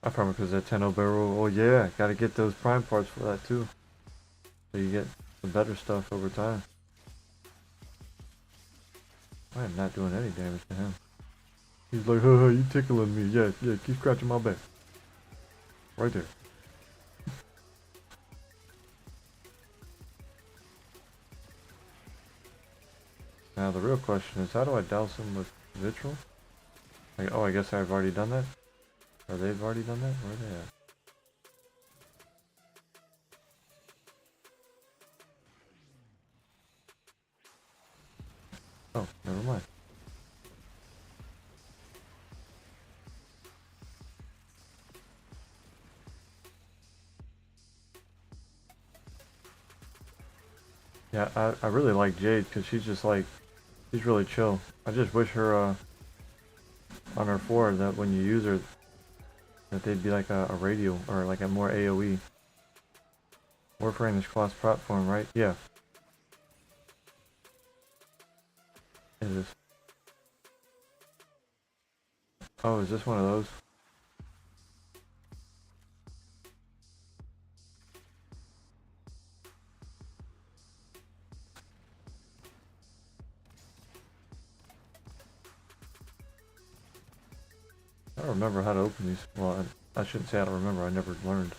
I probably because that 10 barrel. Oh yeah, gotta get those prime parts for that too. So you get some better stuff over time. I am not doing any damage to him. He's like, haha, you tickling me. Yeah, yeah, keep scratching my back. Right there. Now the real question is, how do I douse him with vitriol? Like, oh, I guess I've already done that? Or they've already done that? Where are they at? Oh, never mind. Yeah, I really like Jade because she's just like, she's really chill. I just wish her, on her forward that when you use her, that they'd be like a radio or like a more AoE. Warframe is cross-platform, right? Yeah, it is. Oh, is this one of those? I don't remember how to open these. Well, I shouldn't say I don't remember. I never learned.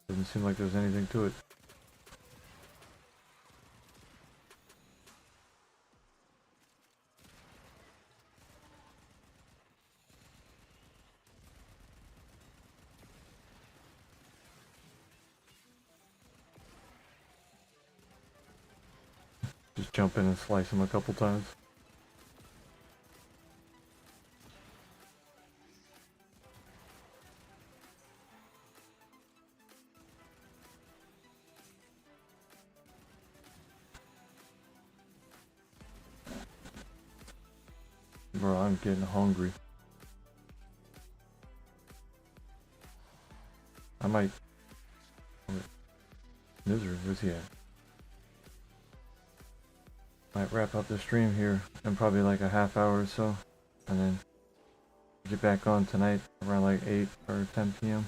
Doesn't seem like there's anything to it. Just jump in and slice him a couple times. Bro, I'm getting hungry. I might... Misery, where's he at? Might wrap up the stream here in probably like a half hour or so. And then get back on tonight around like 8 or 10 p.m.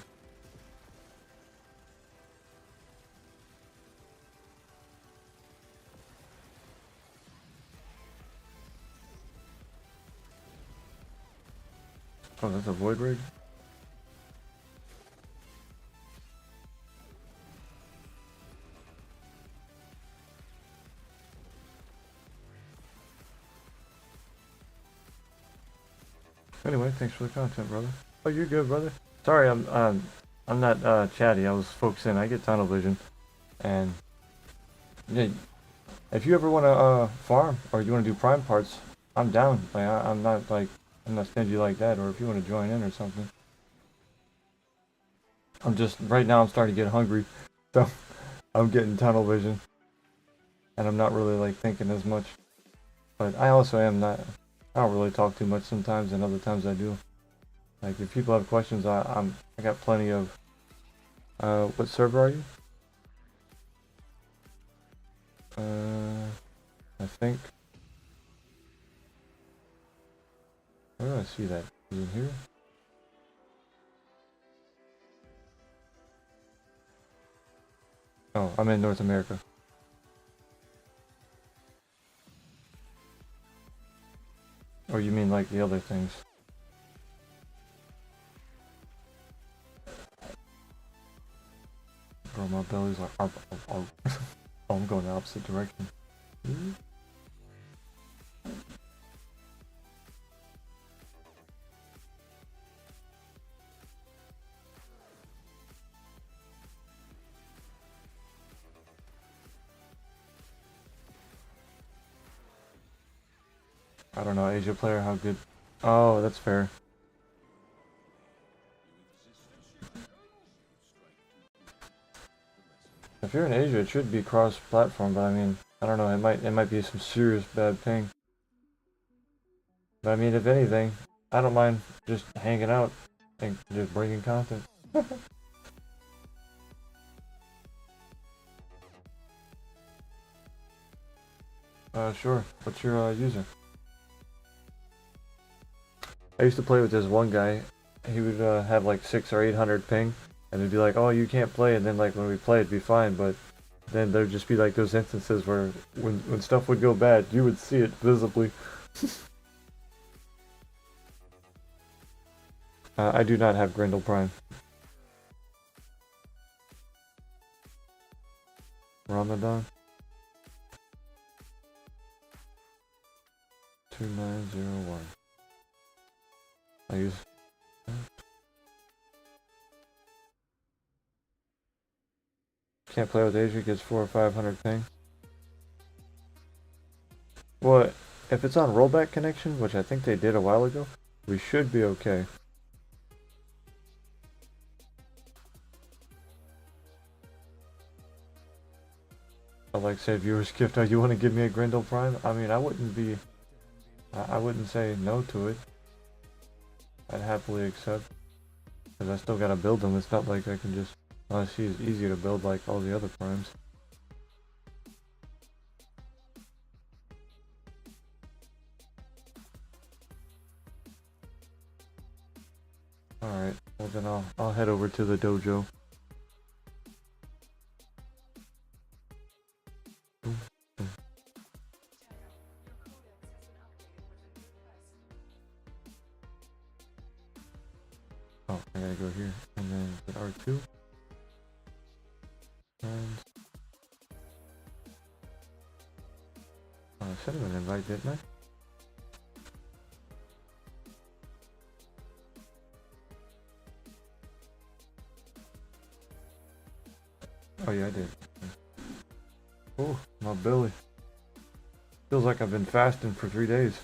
Oh, that's a void rig? Anyway, thanks for the content, brother. Oh, you're good, brother. Sorry, I'm not chatty. I was focusing. I get tunnel vision, and yeah, if you ever want to farm or you want to do prime parts, I'm down. Like I'm not stingy like that. Or if you want to join in or something, I'm just right now. I'm starting to get hungry, so I'm getting tunnel vision, and I'm not really like thinking as much. But I also am not. I don't really talk too much sometimes, and other times I do. Like if people have questions, I got plenty of. What server are you? I think. Where do I see that? Is it here? Oh, I'm in North America. Or you mean like the other things? Bro, my belly's like, oh, I'm going the opposite direction. I don't know, Asia player, how good? Oh, that's fair. If you're in Asia, it should be cross-platform, but I mean, I don't know. It might be some serious bad ping. But I mean, if anything, I don't mind just hanging out and just bringing content. Sure. What's your user? I used to play with this one guy. He would have like 600 or 800 ping, and it'd be like, oh, you can't play. And then like when we play, it'd be fine. But then there'd just be like those instances where when stuff would go bad, you would see it visibly. I do not have Grendel Prime. Ramadan. 2901. I use. Can't play with Asia, gets 400 or 500 ping. Well, if it's on rollback connection, which I think they did a while ago, we should be okay. I like say viewers gift, you want to give me a Grendel Prime? I mean, I wouldn't say no to it. I'd happily accept. Because I still gotta build them. It's not like I can just, honestly, it's easier to build like all the other primes. Alright, well then I'll head over to the dojo. Oh, I gotta go here. And then is it R2? And I sent him an invite, didn't I? Oh yeah, I did. Oh, my belly. Feels like I've been fasting for 3 days.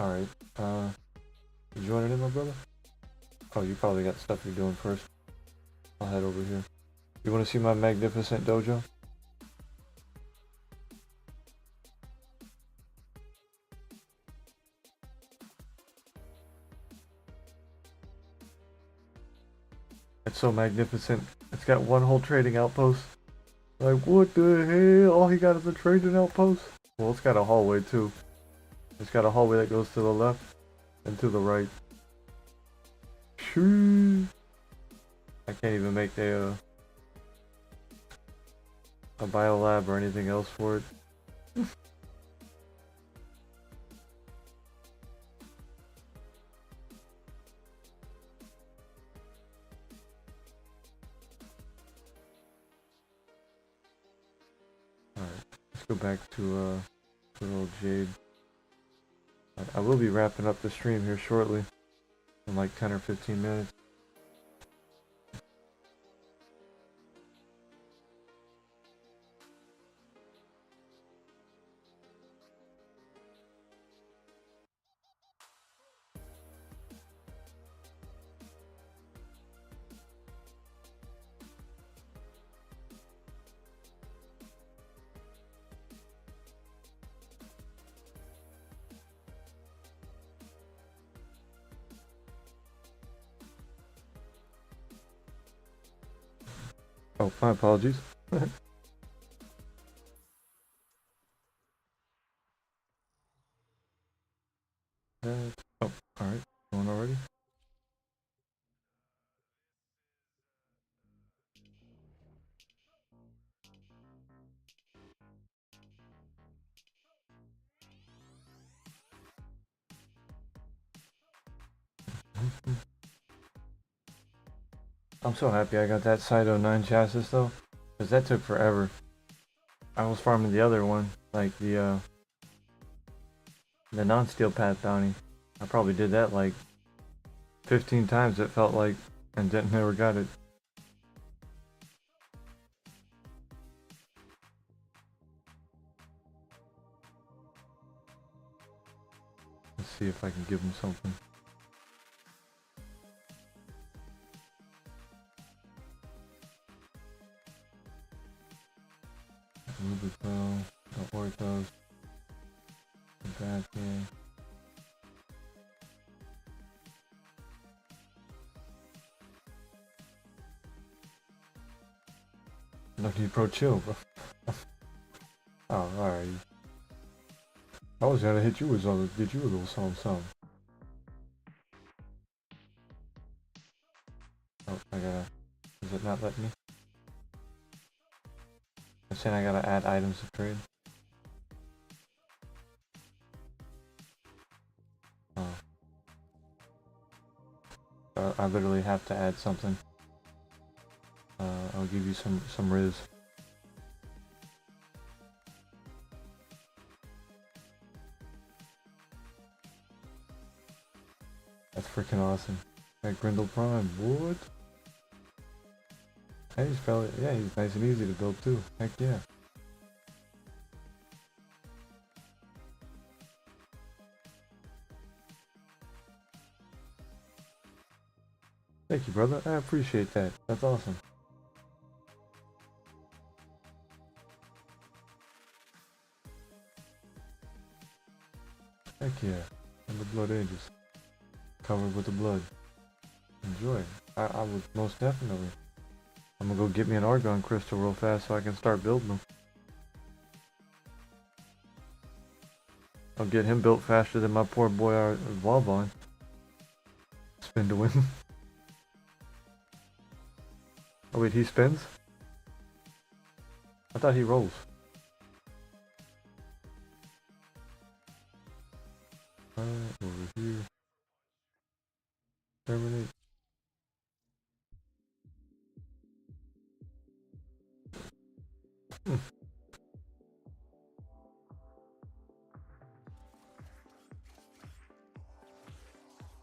Alright, you joining in, my brother? Oh, you probably got stuff you're doing first. I'll head over here. You want to see my magnificent dojo? It's so magnificent. It's got one whole trading outpost. Like, what the hell? All he got is a trading outpost? Well, it's got a hallway too. It's got a hallway that goes to the left and to the right. Shoo! I can't even make a biolab or anything else for it. Alright, let's go back to good old Jade. I will be wrapping up the stream here shortly, in like 10 or 15 minutes. Oh, my apologies. Oh, alright. Going already? I'm so happy I got that Side 09 chassis though, because that took forever. I was farming the other one, like the non-steel path bounty. I probably did that like 15 times it felt like, and then never got it. Let's see if I can give him something. Rubico, the Orthos, the back here. Lucky Pro chill, bro. Oh, alright. I was gonna hit you with something, get you a little something. Oh, I gotta. Is it not letting me? It's saying I gotta add items to trade. Oh. I literally have to add something. I'll give you some riz. That's freaking awesome. That Grindel Prime, what? Hey, he's probably, yeah, he's nice and easy to build too. Heck yeah. Thank you, brother. I appreciate that. That's awesome. Heck yeah. And the Blood Angels. Covered with the blood. Enjoy. I would most definitely. I'm gonna go get me an Argon crystal real fast so I can start building them. I'll get him built faster than my poor boy Wallbon. Spin to win. Oh wait, he spins? I thought he rolls. Over here. Terminate.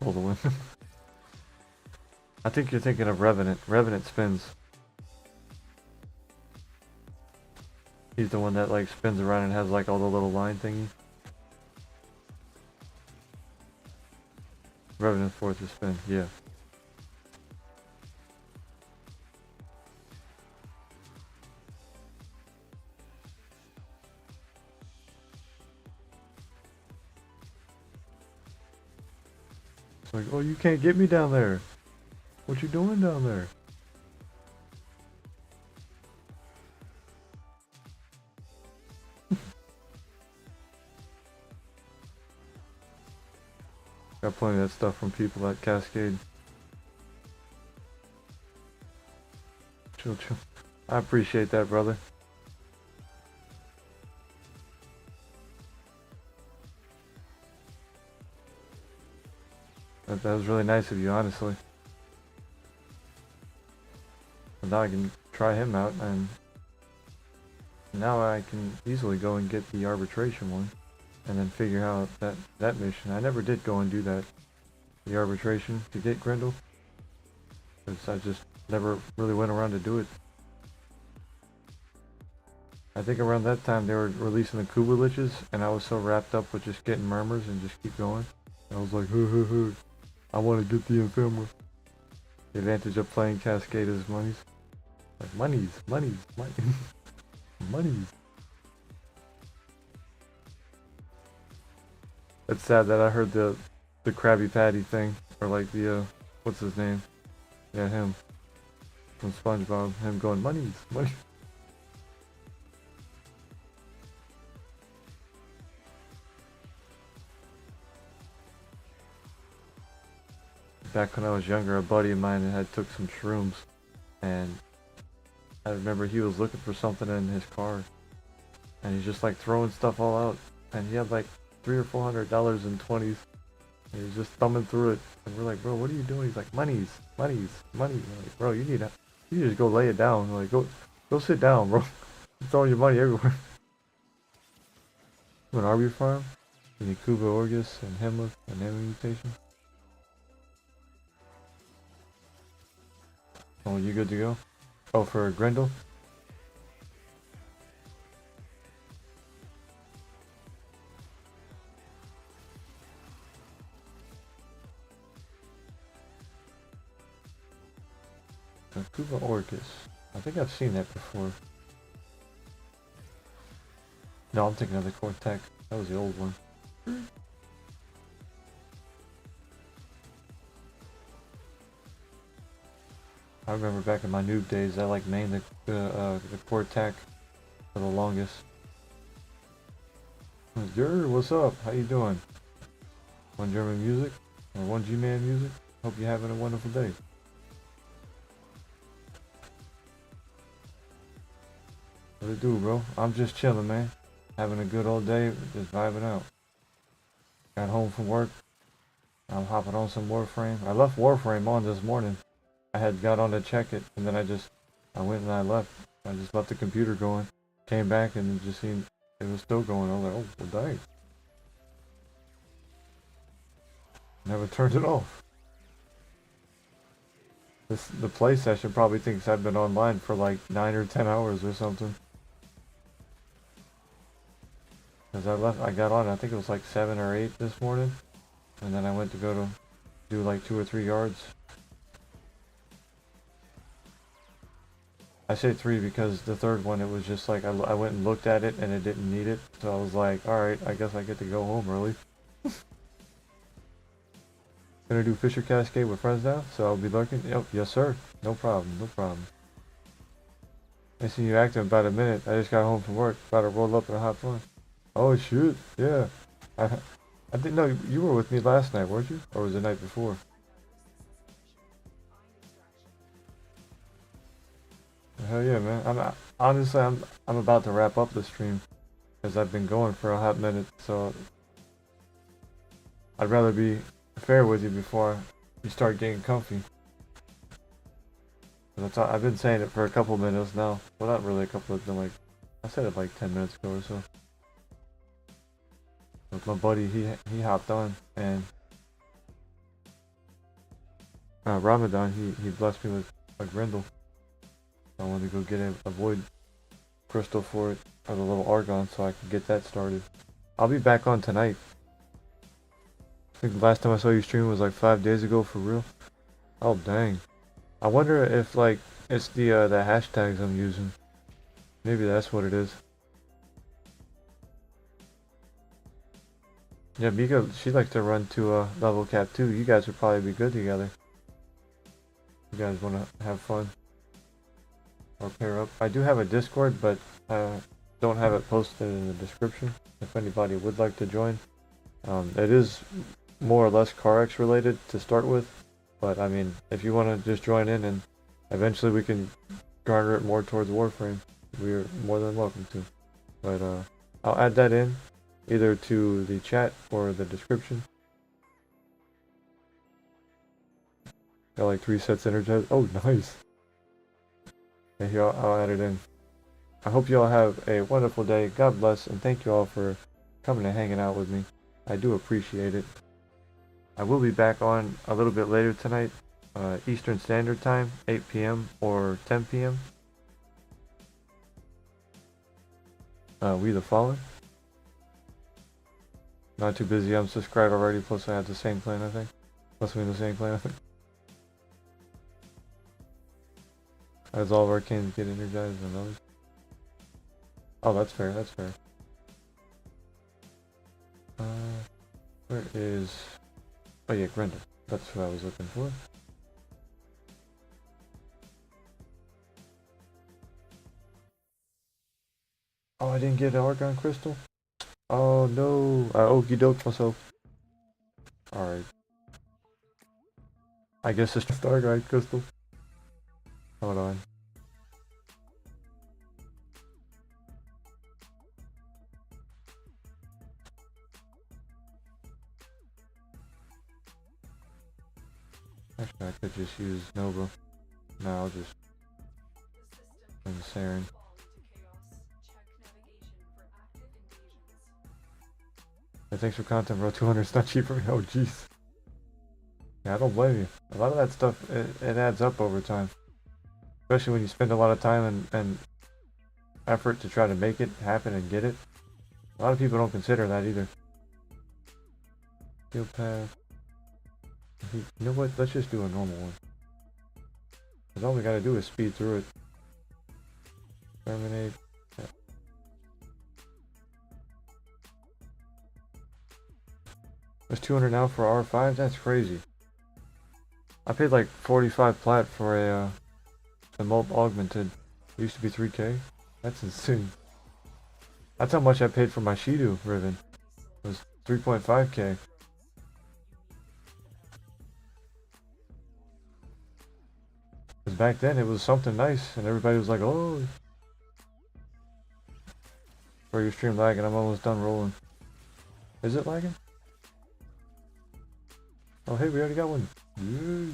Roll the win. I think you're thinking of Revenant. Revenant spins. He's the one that like spins around and has like all the little line thingy. Revenant forces spin, yeah. It's like, oh, you can't get me down there. What you doing down there? Got plenty of that stuff from people at Cascade. Chill, chill. I appreciate that, brother. That was really nice of you, honestly. But now I can try him out, and now I can easily go and get the arbitration one, and then figure out that mission. I never did go and do that, the arbitration to get Grindel, because I just never really went around to do it. I think around that time they were releasing the Kuba Liches, and I was so wrapped up with just getting murmurs and just keep going. I was like, I want to get the ephemera. The advantage of playing Cascade is monies. Like monies. Monies. It's sad that I heard the Krabby Patty thing, or like the what's his name? Yeah, him from SpongeBob. Him going monies. Back when I was younger, a buddy of mine had took some shrooms, and I remember he was looking for something in his car, and he's just like throwing stuff all out, and he had like $300 or $400 in 20s, and he's just thumbing through it, and we're like, bro, what are you doing? He's like, monies. We're like, bro, you just go lay it down. We're like, go sit down, bro. You're throwing your money everywhere. An Arby farm, you need Kuba Orgus and Hemlock and Enemy Mutation. Oh, you good to go? Oh, for Grendel? Kuba Orcus. I think I've seen that before. No, I'm thinking of the Cortec. That was the old one. I remember back in my noob days, I like mained the core tack for the longest. Yer, what's up? How you doing? One German music or one G-Man music? Hope you're having a wonderful day. What it do, bro? I'm just chilling, man. Having a good old day, just vibing out. Got home from work. I'm hopping on some Warframe. I left Warframe on this morning. I had got on to check it, and then I went and I left. I just left the computer going. Came back and it just seemed it was still going. I was like, oh, well, dang. Never turned it off. The play session probably thinks I've been online for like 9 or 10 hours or something. Cause I got on, I think it was like 7 or 8 this morning. And then I went to go to do like 2 or 3 yards. I say 3 because the third one, it was just like, I went and looked at it and it didn't need it. So I was like, alright, I guess I get to go home early. Gonna do Fisher Cascade with friends now, so I'll be lurking. Yep, yes sir. No problem, no problem. I seen you acting about a minute. I just got home from work, about to roll up and hop on. Oh shoot, yeah. I didn't know you were with me last night, weren't you? Or was it the night before? Hell yeah, man. Honestly, I'm about to wrap up the stream because I've been going for a hot minute, so I'd rather be fair with you before you start getting comfy. I've been saying it for a couple minutes now. Well, not really a couple. It's been like, I said it like 10 minutes ago or so. With my buddy, he hopped on, and Ramadan, he blessed me with a Grendel. I wanted to go get a void crystal for it, or the little argon, so I can get that started. I'll be back on tonight. I think the last time I saw you stream was like 5 days ago, for real. Oh dang. I wonder if like it's the hashtags I'm using. Maybe that's what it is. Yeah, Mika, she likes to run to level cap too. You guys would probably be good together. You guys want to have fun or pair up. I do have a Discord, but don't have it posted in the description. If anybody would like to join, it is more or less CarX related to start with. But I mean, if you want to just join in and eventually we can garner it more towards Warframe, we're more than welcome to. But I'll add that in either to the chat or the description. Got like 3 sets energized. Oh, nice. Yeah, here, I'll add it in. I hope you all have a wonderful day. God bless, and thank you all for coming and hanging out with me. I do appreciate it. I will be back on a little bit later tonight, Eastern Standard Time, 8 p.m. or 10 p.m. We the Fallen. Not too busy, I'm subscribed already, plus I have the same plan, I think. Plus we're in the same plan, I think. As all of our cans get energized and others. Oh, that's fair, that's fair. Where is... Oh yeah, Grendel. That's what I was looking for. Oh, I didn't get an Argon Crystal? Oh no, I okey doked myself. Alright. I guess it's just Argon Crystal. Hold on. Actually, I could just use Nova. No, I'll just bring Saren. Hey, thanks for content, bro. 200 is not cheap for me. Oh, jeez. Yeah, I don't blame you. A lot of that stuff, it adds up over time. Especially when you spend a lot of time and effort to try to make it happen and get it. A lot of people don't consider that either. Field path. You know what? Let's just do a normal one. Because all we gotta do is speed through it. Terminate. Yeah. There's 200 now for R5? That's crazy. I paid like 45 plat for The mult augmented. It used to be 3K. That's insane. That's how much I paid for my Shido ribbon. It was 3.5K. Because back then it was something nice and everybody was like, oh. For your stream lagging, I'm almost done rolling. Is it lagging? Oh hey, we already got one. Yay.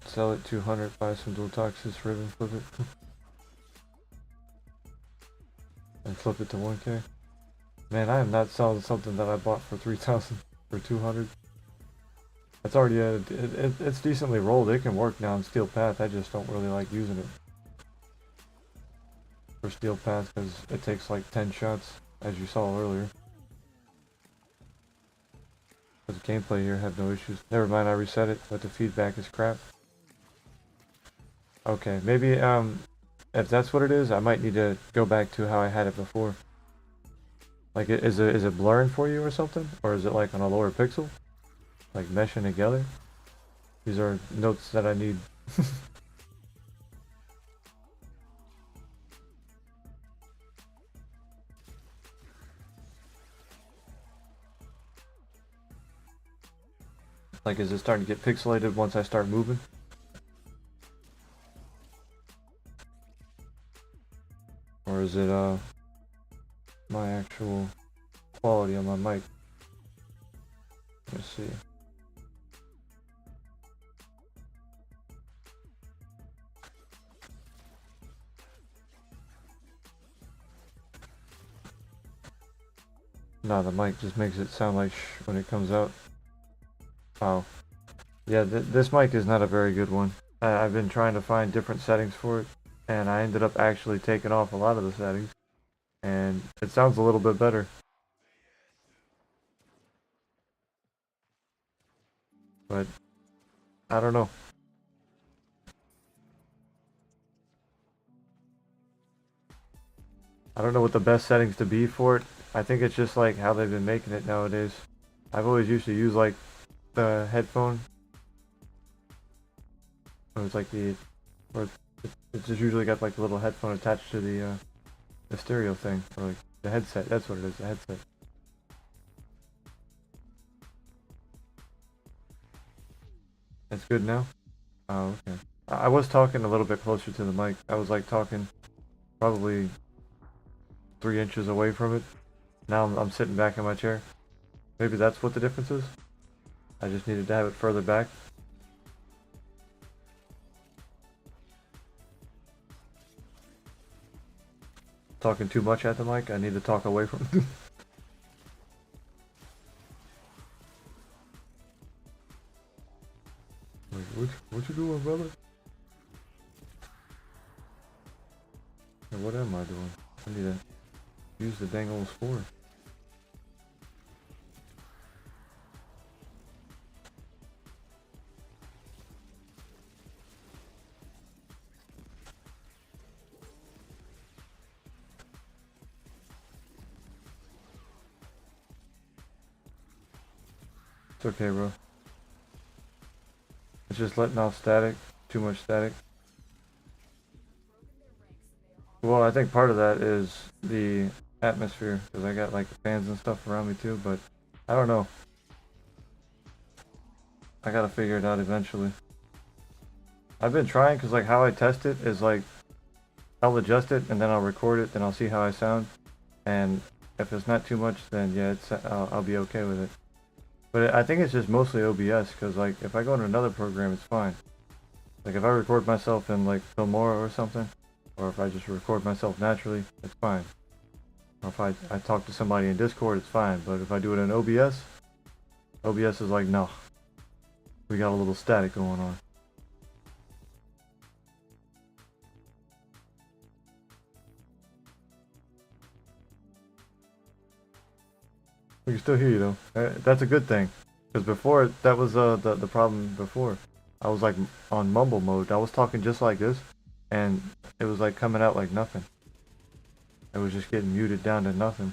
Sell it 200, buy some dual toxis ribbon, flip it. And flip it to 1K. Man, I am not selling something that I bought for 3,000 for 200. It's already it's decently rolled. It can work now in Steel Path. I just don't really like using it for Steel Path because it takes like 10 shots, as you saw earlier. But the gameplay here had no issues. Never mind, I reset it, but the feedback is crap. Okay, maybe if that's what it is, I might need to go back to how I had it before. Like, is it blurring for you or something? Or is it like on a lower pixel? Like meshing together? These are notes that I need. Like, is it starting to get pixelated once I start moving? Or is it my actual quality on my mic? Let's see. No, the mic just makes it sound like shh when it comes out. Oh. Yeah, this mic is not a very good one. I've been trying to find different settings for it, and I ended up actually taking off a lot of the settings, and it sounds a little bit better. But I don't know. I don't know what the best settings to be for it. I think it's just like how they've been making it nowadays. I've always used to use like the headphone. It was like it's just usually got like a little headphone attached to the stereo thing, or like the headset. That's what it is, the headset. It's good now? Oh, okay. I was talking a little bit closer to the mic. I was like talking probably 3 inches away from it. Now I'm sitting back in my chair. Maybe that's what the difference is. I just needed to have it further back. Talking too much at the mic. I need to talk away from it. Like, what you doing, brother? Or what am I doing? I need to use the dang old spore. It's okay, bro. It's just letting off static. Too much static. Well, I think part of that is the atmosphere, because I got like fans and stuff around me too, but I don't know. I gotta figure it out eventually. I've been trying, because like how I test it is like I'll adjust it and then I'll record it, then I'll see how I sound, and if it's not too much, then yeah, I'll be okay with it. But I think it's just mostly OBS, because like if I go into another program, it's fine. Like if I record myself in like Filmora or something, or if I just record myself naturally, it's fine. Or if I talk to somebody in Discord, it's fine. But if I do it in OBS, OBS is like, no, we got a little static going on. We can still hear you though. That's a good thing, because before that was the problem before. I was like on mumble mode. I was talking just like this, and it was like coming out like nothing. It was just getting muted down to nothing.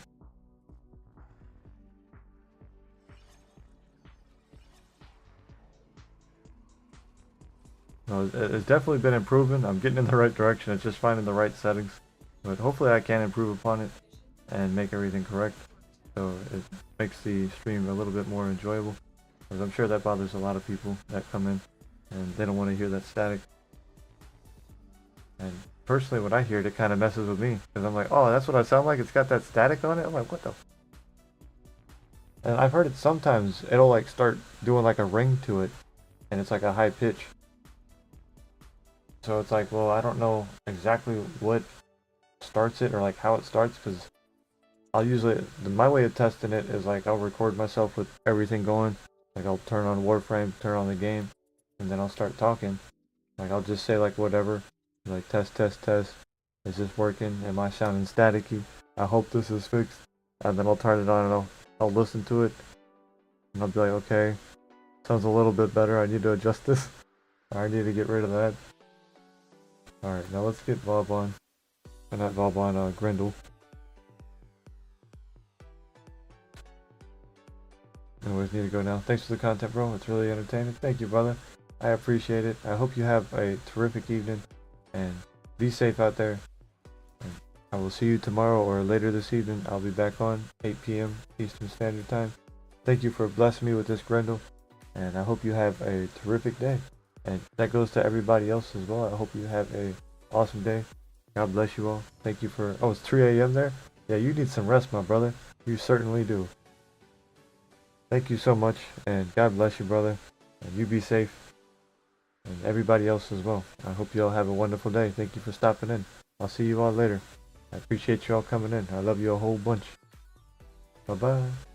So it's definitely been improving. I'm getting in the right direction. It's just finding the right settings. But hopefully I can improve upon it and make everything correct. So it makes the stream a little bit more enjoyable. Because I'm sure that bothers a lot of people that come in and they don't want to hear that static. And personally, when I hear it, it kind of messes with me. Because I'm like, oh, that's what I sound like? It's got that static on it? I'm like, what the f. And I've heard it sometimes, it'll like start doing like a ring to it. And it's like a high pitch. So it's like, well, I don't know exactly what starts it or like how it starts. Because I'll usually, my way of testing it is like I'll record myself with everything going. Like I'll turn on Warframe, turn on the game. And then I'll start talking. Like I'll just say like whatever. Like test, test, test. Is this working? Am I sounding staticky? I hope this is fixed. And then I'll turn it on and I'll listen to it. And I'll be like, okay, sounds a little bit better. I need to adjust this. I need to get rid of that. Alright, now let's get Bob on. Not Bob on, Grendel. Anyways, need to go now. Thanks for the content, bro. It's really entertaining. Thank you, brother. I appreciate it. I hope you have a terrific evening. And be safe out there. And I will see you tomorrow or later this evening. I'll be back on 8 p.m. Eastern Standard Time. Thank you for blessing me with this Grendel. And I hope you have a terrific day. And that goes to everybody else as well. I hope you have a awesome day. God bless you all. Thank you for... Oh, it's 3 a.m. there? Yeah, you need some rest, my brother. You certainly do. Thank you so much. And God bless you, brother. And you be safe. And everybody else as well. I hope you all have a wonderful day. Thank you for stopping in. I'll see you all later. I appreciate you all coming in. I love you a whole bunch. Bye-bye.